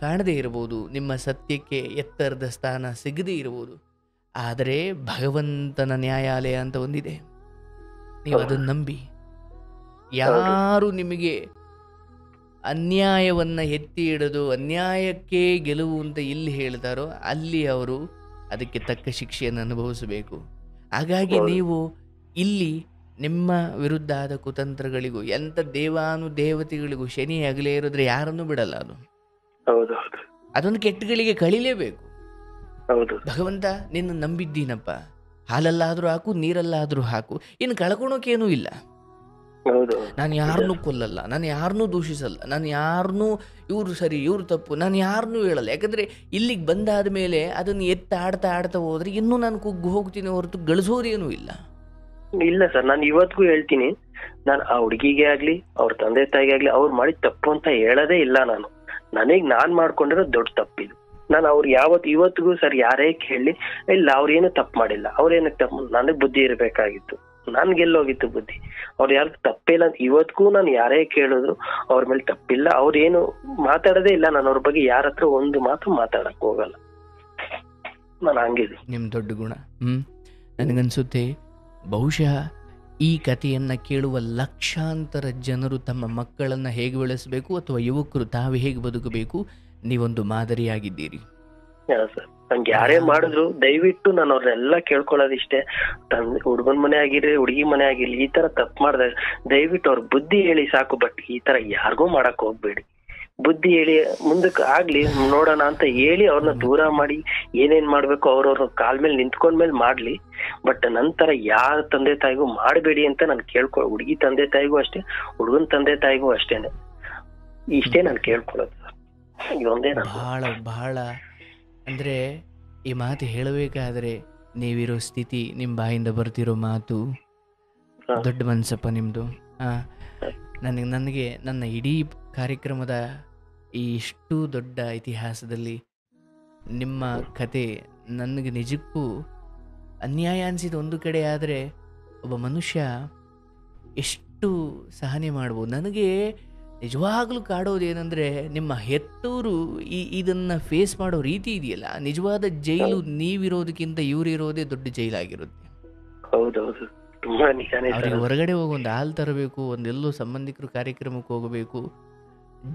Speaker 1: ಕಾಣದೇ ಇರಬಹುದು, ನಿಮ್ಮ ಸತ್ಯಕ್ಕೆ ಎತ್ತರದ ಸ್ಥಾನ ಸಿಗದೇ ಇರಬಹುದು. ಆದರೆ ಭಗವಂತನ ನ್ಯಾಯಾಲಯ ಅಂತ ಒಂದಿದೆ, ನೀವು ಅದನ್ನು ನಂಬಿ. ಯಾರು ನಿಮಗೆ ಅನ್ಯಾಯವನ್ನು ಎತ್ತಿ ಹಿಡಿದು ಅನ್ಯಾಯಕ್ಕೆ ಗೆಲುವು ಅಂತ ಇಲ್ಲಿ ಹೇಳ್ತಾರೋ ಅಲ್ಲಿ ಅವರು ಅದಕ್ಕೆ ತಕ್ಕ ಶಿಕ್ಷೆಯನ್ನು ಅನುಭವಿಸಬೇಕು. ಹಾಗಾಗಿ ನೀವು ಇಲ್ಲಿ ನಿಮ್ಮ ವಿರುದ್ಧ ಆದ ಕುತಂತ್ರಗಳಿಗೂ ಎಂಥ ದೇವಾನುದೇವತೆಗಳಿಗೂ ಶನಿ ಆಗಲೇ ಇರೋದ್ರೆ ಯಾರನ್ನು ಬಿಡಲ್ಲ. ಅದು ಅದೊಂದು ಕೆಟ್ಟಗಳಿಗೆ ಕಳಿಲೇಬೇಕು. ಭಗವಂತ ನಿನ್ನ ನಂಬಿದ್ದೀನಪ್ಪ, ಹಾಲಲ್ಲಾದ್ರೂ ಹಾಕು, ನೀರಲ್ಲಾದ್ರೂ ಹಾಕು, ಇನ್ನು ಕಳ್ಕೊಳೋಕೇನೂ ಇಲ್ಲ. ನಾನು ಯಾರನ್ನೂ ಕೊಲ್ಲಲ್ಲ, ನಾನು ಯಾರನ್ನೂ ದೂಷಿಸಲ್ಲ, ನಾನು ಯಾರನ್ನೂ ಇವ್ರು ಸರಿ ಇವ್ರು ತಪ್ಪು ನಾನು ಯಾರನ್ನೂ ಹೇಳಲ್ಲ. ಯಾಕಂದರೆ ಇಲ್ಲಿಗೆ ಬಂದಾದ ಮೇಲೆ ಅದನ್ನು ಆಡ್ತಾ ಹೋದ್ರೆ ಇನ್ನೂ ನಾನು ಕುಗ್ಗು ಹೋಗ್ತೀನಿ ಹೊರತು ಗಳಿಸೋದೇನೂ ಇಲ್ಲ.
Speaker 2: ಇಲ್ಲ ಸರ್, ನಾನು ಇವತ್ತಿಗೂ ಹೇಳ್ತೀನಿ, ನಾನು ಆ ಹುಡುಗಿಗೆ ಆಗ್ಲಿ ಅವ್ರ ತಂದೆ ತಾಯಿಗೆ ಆಗ್ಲಿ ಅವ್ರು ಮಾಡಿದ ತಪ್ಪು ಅಂತ ಹೇಳೋದೇ ಇಲ್ಲ. ನಾನ್ ಮಾಡ್ಕೊಂಡಿರೋ ದೊಡ್ಡ ತಪ್ಪಿದು. ನಾನು ಅವ್ರು ಇವತ್ತಿಗೂ ಸರ್ ಯಾರೇ ಕೇಳಿ ಇಲ್ಲ ಅವ್ರೇನು ತಪ್ಪು ಮಾಡಿಲ್ಲ, ಅವ್ರೇನಕ್ಕೆ ತಪ್ಪು, ನನಗ್ ಬುದ್ಧಿ ಇರ್ಬೇಕಾಗಿತ್ತು, ನನ್ಗೆಲ್ಲೋಗಿತ್ತು ಬುದ್ಧಿ. ಅವ್ರು ಯಾರು ತಪ್ಪಿಲ್ಲ ಅಂತ ಇವತ್ತಿಗೂ ನಾನು ಯಾರೇ ಕೇಳಿದ್ರು ಅವ್ರ ಮೇಲೆ ತಪ್ಪಿಲ್ಲ, ಅವ್ರೇನು ಮಾತಾಡೋದೇ ಇಲ್ಲ. ನಾನು ಅವ್ರ ಬಗ್ಗೆ ಯಾರ ಹತ್ರ ಒಂದು ಮಾತು ಮಾತಾಡಕ್ ಹೋಗಲ್ಲ. ನಾನು ಹಂಗಿದ್ದೆ.
Speaker 1: ನಿಮ್ ದೊಡ್ಡ ಗುಣ. ನನಗನ್ಸುತ್ತೆ ಬಹುಶಃ ಈ ಕಥೆಯನ್ನು ಕೇಳುವ ಲಕ್ಷಾಂತರ ಜನರು ತಮ್ಮ ಮಕ್ಕಳನ್ನು ಹೇಗೆ ಬೆಳೆಸಬೇಕು ಅಥವಾ ಯುವಕರು ತಾವು ಹೇಗೆ ಬದುಕಬೇಕು ನೀವೊಂದು ಮಾದರಿಯಾಗಿದ್ದೀರಿ.
Speaker 2: ನಂಗೆ ಯಾರೇ ಮಾಡಿದ್ರು ದಯವಿಟ್ಟು ನಾನು ಅವ್ರನ್ನೆಲ್ಲ ಕೇಳ್ಕೊಳ್ಳೋದಿಷ್ಟೇ, ಹುಡುಗನ ಮನೆ ಆಗಿರ್ಲಿ ಹುಡುಗಿ ಮನೆ ಆಗಿರ್ಲಿ, ಈ ತರ ತಪ್ಪು ಮಾಡಿದಾಗ ದಯವಿಟ್ಟು ಅವ್ರ ಬುದ್ಧಿ ಹೇಳಿ ಸಾಕು. ಬಟ್ ಈ ತರ ಯಾರಿಗೂ ಮಾಡಕ್ ಹೋಗ್ಬೇಡಿ. ಬುದ್ಧಿ ಹೇಳಿ ಮುಂದಕ್ಕೆ ಆಗ್ಲಿ ನೋಡೋಣ ಅಂತ ಹೇಳಿ ಅವ್ರನ್ನ ದೂರ ಮಾಡಿ ಏನೇನ್ ಮಾಡ್ಬೇಕು ಅವ್ರವ್ರ ಕಾಲ್ ಮೇಲೆ ನಿಂತ್ಕೊಂಡ್ಮೇಲೆ ಮಾಡ್ಲಿ. ಬಟ್ ನಂತರ ಯಾರ ತಂದೆ ತಾಯಿಗೂ ಮಾಡಬೇಡಿ ಅಂತ ನಾನು ಹುಡುಗಿ ತಂದೆ ತಾಯಿಗೂ ಅಷ್ಟೇ, ಹುಡುಗನ ತಂದೆ ತಾಯಿಗೂ ಅಷ್ಟೇನೆ. ಇಷ್ಟೇ ನಾನು ಕೇಳ್ಕೊಳ್ಳೋದು. ಇದೊಂದೇ
Speaker 1: ಬಹಳ ಅಂದ್ರೆ ಈ ಮಾತು ಹೇಳಬೇಕಾದ್ರೆ ನೀವಿರೋ ಸ್ಥಿತಿ, ನಿಮ್ಮ ಬಾಯಿಂದ ಬರ್ತಿರೋ ಮಾತು ದೊಡ್ಡ ಮನಸ್ಸಪ್ಪ ನಿಮ್ದು. ನನಗೆ ನನ್ನ ಇಡೀ ಕಾರ್ಯಕ್ರಮದ ಈ ಇಷ್ಟು ದೊಡ್ಡ ಇತಿಹಾಸದಲ್ಲಿ ನಿಮ್ಮ ಕತೆ ನನಗೆ ನಿಜಕ್ಕೂ ಅನ್ಯಾಯ ಅನಿಸಿದ ಒಂದು ಕಡೆ. ಆದರೆ ಒಬ್ಬ ಮನುಷ್ಯ ಎಷ್ಟು ಸಹನೆ ಮಾಡ್ಬೋದು. ನನಗೆ ನಿಜವಾಗ್ಲೂ ಕಾಡೋದೇನೆಂದರೆ ನಿಮ್ಮ ಹೆತ್ತವರು ಇದನ್ನು ಫೇಸ್ ಮಾಡೋ ರೀತಿ ಇದೆಯಲ್ಲ, ನಿಜವಾದ ಜೈಲು ನೀವಿರೋದಕ್ಕಿಂತ ಇವರಿರೋದೇ ದೊಡ್ಡ ಜೈಲಾಗಿರುತ್ತೆ.
Speaker 2: ಹೌದೌದು, ತುಂಬಾ ನಿಜಾನೇ ಸರ್.
Speaker 1: ಅವ್ರಿಗೆ ಹೊರಗಡೆ ಹೋಗಿ ಒಂದು ಹಾಲು ತರಬೇಕು, ಒಂದೆಲ್ಲೋ ಸಂಬಂಧಿಕರು ಕಾರ್ಯಕ್ರಮಕ್ಕೆ ಹೋಗಬೇಕು.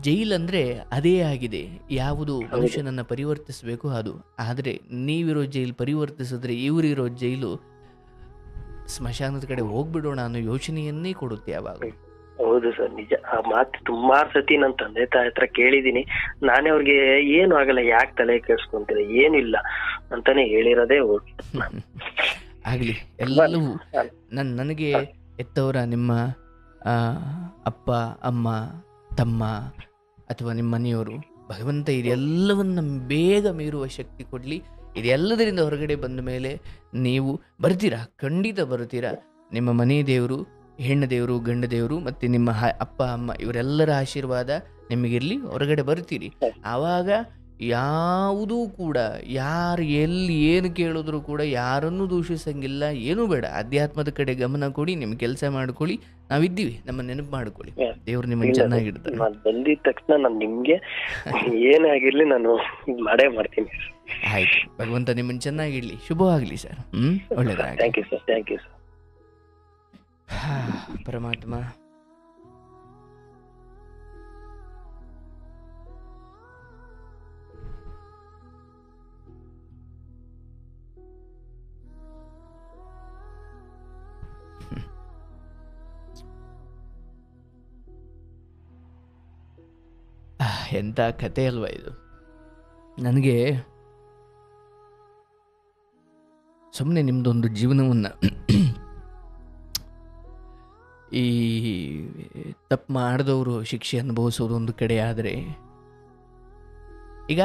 Speaker 1: ಜೈಲಂದರೆ ಅದೇ ಆಗಿದೆ. ಯಾವುದು ಮನುಷ್ಯನನ್ನು ಪರಿವರ್ತಿಸಬೇಕು ಅದು. ಆದರೆ ನೀವಿರೋ ಜೈಲು ಪರಿವರ್ತಿಸಿದ್ರೆ ಇವರಿರೋ ಜೈಲು ಸ್ಮಶಾನದ ಕಡೆ ಹೋಗ್ಬಿಡೋಣ ಅನ್ನೋ ಯೋಚನೆಯನ್ನೇ ಕೊಡುತ್ತೆ ಯಾವಾಗ.
Speaker 2: ಹೌದು ಸರ್, ನಿಜ. ಆ ಮಾತು ಸುಮಾರು ಸತಿ ನನ್ನ ತಂದೆ ತಾಯಿ ಹತ್ರ ಕೇಳಿದೀನಿ. ನಾನೇ ಅವ್ರಿಗೆ ಏನು ಆಗಲ್ಲ, ಯಾಕೆ ತಲೆ ಕೆಡ್ಸ್ಕೊಂತೀರ, ಏನಿಲ್ಲ ಅಂತಾನೆ ಹೇಳಿರೋದೇ. ಹೋಗಿ
Speaker 1: ಆಗಲಿ, ಎಲ್ಲವೂ ನನಗೆ ಎತ್ತವರ ನಿಮ್ಮ ಅಪ್ಪ ಅಮ್ಮ ತಮ್ಮ ಅಥವಾ ನಿಮ್ಮ ಮನೆಯವರು, ಭಗವಂತ ಇದೆಲ್ಲವನ್ನು ಬೇಗ ಮೀರುವ ಶಕ್ತಿ ಕೊಡಲಿ. ಇದೆಲ್ಲದರಿಂದ ಹೊರಗಡೆ ಬಂದ ಮೇಲೆ ನೀವು ಬರ್ತೀರಾ, ಖಂಡಿತ ಬರ್ತೀರಾ. ನಿಮ್ಮ ಮನೆ ದೇವರು, ಹೆಣ್ಣು ದೇವರು, ಗಂಡ ದೇವರು ಮತ್ತು ನಿಮ್ಮ ಅಪ್ಪ ಅಮ್ಮ ಇವರೆಲ್ಲರ ಆಶೀರ್ವಾದ ನಿಮಗಿರಲಿ. ಹೊರಗಡೆ ಬರ್ತೀರಿ. ಆವಾಗ ಯಾವುದೂ ಕೂಡ ಯಾರು ಎಲ್ಲಿ ಏನು ಕೇಳಿದ್ರು ಕೂಡ ಯಾರನ್ನೂ ದೂಷಿಸಂಗಿಲ್ಲ, ಏನೂ ಬೇಡ. ಅಧ್ಯಾತ್ಮದ ಕಡೆ ಗಮನ ಕೊಡಿ, ನಿಮ್ಮ ಕೆಲಸ ಮಾಡ್ಕೊಳ್ಳಿ. ನಾವಿದ್ದೀವಿ, ನಮ್ಮ ನೆನಪು ಮಾಡ್ಕೊಳ್ಳಿ. ದೇವ್ರು ನಿಮ್ಮನ್ನು ಚೆನ್ನಾಗಿಡ್ತಾರೆ.
Speaker 2: ನಾನು ಬಂದಿದ ತಕ್ಷಣ ನಾನು ನಿಮ್ಗೆ ಏನಾಗಿರ್ಲಿ ನಾನು ಮಾಡೇ ಮಾಡ್ತೀನಿ.
Speaker 1: ಆಯ್ತು, ಭಗವಂತ ನಿಮ್ಮನ್ನು ಚೆನ್ನಾಗಿಡ್ಲಿ. ಶುಭವಾಗಲಿ ಸರ್. ಒಳ್ಳೆಯದಾಗಲಿ.
Speaker 2: Thank you sir, thank you sir.
Speaker 1: ಪರಮಾತ್ಮ ಎಂಥ ಕತೆ ಅಲ್ವಾ ಇದು. ನನಗೆ ಸುಮ್ಮನೆ ನಿಮ್ಮದೊಂದು ಜೀವನವನ್ನು ಈ ತಪ್ಪು ಮಾಡಿದವರು ಶಿಕ್ಷೆ ಅನುಭವಿಸೋದು ಒಂದು ಕಡೆ, ಆದರೆ ಈಗ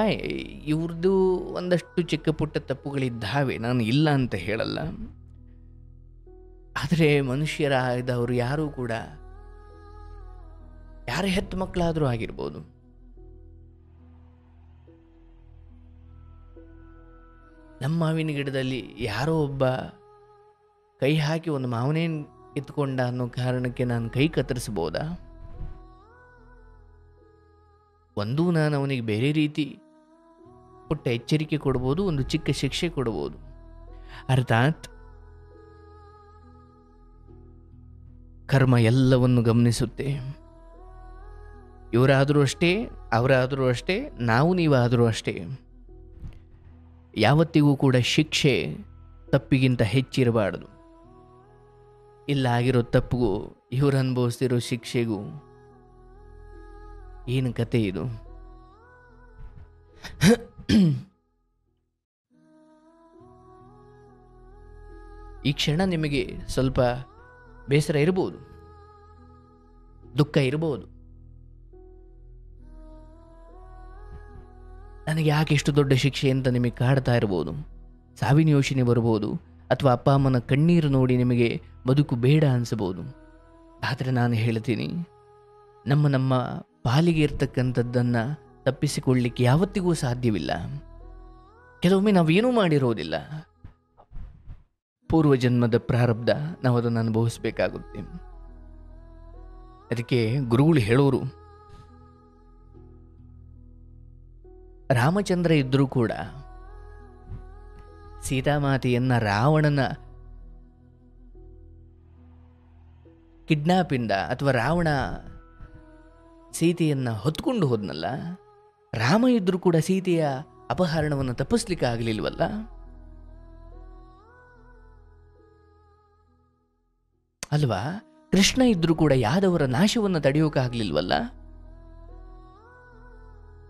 Speaker 1: ಇವ್ರದ್ದು ಒಂದಷ್ಟು ಚಿಕ್ಕ ಪುಟ್ಟ ತಪ್ಪುಗಳಿದ್ದಾವೆ, ನಾನು ಇಲ್ಲ ಅಂತ ಹೇಳಲ್ಲ. ಆದರೆ ಮನುಷ್ಯರಾದವರು ಯಾರೂ ಕೂಡ, ಯಾರೇ ಹೆತ್ತ ಮಕ್ಕಳಾದರೂ ಆಗಿರ್ಬೋದು, ನಮ್ಮ ಮಾವಿನ ಗಿಡದಲ್ಲಿ ಯಾರೋ ಒಬ್ಬ ಕೈ ಹಾಕಿ ಒಂದು ಮಾವನೇನು ಕಿತ್ಕೊಂಡ ಅನ್ನೋ ಕಾರಣಕ್ಕೆ ನಾನು ಕೈ ಕತ್ತರಿಸ್ಬೋದಾ? ಒಂದು ನಾನು ಅವನಿಗೆ ಬೇರೆ ರೀತಿ ಪುಟ್ಟ ಎಚ್ಚರಿಕೆ ಕೊಡ್ಬೋದು, ಒಂದು ಚಿಕ್ಕ ಶಿಕ್ಷೆ ಕೊಡ್ಬೋದು. ಅರ್ಥಾತ್ ಕರ್ಮ ಎಲ್ಲವನ್ನು ಗಮನಿಸುತ್ತೆ. ಇವರಾದರೂ ಅಷ್ಟೇ, ಅವರಾದರೂ ಅಷ್ಟೇ, ನಾವು ನೀವಾದರೂ ಅಷ್ಟೇ. ಯಾವತ್ತಿಗೂ ಕೂಡ ಶಿಕ್ಷೆ ತಪ್ಪಿಗಿಂತ ಹೆಚ್ಚಿರಬಾರ್ದು. ಇಲ್ಲ ಆಗಿರೋ ತಪ್ಪಿಗೂ ಇವರು ಅನುಭವಿಸ್ತಿರೋ ಶಿಕ್ಷೆಗೂ ಏನು ಕತೆ ಇದು? ಈ ಕ್ಷಣ ನಿಮಗೆ ಸ್ವಲ್ಪ ಬೇಸರ ಇರಬಹುದು, ದುಃಖ ಇರಬಹುದು. ನನಗೆ ಯಾಕೆ ಇಷ್ಟು ದೊಡ್ಡ ಶಿಕ್ಷೆ ಅಂತ ನಿಮಗೆ ಕಾಡ್ತಾ ಇರ್ಬೋದು. ಸಾವಿನ ಯೋಚನೆ ಬರ್ಬೋದು, ಅಥವಾ ಅಪ್ಪ ಅಮ್ಮನ ಕಣ್ಣೀರು ನೋಡಿ ನಿಮಗೆ ಬದುಕು ಬೇಡ ಅನಿಸ್ಬೋದು. ಆದರೆ ನಾನು ಹೇಳ್ತೀನಿ, ನಮ್ಮ ಪಾಲಿಗೆ ಇರ್ತಕ್ಕಂಥದ್ದನ್ನು ತಪ್ಪಿಸಿಕೊಳ್ಳಲಿಕ್ಕೆ ಯಾವತ್ತಿಗೂ ಸಾಧ್ಯವಿಲ್ಲ. ಕೆಲವೊಮ್ಮೆ ನಾವೇನೂ ಮಾಡಿರೋದಿಲ್ಲ, ಪೂರ್ವಜನ್ಮದ ಪ್ರಾರಬ್ಧ ನಾವು ಅದನ್ನು ಅನುಭವಿಸಬೇಕಾಗುತ್ತೆ. ಅದಕ್ಕೆ ಗುರುಗಳು ಹೇಳೋರು, ರಾಮಚಂದ್ರ ಇದ್ದರೂ ಕೂಡ ಸೀತಾಮಾತೆಯನ್ನ ರಾವಣನ ಕಿಡ್ನಾಪಿಂದ ಅಥವಾ ರಾವಣ ಸೀತೆಯನ್ನು ಹೊತ್ಕೊಂಡು ಹೋದ್ನಲ್ಲ, ರಾಮ ಇದ್ರೂ ಕೂಡ ಸೀತೆಯ ಅಪಹರಣವನ್ನು ತಪ್ಪಿಸ್ಲಿಕ್ಕೆ ಆಗಲಿಲ್ವಲ್ಲ. ಅಲ್ವಾ? ಕೃಷ್ಣ ಇದ್ರೂ ಕೂಡ ಯಾದವರ ನಾಶವನ್ನು ತಡೆಯೋಕ್ಕಾಗಲಿಲ್ವಲ್ಲ.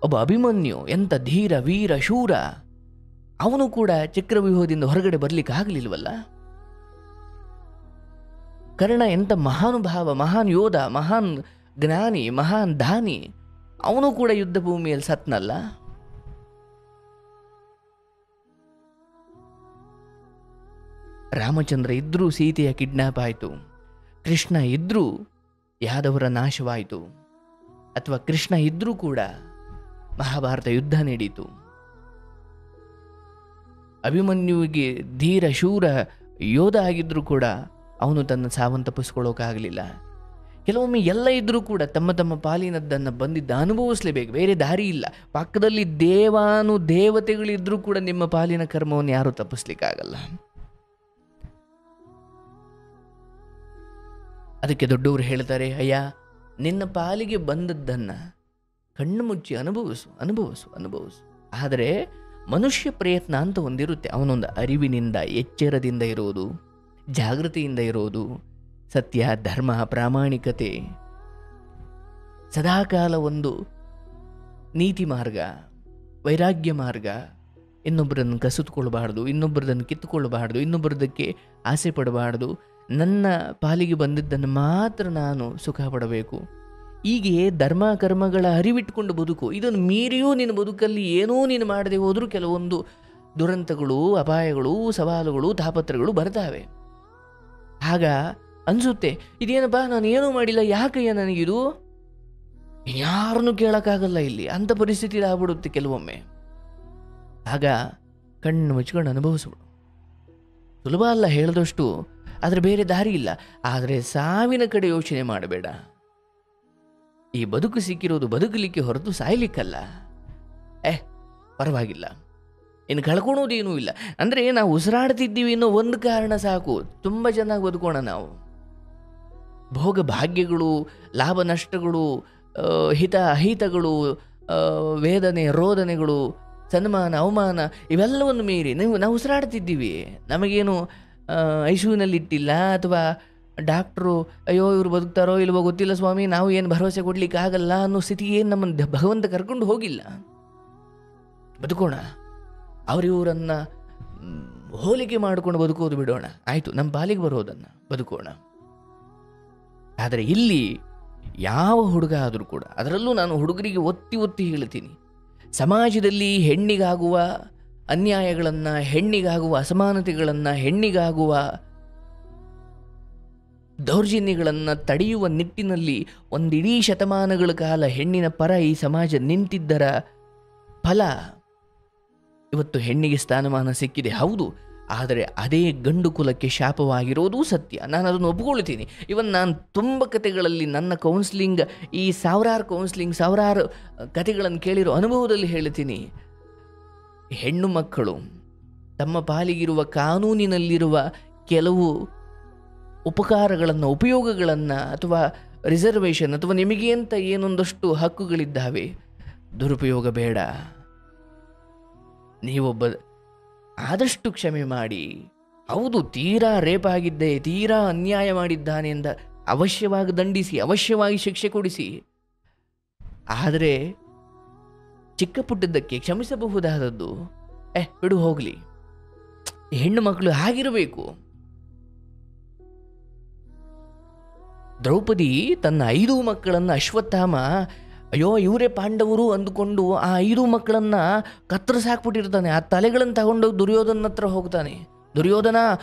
Speaker 1: ಒಬ್ಬ ಅಭಿಮನ್ಯು ಎಂಥ ಧೀರ ವೀರ ಶೂರ, ಅವನು ಕೂಡ ಚಕ್ರವ್ಯೂಹದಿಂದ ಹೊರಗಡೆ ಬರ್ಲಿಕ್ಕೆ ಆಗಲಿಲ್ವಲ್ಲ. ಕರ್ಣ ಎಂಥ ಮಹಾನುಭಾವ, ಮಹಾನ್ ಯೋಧ, ಮಹಾನ್ ಜ್ಞಾನಿ, ಮಹಾನ್ ದಾನಿ, ಅವನು ಕೂಡ ಯುದ್ಧ ಭೂಮಿಯಲ್ಲಿ ಸತ್ನಲ್ಲ. ರಾಮಚಂದ್ರ ಇದ್ರೂ ಸೀತೆಯ ಕಿಡ್ನಾಪ್ ಆಯಿತು, ಕೃಷ್ಣ ಇದ್ರೂ ಯಾದವರ ನಾಶವಾಯಿತು, ಅಥವಾ ಕೃಷ್ಣ ಇದ್ರೂ ಕೂಡ ಮಹಾಭಾರತ ಯುದ್ಧ ನಡೀತು. ಅಭಿಮನ್ಯುವಿಗೆ ಧೀರ ಶೂರ ಯೋಧ ಆಗಿದ್ರೂ ಕೂಡ ಅವನು ತನ್ನ ಸಾವನ್ನು ತಪ್ಪಿಸ್ಕೊಳ್ಳೋಕ್ಕಾಗಲಿಲ್ಲ. ಕೆಲವೊಮ್ಮೆ ಎಲ್ಲ ಇದ್ದರೂ ಕೂಡ ತಮ್ಮ ತಮ್ಮ ಪಾಲಿನದ್ದನ್ನು ಬಂದಿದ್ದ ಅನುಭವಿಸಲೇಬೇಕು, ಬೇರೆ ದಾರಿ ಇಲ್ಲ. ಪಕ್ಕದಲ್ಲಿ ದೇವತೆಗಳಿದ್ದರೂ ಕೂಡ ನಿಮ್ಮ ಪಾಲಿನ ಕರ್ಮವನ್ನು ಯಾರೂ ತಪ್ಪಿಸ್ಲಿಕ್ಕಾಗಲ್ಲ. ಅದಕ್ಕೆ ದೊಡ್ಡವರು ಹೇಳ್ತಾರೆ, ಅಯ್ಯ ನಿನ್ನ ಪಾಲಿಗೆ ಬಂದದ್ದನ್ನು ಕಣ್ಣು ಮುಚ್ಚಿ ಅನುಭವಿಸು. ಆದರೆ ಮನುಷ್ಯ ಪ್ರಯತ್ನ ಅಂತ ಒಂದಿರುತ್ತೆ. ಅವನೊಂದು ಅರಿವಿನಿಂದ, ಎಚ್ಚರದಿಂದ ಇರೋದು, ಜಾಗೃತಿಯಿಂದ ಇರೋದು, ಸತ್ಯ, ಧರ್ಮ, ಪ್ರಾಮಾಣಿಕತೆ, ಸದಾಕಾಲ ಒಂದು ನೀತಿ ಮಾರ್ಗ, ವೈರಾಗ್ಯ ಮಾರ್ಗ, ಇನ್ನೊಬ್ಬರನ್ನು ಕಸಿದುಕೊಳ್ಬಾರ್ದು, ಇನ್ನೊಬ್ಬರದನ್ನು ಕಿತ್ತುಕೊಳ್ಬಾರ್ದು, ಇನ್ನೊಬ್ಬರದಕ್ಕೆ ಆಸೆ ಪಡಬಾರ್ದು, ನನ್ನ ಪಾಲಿಗೆ ಬಂದಿದ್ದನ್ನು ಮಾತ್ರ ನಾನು ಸುಖ ಪಡಬೇಕು. ಹೀಗೆ ಧರ್ಮ ಕರ್ಮಗಳ ಅರಿವಿಟ್ಕೊಂಡು ಬದುಕು. ಇದನ್ನು ಮೀರಿಯೂ ನಿನ್ನ ಬದುಕಲ್ಲಿ ಏನೂ ನೀನು ಮಾಡದೆ ಹೋದರೂ ಕೆಲವೊಂದು ದುರಂತಗಳು, ಅಪಾಯಗಳು, ಸವಾಲುಗಳು, ತಾಪತ್ರಗಳು ಬರ್ತಾವೆ. ಆಗ ಅನಿಸುತ್ತೆ, ಇದೇನಪ್ಪ ನಾನು ಏನೂ ಮಾಡಿಲ್ಲ, ಯಾಕಯ್ಯ ನನಗಿದು, ಯಾರನ್ನೂ ಕೇಳೋಕ್ಕಾಗಲ್ಲ ಇಲ್ಲಿ, ಅಂಥ ಪರಿಸ್ಥಿತಿ ಆಗ್ಬಿಡುತ್ತೆ ಕೆಲವೊಮ್ಮೆ. ಆಗ ಕಣ್ಣು ಮುಚ್ಕೊಂಡು ಅನುಭವಿಸ್ಬಿಡು. ಸುಲಭ ಅಲ್ಲ ಹೇಳಿದಷ್ಟು, ಆದರೆ ಬೇರೆ ದಾರಿ ಇಲ್ಲ. ಆದರೆ ಸಾವಿನ ಕಡೆ ಯೋಚನೆ ಮಾಡಬೇಡ. ಈ ಬದುಕು ಸಿಕ್ಕಿರೋದು ಬದುಕಲಿಕ್ಕೆ ಹೊರತು ಸಾಯ್ಲಿಕ್ಕಲ್ಲ. ಪರವಾಗಿಲ್ಲ, ಇನ್ನು ಕಳ್ಕೊಳೋದೇನೂ ಇಲ್ಲ. ಅಂದರೆ ನಾವು ಉಸಿರಾಡ್ತಿದ್ದೀವಿ ಅನ್ನೋ ಒಂದು ಕಾರಣ ಸಾಕು, ತುಂಬ ಚೆನ್ನಾಗಿ ಬದುಕೋಣ ನಾವು. ಭೋಗ ಭಾಗ್ಯಗಳು, ಲಾಭ ನಷ್ಟಗಳು, ಹಿತ ಅಹಿತಗಳು, ವೇದನೆ ರೋದನೆಗಳು, ಸನ್ಮಾನ ಅವಮಾನ, ಇವೆಲ್ಲವನ್ನು ಮೀರಿ ನಾವು ಉಸಿರಾಡ್ತಿದ್ದೀವಿ. ನಮಗೇನು ಐಸಿಯುನಲ್ಲಿಟ್ಟಿಲ್ಲ, ಅಥವಾ ಡಾಕ್ಟ್ರು ಅಯ್ಯೋ ಇವರು ಬದುಕ್ತಾರೋ ಇಲ್ವೋ ಗೊತ್ತಿಲ್ಲ ಸ್ವಾಮಿ, ನಾವು ಏನು ಭರವಸೆ ಕೊಡ್ಲಿಕ್ಕೆ ಆಗಲ್ಲ ಅನ್ನೋ ಸ್ಥಿತಿ ಏನು ನಮ್ಮನ್ನು ಭಗವಂತ ಕರ್ಕೊಂಡು ಹೋಗಿಲ್ಲ. ಬದುಕೋಣ. ಅವರಿವರನ್ನು ಹೋಲಿಕೆ ಮಾಡಿಕೊಂಡು ಬದುಕೋದು ಬಿಡೋಣ. ಆಯಿತು, ನಮ್ಮ ಪಾಲಿಗೆ ಬರೋದನ್ನು ಬದುಕೋಣ. ಆದರೆ ಇಲ್ಲಿ ಯಾವ ಹುಡುಗ ಆದರೂ ಕೂಡ, ಅದರಲ್ಲೂ ನಾನು ಹುಡುಗರಿಗೆ ಒತ್ತಿ ಹೇಳ್ತೀನಿ, ಸಮಾಜದಲ್ಲಿ ಹೆಣ್ಣಿಗಾಗುವ ಅನ್ಯಾಯಗಳನ್ನು, ಹೆಣ್ಣಿಗಾಗುವ ಅಸಮಾನತೆಗಳನ್ನು, ಹೆಣ್ಣಿಗಾಗುವ ದೌರ್ಜನ್ಯಗಳನ್ನು ತಡೆಯುವ ನಿಟ್ಟಿನಲ್ಲಿ ಒಂದಿಡೀ ಶತಮಾನಗಳ ಕಾಲ ಹೆಣ್ಣಿನ ಪರ ಈ ಸಮಾಜ ನಿಂತಿದ್ದರ ಫಲ ಇವತ್ತು ಹೆಣ್ಣಿಗೆ ಸ್ಥಾನಮಾನ ಸಿಕ್ಕಿದೆ. ಹೌದು, ಆದರೆ ಅದೇ ಗಂಡು ಕುಲಕ್ಕೆ ಶಾಪವಾಗಿರೋದು ಸತ್ಯ. ನಾನು ಅದನ್ನು ಒಪ್ಕೊಳ್ತೀನಿ. ಇವನ್ ನಾನು ತುಂಬ ಕತೆಗಳಲ್ಲಿ, ನನ್ನ ಕೌನ್ಸ್ಲಿಂಗ್, ಈ ಸಾವಿರಾರು ಕತೆಗಳನ್ನು ಕೇಳಿರೋ ಅನುಭವದಲ್ಲಿ ಹೇಳ್ತೀನಿ, ಹೆಣ್ಣು ಮಕ್ಕಳು ತಮ್ಮ ಪಾಲಿಗಿರುವ ಕಾನೂನಿನಲ್ಲಿರುವ ಕೆಲವು ಉಪಯೋಗಗಳನ್ನು ಅಥವಾ ರಿಸರ್ವೇಷನ್ ಅಥವಾ ನಿಮಗೆ ಅಂತ ಏನೊಂದಷ್ಟು ಹಕ್ಕುಗಳಿದ್ದಾವೆ, ದುರುಪಯೋಗ ಬೇಡ. ನೀವೊಬ್ಬ ಆದಷ್ಟು ಕ್ಷಮೆ ಮಾಡಿ. ಹೌದು, ತೀರಾ ರೇಪ್ ಆಗಿದ್ದೆ, ತೀರಾ ಅನ್ಯಾಯ ಮಾಡಿದ್ದಾನೆ ಅಂತ ಅವಶ್ಯವಾಗಿ ದಂಡಿಸಿ, ಅವಶ್ಯವಾಗಿ ಶಿಕ್ಷೆ ಕೊಡಿಸಿ. ಆದರೆ ಚಿಕ್ಕ ಪುಟ್ಟದ್ದಕ್ಕೆ ಕ್ಷಮಿಸಬಹುದಾದದ್ದು ಬಿಡು ಹೋಗಲಿ. ಹೆಣ್ಣು ಮಕ್ಕಳು ಹಾಗಿರಬೇಕು. ದ್ರೌಪದಿ ತನ್ನ 5 ಮಕ್ಕಳನ್ನು ಅಶ್ವತ್ಥಾಮ ಅಯ್ಯೋ ಇವರೇ ಪಾಂಡವರು ಅಂದುಕೊಂಡು ಆ 5 ಮಕ್ಕಳನ್ನು ಕತ್ತರಿಸಾಕ್ಬಿಟ್ಟಿರ್ತಾನೆ. ಆ ತಲೆಗಳನ್ನು ತಗೊಂಡೋಗಿ ದುರ್ಯೋಧನ ಹತ್ರ ಹೋಗ್ತಾನೆ. ದುರ್ಯೋಧನ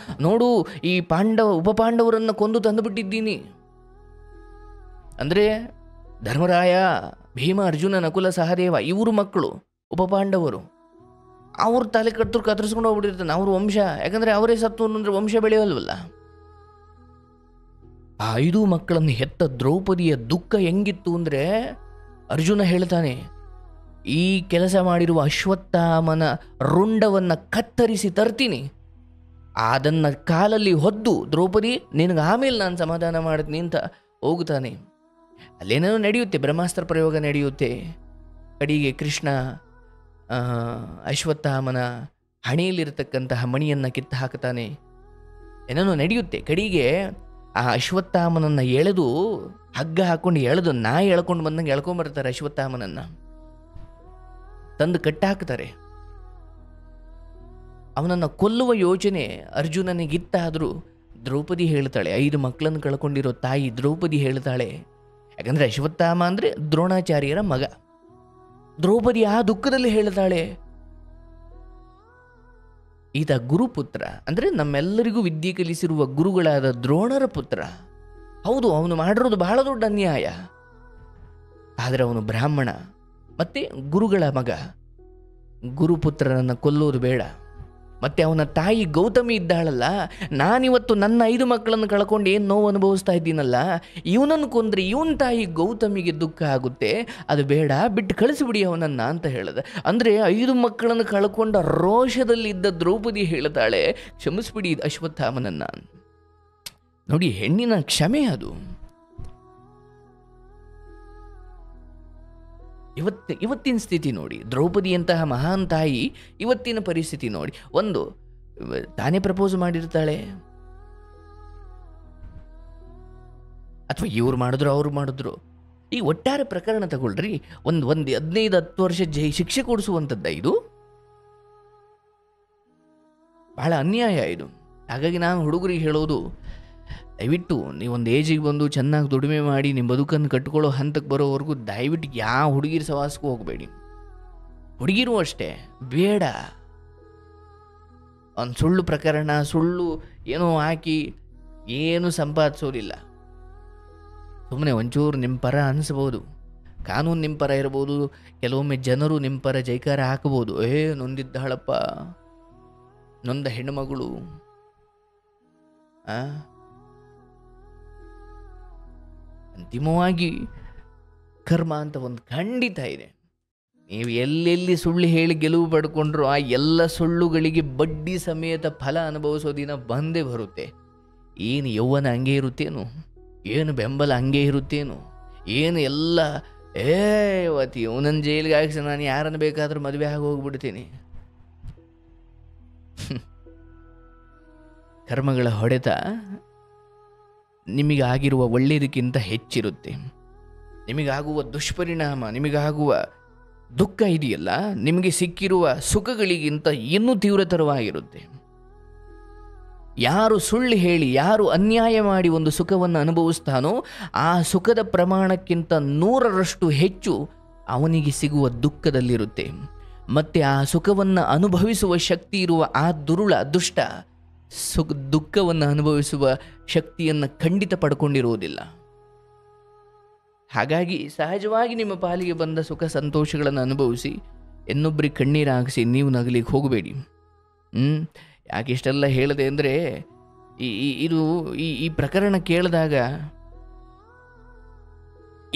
Speaker 1: ನೋಡು, ಈ ಉಪಪಾಂಡವರನ್ನು ಕೊಂದು ತಂದುಬಿಟ್ಟಿದ್ದೀನಿ. ಅಂದರೆ ಧರ್ಮರಾಯ, ಭೀಮ, ಅರ್ಜುನ, ನಕುಲ, ಸಹದೇವ ಇವರು ಮಕ್ಕಳು ಉಪಪಾಂಡವರು. ಅವ್ರ ತಲೆ ಕತ್ತರಿಸ್ಕೊಂಡು ಹೋಗ್ಬಿಟ್ಟಿರ್ತಾನೆ. ಅವ್ರ ವಂಶ, ಯಾಕಂದರೆ ಅವರೇ ಸತ್ತು ಅಂದರೆ ವಂಶ ಬೆಳೆಯೋಲ್ವಲ್ಲ. ಆ 5 ಮಕ್ಕಳನ್ನು ಹೆತ್ತ ದ್ರೌಪದಿಯ ದುಃಖ ಹೆಂಗಿತ್ತು ಅಂದರೆ, ಅರ್ಜುನ ಹೇಳ್ತಾನೆ, ಈ ಕೆಲಸ ಮಾಡಿರುವ ಅಶ್ವತ್ಥಾಮನ ರುಂಡವನ್ನು ಕತ್ತರಿಸಿ ತರ್ತೀನಿ, ಅದನ್ನು ಕಾಲಲ್ಲಿ ಹೊದ್ದು ದ್ರೌಪದಿ ನಿನಗೆ ಆಮೇಲೆ ನಾನು ಸಮಾಧಾನ ಮಾಡ್ತೀನಿ ಅಂತ ಹೋಗ್ತಾನೆ. ಅಲ್ಲೇನೇನೋ ನಡೆಯುತ್ತೆ, ಬ್ರಹ್ಮಾಸ್ತ್ರ ಪ್ರಯೋಗ ನಡೆಯುತ್ತೆ. ಕಡೆಗೆ ಕೃಷ್ಣ ಅಶ್ವತ್ಥಾಮನ ಹಣೆಯಲ್ಲಿರತಕ್ಕಂತಹ ಮಣಿಯನ್ನು ಕಿತ್ತು ಹಾಕ್ತಾನೆ. ಏನೇನೋ ನಡೆಯುತ್ತೆ. ಕಡೆಗೆ ಆ ಅಶ್ವತ್ಥಾಮನನ್ನು ಎಳೆದು, ಹಗ್ಗ ಹಾಕ್ಕೊಂಡು ಎಳೆದು, ನಾಯಿ ಎಳ್ಕೊಂಡು ಬಂದಂಗೆ ಎಳ್ಕೊಂಬರ್ತಾರೆ. ಅಶ್ವತ್ಥಾಮನನ್ನು ತಂದು ಕಟ್ಟಾಕ್ತಾರೆ. ಅವನನ್ನು ಕೊಲ್ಲುವ ಯೋಚನೆ ಅರ್ಜುನನಿಗಿತ್ತಾದರೂ ದ್ರೌಪದಿ ಹೇಳ್ತಾಳೆ, 5 ಮಕ್ಕಳನ್ನು ಕಳ್ಕೊಂಡಿರೋ ತಾಯಿ ದ್ರೌಪದಿ ಹೇಳ್ತಾಳೆ, ಯಾಕಂದರೆ ಅಶ್ವತ್ಥಾಮ ಅಂದರೆ ದ್ರೋಣಾಚಾರ್ಯರ ಮಗ. ದ್ರೌಪದಿ ಆ ದುಃಖದಲ್ಲಿ ಹೇಳ್ತಾಳೆ, ಈತ ಗುರುಪುತ್ರ, ಅಂದರೆ ನಮ್ಮೆಲ್ಲರಿಗೂ ವಿದ್ಯೆ ಕಲಿಸಿರುವ ಗುರುಗಳಾದ ದ್ರೋಣರ ಪುತ್ರ. ಹೌದು, ಅವನು ಮಾಡಿರೋದು ಬಹಳ ದೊಡ್ಡ ಅನ್ಯಾಯ. ಆದರೆ ಅವನು ಬ್ರಾಹ್ಮಣ ಮತ್ತು ಗುರುಗಳ ಮಗ. ಗುರುಪುತ್ರನನ್ನು ಕೊಲ್ಲೋದು ಬೇಡ. ಮತ್ತು ಅವನ ತಾಯಿ ಗೌತಮಿ ಇದ್ದಾಳಲ್ಲ, ನಾನಿವತ್ತು ನನ್ನ 5 ಮಕ್ಕಳನ್ನು ಕಳ್ಕೊಂಡು ಏನು ನೋವು ಅನುಭವಿಸ್ತಾ ಇದ್ದೀನಲ್ಲ, ಇವನನ್ನು ಕೊಂದರೆ ಇವನ ತಾಯಿ ಗೌತಮಿಗೆ ದುಃಖ ಆಗುತ್ತೆ, ಅದು ಬೇಡ, ಬಿಟ್ಟು ಕಳಿಸಿಬಿಡಿ ಅವನನ್ನು ಅಂತ ಹೇಳಿದ. ಅಂದರೆ 5 ಮಕ್ಕಳನ್ನು ಕಳ್ಕೊಂಡ ರೋಷದಲ್ಲಿದ್ದ ದ್ರೌಪದಿ ಹೇಳ್ತಾಳೆ, ಕ್ಷಮಿಸ್ಬಿಡಿ ಅಶ್ವತ್ಥಾಮನನ್ನು. ನೋಡಿ, ಹೆಣ್ಣಿನ ಕ್ಷಮೆ ಅದು. ಇವತ್ತಿನ ಸ್ಥಿತಿ ನೋಡಿ, ದ್ರೌಪದಿಯಂತಹ ಮಹಾನ್ ತಾಯಿ ಇವತ್ತಿನ ಪರಿಸ್ಥಿತಿ ನೋಡಿ. ಒಂದು ತಾನೇ ಪ್ರಪೋಸ್ ಮಾಡಿರ್ತಾಳೆ, ಅಥವಾ ಇವ್ರು ಮಾಡಿದ್ರು ಅವ್ರು ಮಾಡಿದ್ರು. ಈ ಒಟ್ಟಾರೆ ಪ್ರಕರಣ ತಗೊಳ್ರಿ, ಒಂದು 15-10 ವರ್ಷ ಶಿಕ್ಷೆ ಕೊಡಿಸುವಂಥದ್ದ ಇದು? ಬಹಳ ಅನ್ಯಾಯ ಇದು. ಹಾಗಾಗಿ ನಾನು ಹುಡುಗರಿಗೆ ಹೇಳೋದು, ದಯವಿಟ್ಟು ನೀವೊಂದು ಏಜಿಗೆ ಬಂದು ಚೆನ್ನಾಗಿ ದುಡಿಮೆ ಮಾಡಿ ನಿಮ್ಮ ಬದುಕನ್ನು ಕಟ್ಕೊಳ್ಳೋ ಹಂತಕ್ಕೆ ಬರೋವರೆಗೂ ದಯವಿಟ್ಟು ಯಾವ ಹುಡುಗಿರ ಸವಾಸಕ್ಕೂ ಹೋಗಬೇಡಿ. ಹುಡುಗಿರು ಅಷ್ಟೇ, ಬೇಡ. ಒಂದು ಸುಳ್ಳು ಪ್ರಕರಣ, ಸುಳ್ಳು ಏನೋ ಹಾಕಿ ಏನು ಸಂಪಾದಿಸೋದಿಲ್ಲ. ಸುಮ್ಮನೆ ಒಂಚೂರು ನಿಮ್ಮ ಪರ ಅನಿಸ್ಬೋದು, ಕಾನೂನು ನಿಮ್ಮ ಪರ ಇರ್ಬೋದು, ಕೆಲವೊಮ್ಮೆ ಜನರು ನಿಮ್ಮ ಪರ ಜೈಕಾರ ಹಾಕ್ಬೋದು. ನೊಂದಿದ್ದಾಳಪ್ಪ, ನೊಂದ ಹೆಣ್ಣುಮಗಳು, ಅಂತಿಮವಾಗಿ ಕರ್ಮ ಅಂತ ಒಂದು ಖಂಡಿತ ಇದೆ. ನೀವು ಎಲ್ಲೆಲ್ಲಿ ಸುಳ್ಳು ಹೇಳಿ ಗೆಲುವು ಪಡ್ಕೊಂಡ್ರು ಆ ಎಲ್ಲ ಸುಳ್ಳುಗಳಿಗೆ ಬಡ್ಡಿ ಸಮೇತ ಫಲ ಅನುಭವಿಸೋ ದಿನ ಬಂದೇ ಬರುತ್ತೆ. ಏನು ಯೌವನ ಹಂಗೆ ಇರುತ್ತೇನು, ಏನು ಬೆಂಬಲ ಹಂಗೆ ಇರುತ್ತೇನು, ಏನು ಎಲ್ಲ ಇವತ್ತು ಇವನನ್ನು ಜೈಲಿಗೆ ಹಾಕಿಸಿ ನಾನು ಯಾರನ್ನು ಬೇಕಾದರೂ ಮದುವೆ ಆಗಿ ಹೋಗ್ಬಿಡ್ತೀನಿ. ಕರ್ಮಗಳ ಹೊಡೆತ ನಿಮಗಾಗಿರುವ ಒಳ್ಳೆಯದಕ್ಕಿಂತ ಹೆಚ್ಚಿರುತ್ತೆ. ನಿಮಗಾಗುವ ದುಷ್ಪರಿಣಾಮ, ನಿಮಗಾಗುವ ದುಃಖ ಇದೆಯಲ್ಲ, ನಿಮಗೆ ಸಿಕ್ಕಿರುವ ಸುಖಗಳಿಗಿಂತ ಇನ್ನೂ ತೀವ್ರತರವಾಗಿರುತ್ತೆ. ಯಾರು ಸುಳ್ಳು ಹೇಳಿ, ಯಾರು ಅನ್ಯಾಯ ಮಾಡಿ ಒಂದು ಸುಖವನ್ನು ಅನುಭವಿಸ್ತಾನೋ ಆ ಸುಖದ ಪ್ರಮಾಣಕ್ಕಿಂತ 100ರಷ್ಟು ಹೆಚ್ಚು ಅವನಿಗೆ ಸಿಗುವ ದುಃಖದಲ್ಲಿರುತ್ತೆ. ಮತ್ತು ಆ ಸುಖವನ್ನು ಅನುಭವಿಸುವ ಶಕ್ತಿ ಇರುವ ಆ ದುಷ್ಟ ದುಃಖವನ್ನು ಅನುಭವಿಸುವ ಶಕ್ತಿಯನ್ನು ಖಂಡಿತ ಪಡ್ಕೊಂಡಿರುವುದಿಲ್ಲ. ಹಾಗಾಗಿ ಸಹಜವಾಗಿ ನಿಮ್ಮ ಪಾಲಿಗೆ ಬಂದ ಸುಖ ಸಂತೋಷಗಳನ್ನು ಅನುಭವಿಸಿ ಇನ್ನೊಬ್ಬರಿಗೆ ಕಣ್ಣೀರು ಹಾಕಿಸಿ ನೀವು ನಗಲಿಕ್ಕೆ ಹೋಗಬೇಡಿ. ಯಾಕೆ ಇಷ್ಟೆಲ್ಲ ಹೇಳಿದೆ ಅಂದರೆ, ಈ ಪ್ರಕರಣ ಕೇಳಿದಾಗ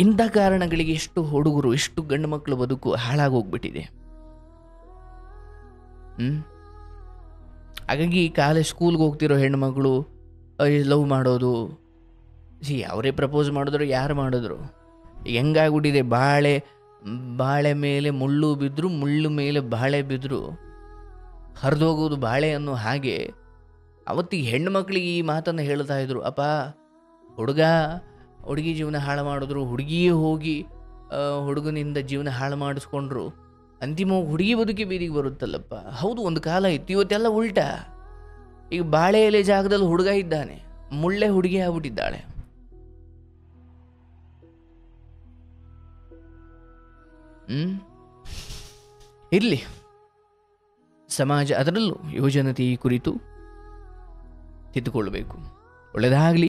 Speaker 1: ಇಂಥ ಕಾರಣಗಳಿಗೆ ಎಷ್ಟು ಹುಡುಗರು, ಎಷ್ಟು ಗಂಡು ಮಕ್ಕಳು ಬದುಕು ಹಾಳಾಗೋಗ್ಬಿಟ್ಟಿದೆ. ಹಾಗಾಗಿ ಕಾಲೇಜ್ ಸ್ಕೂಲ್ಗೆ ಹೋಗ್ತಿರೋ ಹೆಣ್ಮಗಳು ಲವ್ ಮಾಡೋದು, ಅವರೇ ಪ್ರಪೋಸ್ ಮಾಡಿದ್ರು, ಯಾರು ಮಾಡಿದ್ರು, ಹೆಂಗಾಗ್ಬಿಟ್ಟಿದೆ, ಬಾಳೆ ಮೇಲೆ ಮುಳ್ಳು ಬಿದ್ದರು, ಮುಳ್ಳು ಮೇಲೆ ಬಾಳೆ ಬಿದ್ದರು ಹರಿದೋಗೋದು ಬಾಳೆ ಅನ್ನೋ ಹಾಗೆ ಅವತ್ತಿಗೆ ಹೆಣ್ಣು ಮಕ್ಕಳಿಗೆ ಈ ಮಾತನ್ನು ಹೇಳ್ತಾ ಇದ್ರು. ಅಪ್ಪ, ಹುಡುಗಿ ಜೀವನ ಹಾಳು ಮಾಡಿದ್ರು, ಹುಡುಗಿಯೇ ಹೋಗಿ ಹುಡುಗನಿಂದ ಜೀವನ ಹಾಳು ಮಾಡಿಸ್ಕೊಂಡ್ರು, ಅಂತಿಮವಾಗಿ ಹುಡುಗಿ ಬದುಕಿ ಬೀದಿಗೆ ಬರುತ್ತಲ್ಲಪ್ಪ. ಹೌದು, ಒಂದು ಕಾಲ ಇತ್ತು, ಇವತ್ತೆಲ್ಲ ಉಲ್ಟಾ. ಈಗ ಬಾಳೆ ಎಲೆ ಜಾಗದಲ್ಲಿ ಹುಡುಗ ಇದ್ದಾನೆ, ಮುಳ್ಳೆ ಹುಡುಗಿ ಆಗ್ಬಿಟ್ಟಿದ್ದಾಳೆ. ಇರಲಿ, ಸಮಾಜ ಅದರಲ್ಲೂ ಯುವಜನತೆ ಈ ಕುರಿತು ತಿದ್ದುಕೊಳ್ಬೇಕು. ಒಳ್ಳೆಯದಾಗಲಿ.